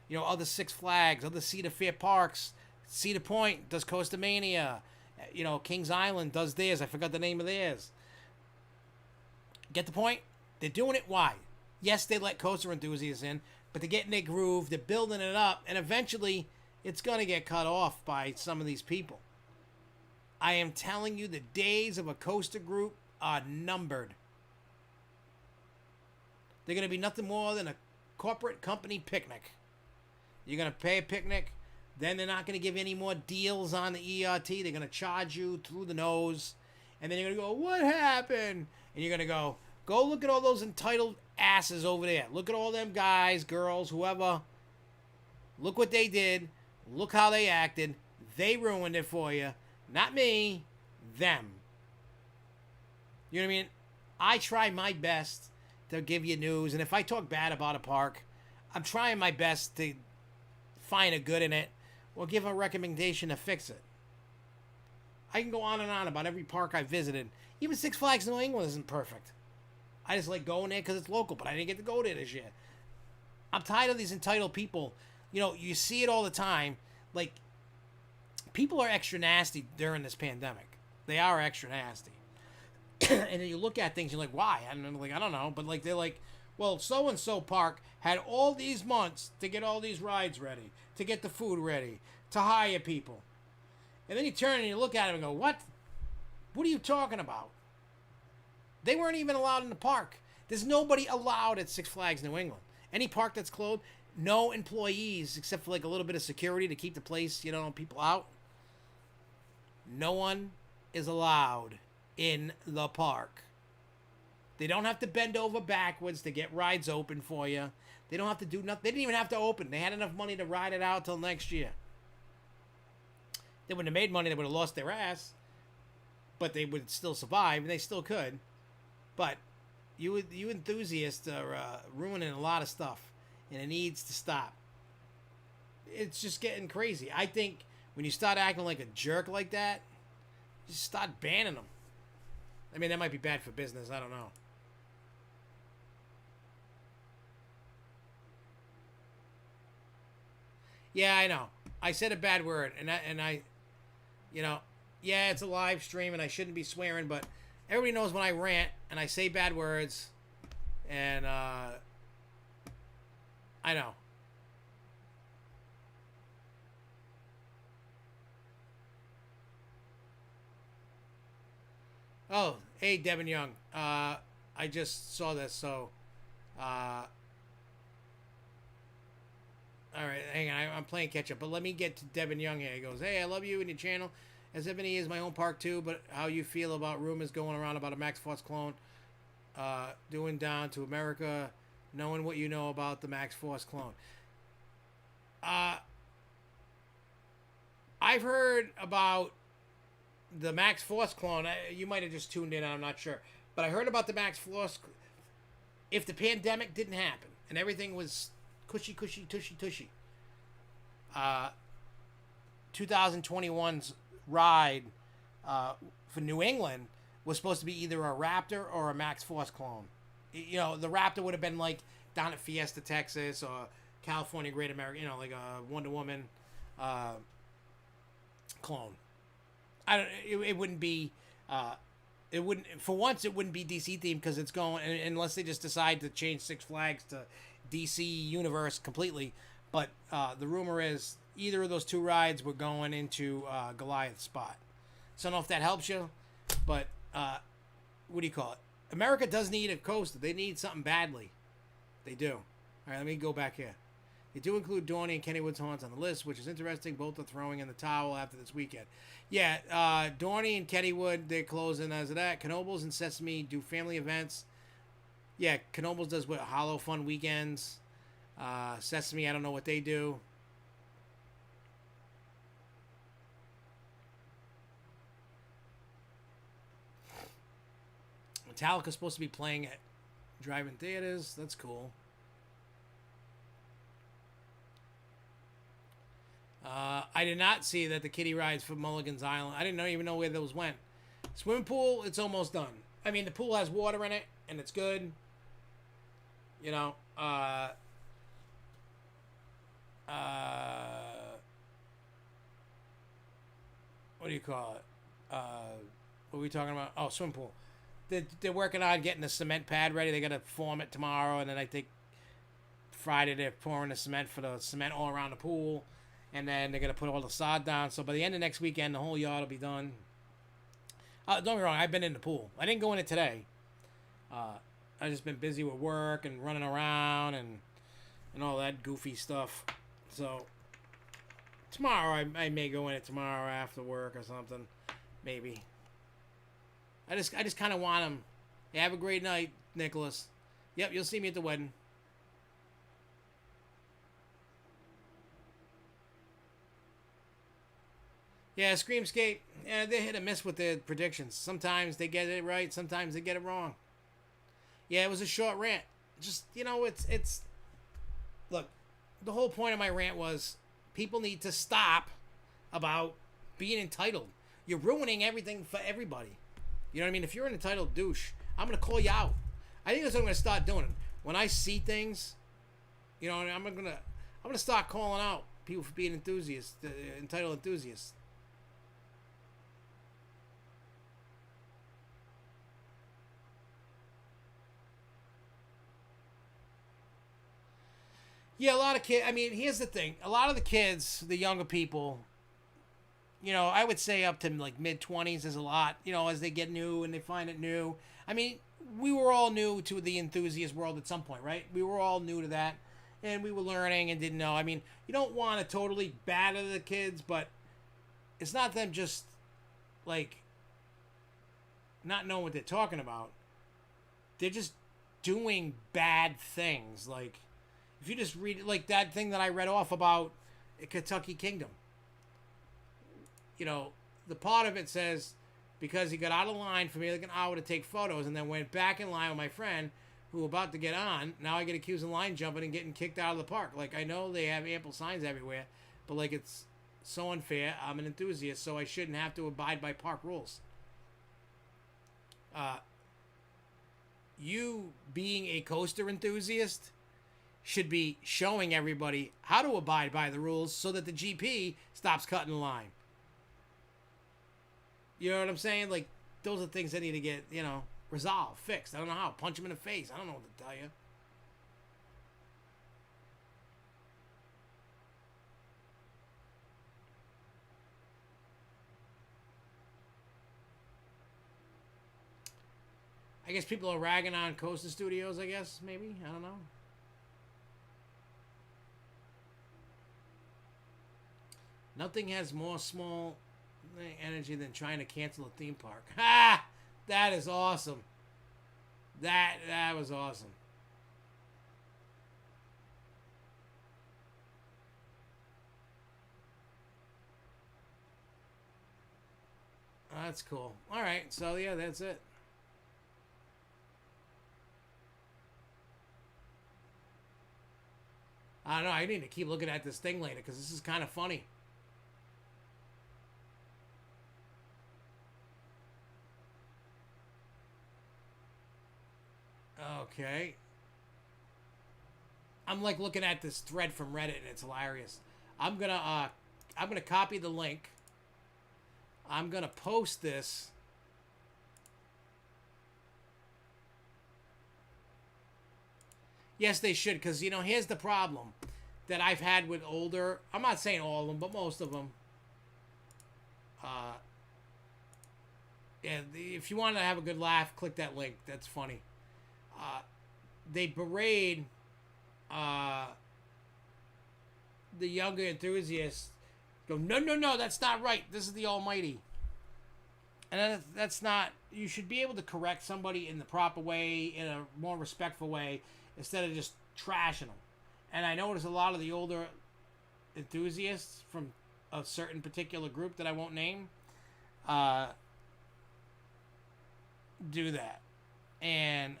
You know, other Six Flags, other Cedar Fair parks. Cedar Point does Costa Mania. You know, Kings Island does theirs. I forgot the name of theirs. Get the point? They're doing it. Why? Yes, they let coaster enthusiasts in, but they're getting their groove. They're building it up, and eventually it's going to get cut off by some of these people. I am telling you, the days of a coaster group are numbered. They're going to be nothing more than a corporate company picnic. You're going to pay a picnic. Then they're not going to give any more deals on the ERT. They're going to charge you through the nose. And then you're going to go, what happened? And you're going to go look at all those entitled asses over there. Look at all them guys, girls, whoever. Look what they did. Look how they acted. They ruined it for you. Not me. Them. You know what I mean? I try my best to give you news. And if I talk bad about a park, I'm trying my best to find a good in it or give a recommendation to fix it. I can go on and on about every park I visited. Even Six Flags New England isn't perfect. I just like going there because it's local, but I didn't get to go there this year. I'm tired of these entitled people. You know, you see it all the time. Like, people are extra nasty during this pandemic. They are extra nasty. And then you look at things, you're like, why? I don't know. But like, they're like, well, so-and-so park had all these months to get all these rides ready, to get the food ready, to hire people. And then you turn and you look at them and go, what? What are you talking about? They weren't even allowed in the park. There's nobody allowed at Six Flags New England. Any park that's closed, no employees except for like a little bit of security to keep the place, you know, people out. No one is allowed in the park. They don't have to bend over backwards to get rides open for you. They don't have to do nothing. They didn't even have to open. They had enough money to ride it out till next year. They wouldn't have made money. They would have lost their ass. But they would still survive. And they still could. But you enthusiasts are ruining a lot of stuff. And it needs to stop. It's just getting crazy. I think when you start acting like a jerk like that, just start banning them. I mean, that might be bad for business. I don't know. Yeah, I know. I said a bad word, and I, you know, yeah, it's a live stream, and I shouldn't be swearing, but everybody knows when I rant and I say bad words, and I know. Oh, hey, Devin Young. I just saw this, so. All right, hang on. I'm playing catch up, but let me get to Devin Young here. He goes, "Hey, I love you and your channel. SFNE is my own park too, but how you feel about rumors going around about a Max Force clone doing down to America, knowing what you know about the Max Force clone?" Uh, I've heard about the Max Force clone. You might have just tuned in. I'm not sure, but I heard about the Max Force. If the pandemic didn't happen and everything was cushy, cushy, tushy, tushy, 2021's ride for New England was supposed to be either a Raptor or a Max Force clone. You know, the Raptor would have been like down at Fiesta, Texas, or California Great America. You know, like a Wonder Woman clone. I don't. It wouldn't be. It wouldn't. For once, it wouldn't be DC themed because it's going unless they just decide to change Six Flags to DC Universe completely. But the rumor is either of those two rides were going into Goliath's spot. So I don't know if that helps you, but what do you call it? America does need a coaster. They need something badly. They do. All right, let me go back here. They do include Dorney and Kennywood's haunts on the list, which is interesting. Both are throwing in the towel after this weekend. Yeah, Dorney and Kennywood, they're closing as of that. Knoebels and Sesame do family events. Yeah, Knoebels does what? Hollow Fun weekends. Sesame, I don't know what they do. Metallica's supposed to be playing at drive-in theaters. That's cool. I did not see that the kiddie rides for Mulligan's Island. I didn't even know where those went. Swimming pool, it's almost done. I mean, the pool has water in it, and it's good. You know, what do you call it? What are we talking about? Oh, swimming pool. They're working on getting the cement pad ready. They got to form it tomorrow, and then I think Friday they're pouring the cement for the cement all around the pool. And then they're going to put all the sod down. So by the end of next weekend, the whole yard will be done. Don't get me wrong, I've been in the pool. I didn't go in it today. I've just been busy with work and running around and all that goofy stuff. So tomorrow, I may go in it tomorrow after work or something. Maybe. I just kind of want them. Hey, have a great night, Nicholas. Yep, you'll see me at the wedding. Yeah, Screamscape, yeah, they hit and miss with their predictions. Sometimes they get it right, sometimes they get it wrong. Yeah, it was a short rant. Just, you know, it's look, the whole point of my rant was people need to stop about being entitled. You're ruining everything for everybody. You know what I mean? If you're an entitled douche, I'm going to call you out. I think that's what I'm going to start doing. When I see things, you know, I'm going to start calling out people for being enthusiasts, entitled enthusiasts. Yeah, a lot of kids. I mean, here's the thing. A lot of the kids, the younger people, you know, I would say up to like mid-20s is a lot, you know, as they get new and they find it new. I mean, we were all new to the enthusiast world at some point, right? We were all new to that. And we were learning and didn't know. I mean, you don't want to totally batter the kids, but it's not them just, like, not knowing what they're talking about. They're just doing bad things. Like, if you just read, like, that thing that I read off about Kentucky Kingdom. You know, the part of it says, because he got out of line for me like an hour to take photos and then went back in line with my friend who were about to get on, now I get accused of line jumping and getting kicked out of the park. Like, I know they have ample signs everywhere, but, like, it's so unfair. I'm an enthusiast, so I shouldn't have to abide by park rules. You being a coaster enthusiast should be showing everybody how to abide by the rules so that the GP stops cutting the line. You know what I'm saying? Like, those are things that need to get, you know, resolved, fixed. I don't know how. Punch him in the face. I don't know what to tell you. I guess people are ragging on Coaster Studios, I guess, maybe. I don't know. Nothing has more small energy than trying to cancel a theme park. Ha! That is awesome. That was awesome. That's cool. All right, so yeah, that's it. I don't know. I need to keep looking at this thing later because this is kind of funny. Okay. I'm like looking at this thread from Reddit and it's hilarious. I'm gonna copy the link. I'm gonna post this. Yes, they should, because here's the problem that I've had with older. I'm not saying all of them, but most of them. Uh, yeah, if you want to have a good laugh, click that link. That's funny. They berate uh, the younger enthusiasts. Go, no, no, no, that's not right. This is the Almighty. And that's not. You should be able to correct somebody in the proper way, in a more respectful way, instead of just trashing them. And I notice a lot of the older enthusiasts from a certain particular group that I won't name do that. And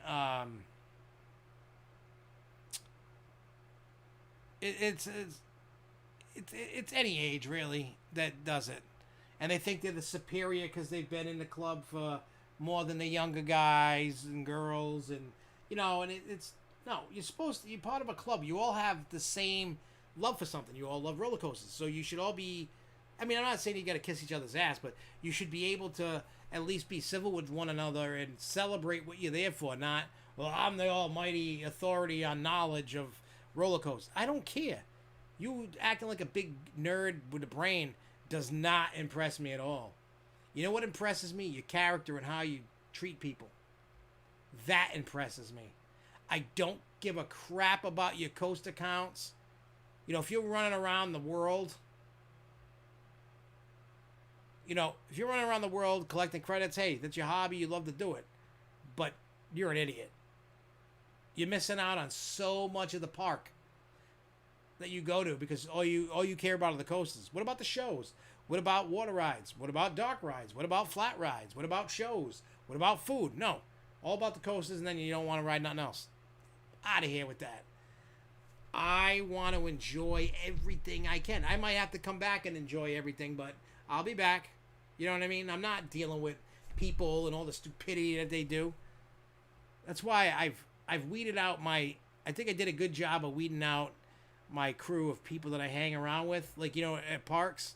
it's any age really that does it, and they think they're the superior because they've been in the club for more than the younger guys and girls, and it's no. You're part of a club. You all have the same love for something. You all love roller coasters, so you should all be. I mean, I'm not saying you got to kiss each other's ass, but you should be able to at least be civil with one another and celebrate what you're there for. Not, well, I'm the almighty authority on knowledge of roller coasters. I don't care. You acting like a big nerd with a brain does not impress me at all. You know what impresses me? Your character and how you treat people. That impresses me. I don't give a crap about your coaster counts. If you're running around the world, if you're running around the world collecting credits, hey, that's your hobby. You love to do it. But you're an idiot. You're missing out on so much of the park that you go to because all you care about are the coasters. What about the shows? What about water rides? What about dark rides? What about flat rides? What about shows? What about food? No. All about the coasters, and then you don't want to ride nothing else. Out of here with that. I want to enjoy everything I can. I might have to come back and enjoy everything, but I'll be back. You know what I mean? I'm not dealing with people and all the stupidity that they do. That's why I've weeded out I think I did a good job of weeding out my crew of people that I hang around with. Like, at parks.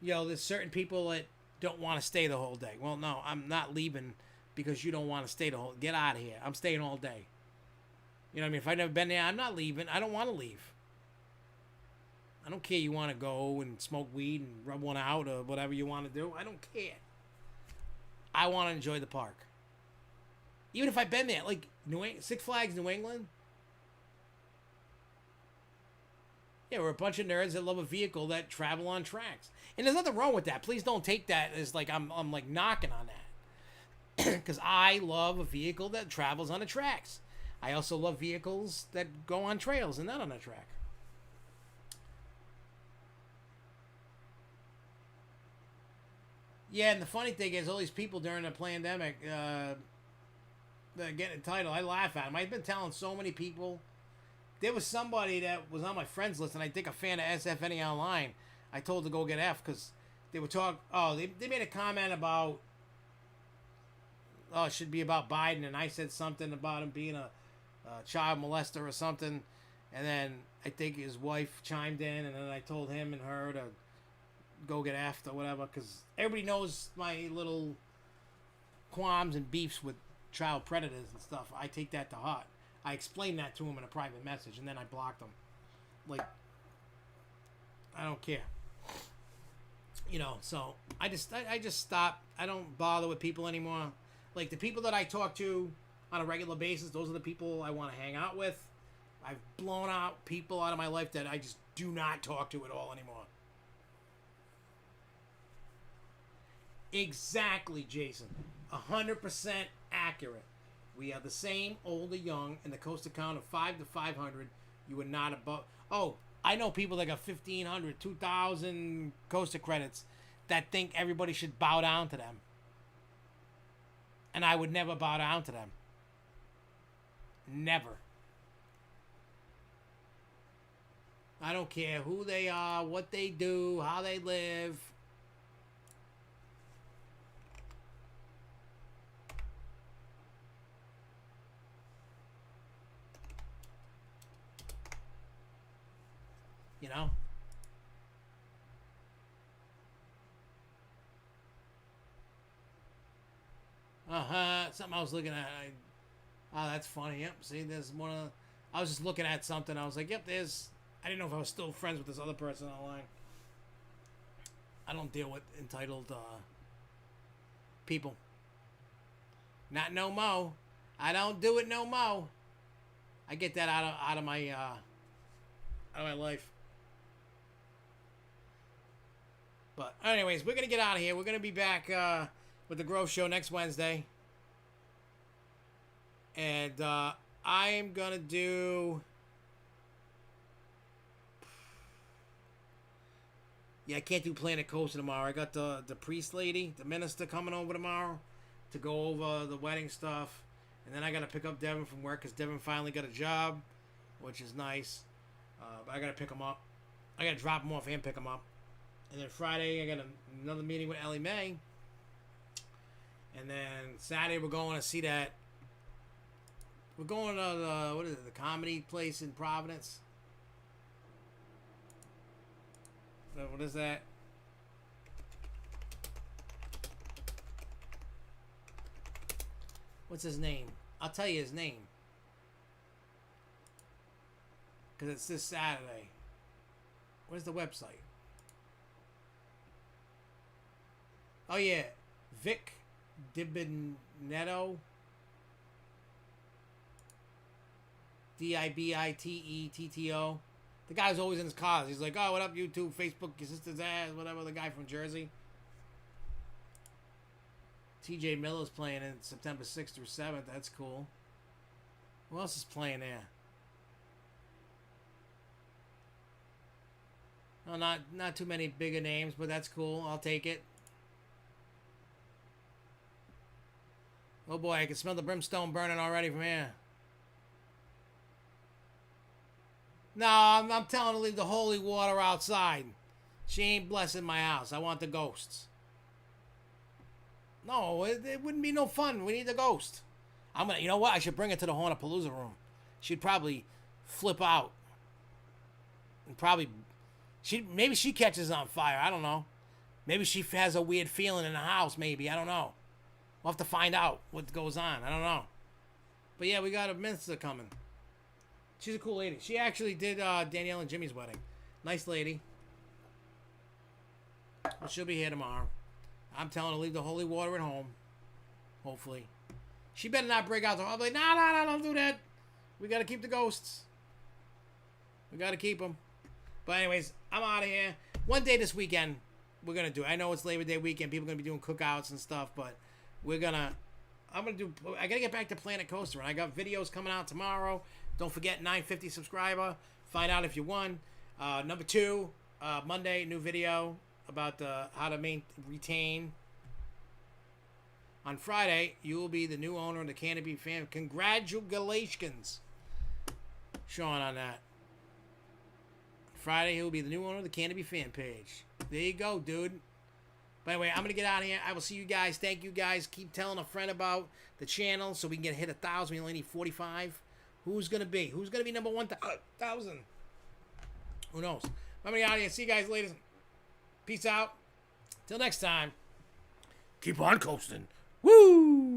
There's certain people that don't want to stay the whole day. Well, no, I'm not leaving because you don't want to stay the whole... Get out of here. I'm staying all day. You know what I mean? If I've never been there, I'm not leaving. I don't want to leave. I don't care you want to go and smoke weed and rub one out or whatever you want to do. I don't care. I want to enjoy the park. Even if I've been there, like Six Flags New England. Yeah, we're a bunch of nerds that love a vehicle that travel on tracks. And there's nothing wrong with that. Please don't take that as like I'm like knocking on that. Because I love a vehicle that travels on the tracks. I also love vehicles that go on trails and not on a track. Yeah, and the funny thing is, all these people during the pandemic that get entitled, I laugh at them. I've been telling so many people. There was somebody that was on my friends list, and I think a fan of SFNEOnline. I told to go get F because they were talking. Oh, they made a comment about. Oh, it should be about Biden, and I said something about him being a child molester or something, and then I think his wife chimed in, and then I told him and her to go get effed or whatever, because everybody knows my little qualms and beefs with child predators and stuff. I take that to heart. I explained that to him in a private message, and then I blocked him. Like, I don't care. So I just stopped. I don't bother with people anymore. Like, the people that I talk to on a regular basis, those are the people I want to hang out with. I've blown out people out of my life that I just do not talk to at all anymore. Exactly, Jason. 100% accurate. We are the same, old or young, and the coast account of 5 to 500. You are not above. Oh, I know people that got 1,500, 2,000 Costa credits that think everybody should bow down to them. And I would never bow down to them. Never. I don't care who they are, what they do, how they live. You know? Something I was looking at. Oh, that's funny. Yep. See, there's one of. I was just looking at something. I was like, yep, there's. I didn't know if I was still friends with this other person online. I don't deal with entitled people. Not no mo. I don't do it no mo. I get that out of my life. But anyways, we're gonna get out of here. We're gonna be back with the Grove Show next Wednesday, and I'm gonna do. Yeah, I can't do Planet Coaster tomorrow. I got the priest lady, the minister, coming over tomorrow to go over the wedding stuff, and then I gotta pick up Devin from work because Devin finally got a job, which is nice. But I gotta pick him up. I gotta drop him off and pick him up. And then Friday, I got another meeting with Ellie Mae. And then Saturday, we're going to see that. We're going to what is it? The comedy place in Providence. What is that? What's his name? I'll tell you his name. Because it's this Saturday. Where's the website? Oh, yeah. Vic Dibinetto. Dibittetto. The guy's always in his cars. He's like, oh, what up, YouTube, Facebook, your sister's ass, whatever, the guy from Jersey. TJ Miller's playing in September 6th through 7th. That's cool. Who else is playing there? No, not too many bigger names, but that's cool. I'll take it. Oh boy, I can smell the brimstone burning already from here. No, I'm telling her to leave the holy water outside. She ain't blessing my house. I want the ghosts. No, it wouldn't be no fun. We need the ghost. You know what? I should bring her to the Hornapalooza room. She'd probably flip out. And probably, maybe she catches on fire. I don't know. Maybe she has a weird feeling in the house. Maybe, I don't know. We'll have to find out what goes on. I don't know. But yeah, we got a minister coming. She's a cool lady. She actually did Danielle and Jimmy's wedding. Nice lady. Well, she'll be here tomorrow. I'm telling her to leave the holy water at home. Hopefully. She better not break out. I'll be like, no, don't do that. We got to keep the ghosts. We got to keep them. But anyways, I'm out of here. One day this weekend, we're going to do it. I know it's Labor Day weekend. People are going to be doing cookouts and stuff, but I got to get back to Planet Coaster, and I got videos coming out tomorrow. Don't forget, 950 subscriber. Find out if you won. Number 2, Monday, new video about how to retain. On Friday, you will be the new owner of the Canopy fan. Congratulations, Sean, on that. Friday, he will be the new owner of the Canopy fan page. There you go, dude. But anyway, I'm going to get out of here. I will see you guys. Thank you, guys. Keep telling a friend about the channel so we can hit 1,000. We only need 45. Who's going to be? Who's going to be number 1,000? Who knows? I'm going to get out of here. See you guys later. Peace out. Till next time. Keep on coasting. Woo!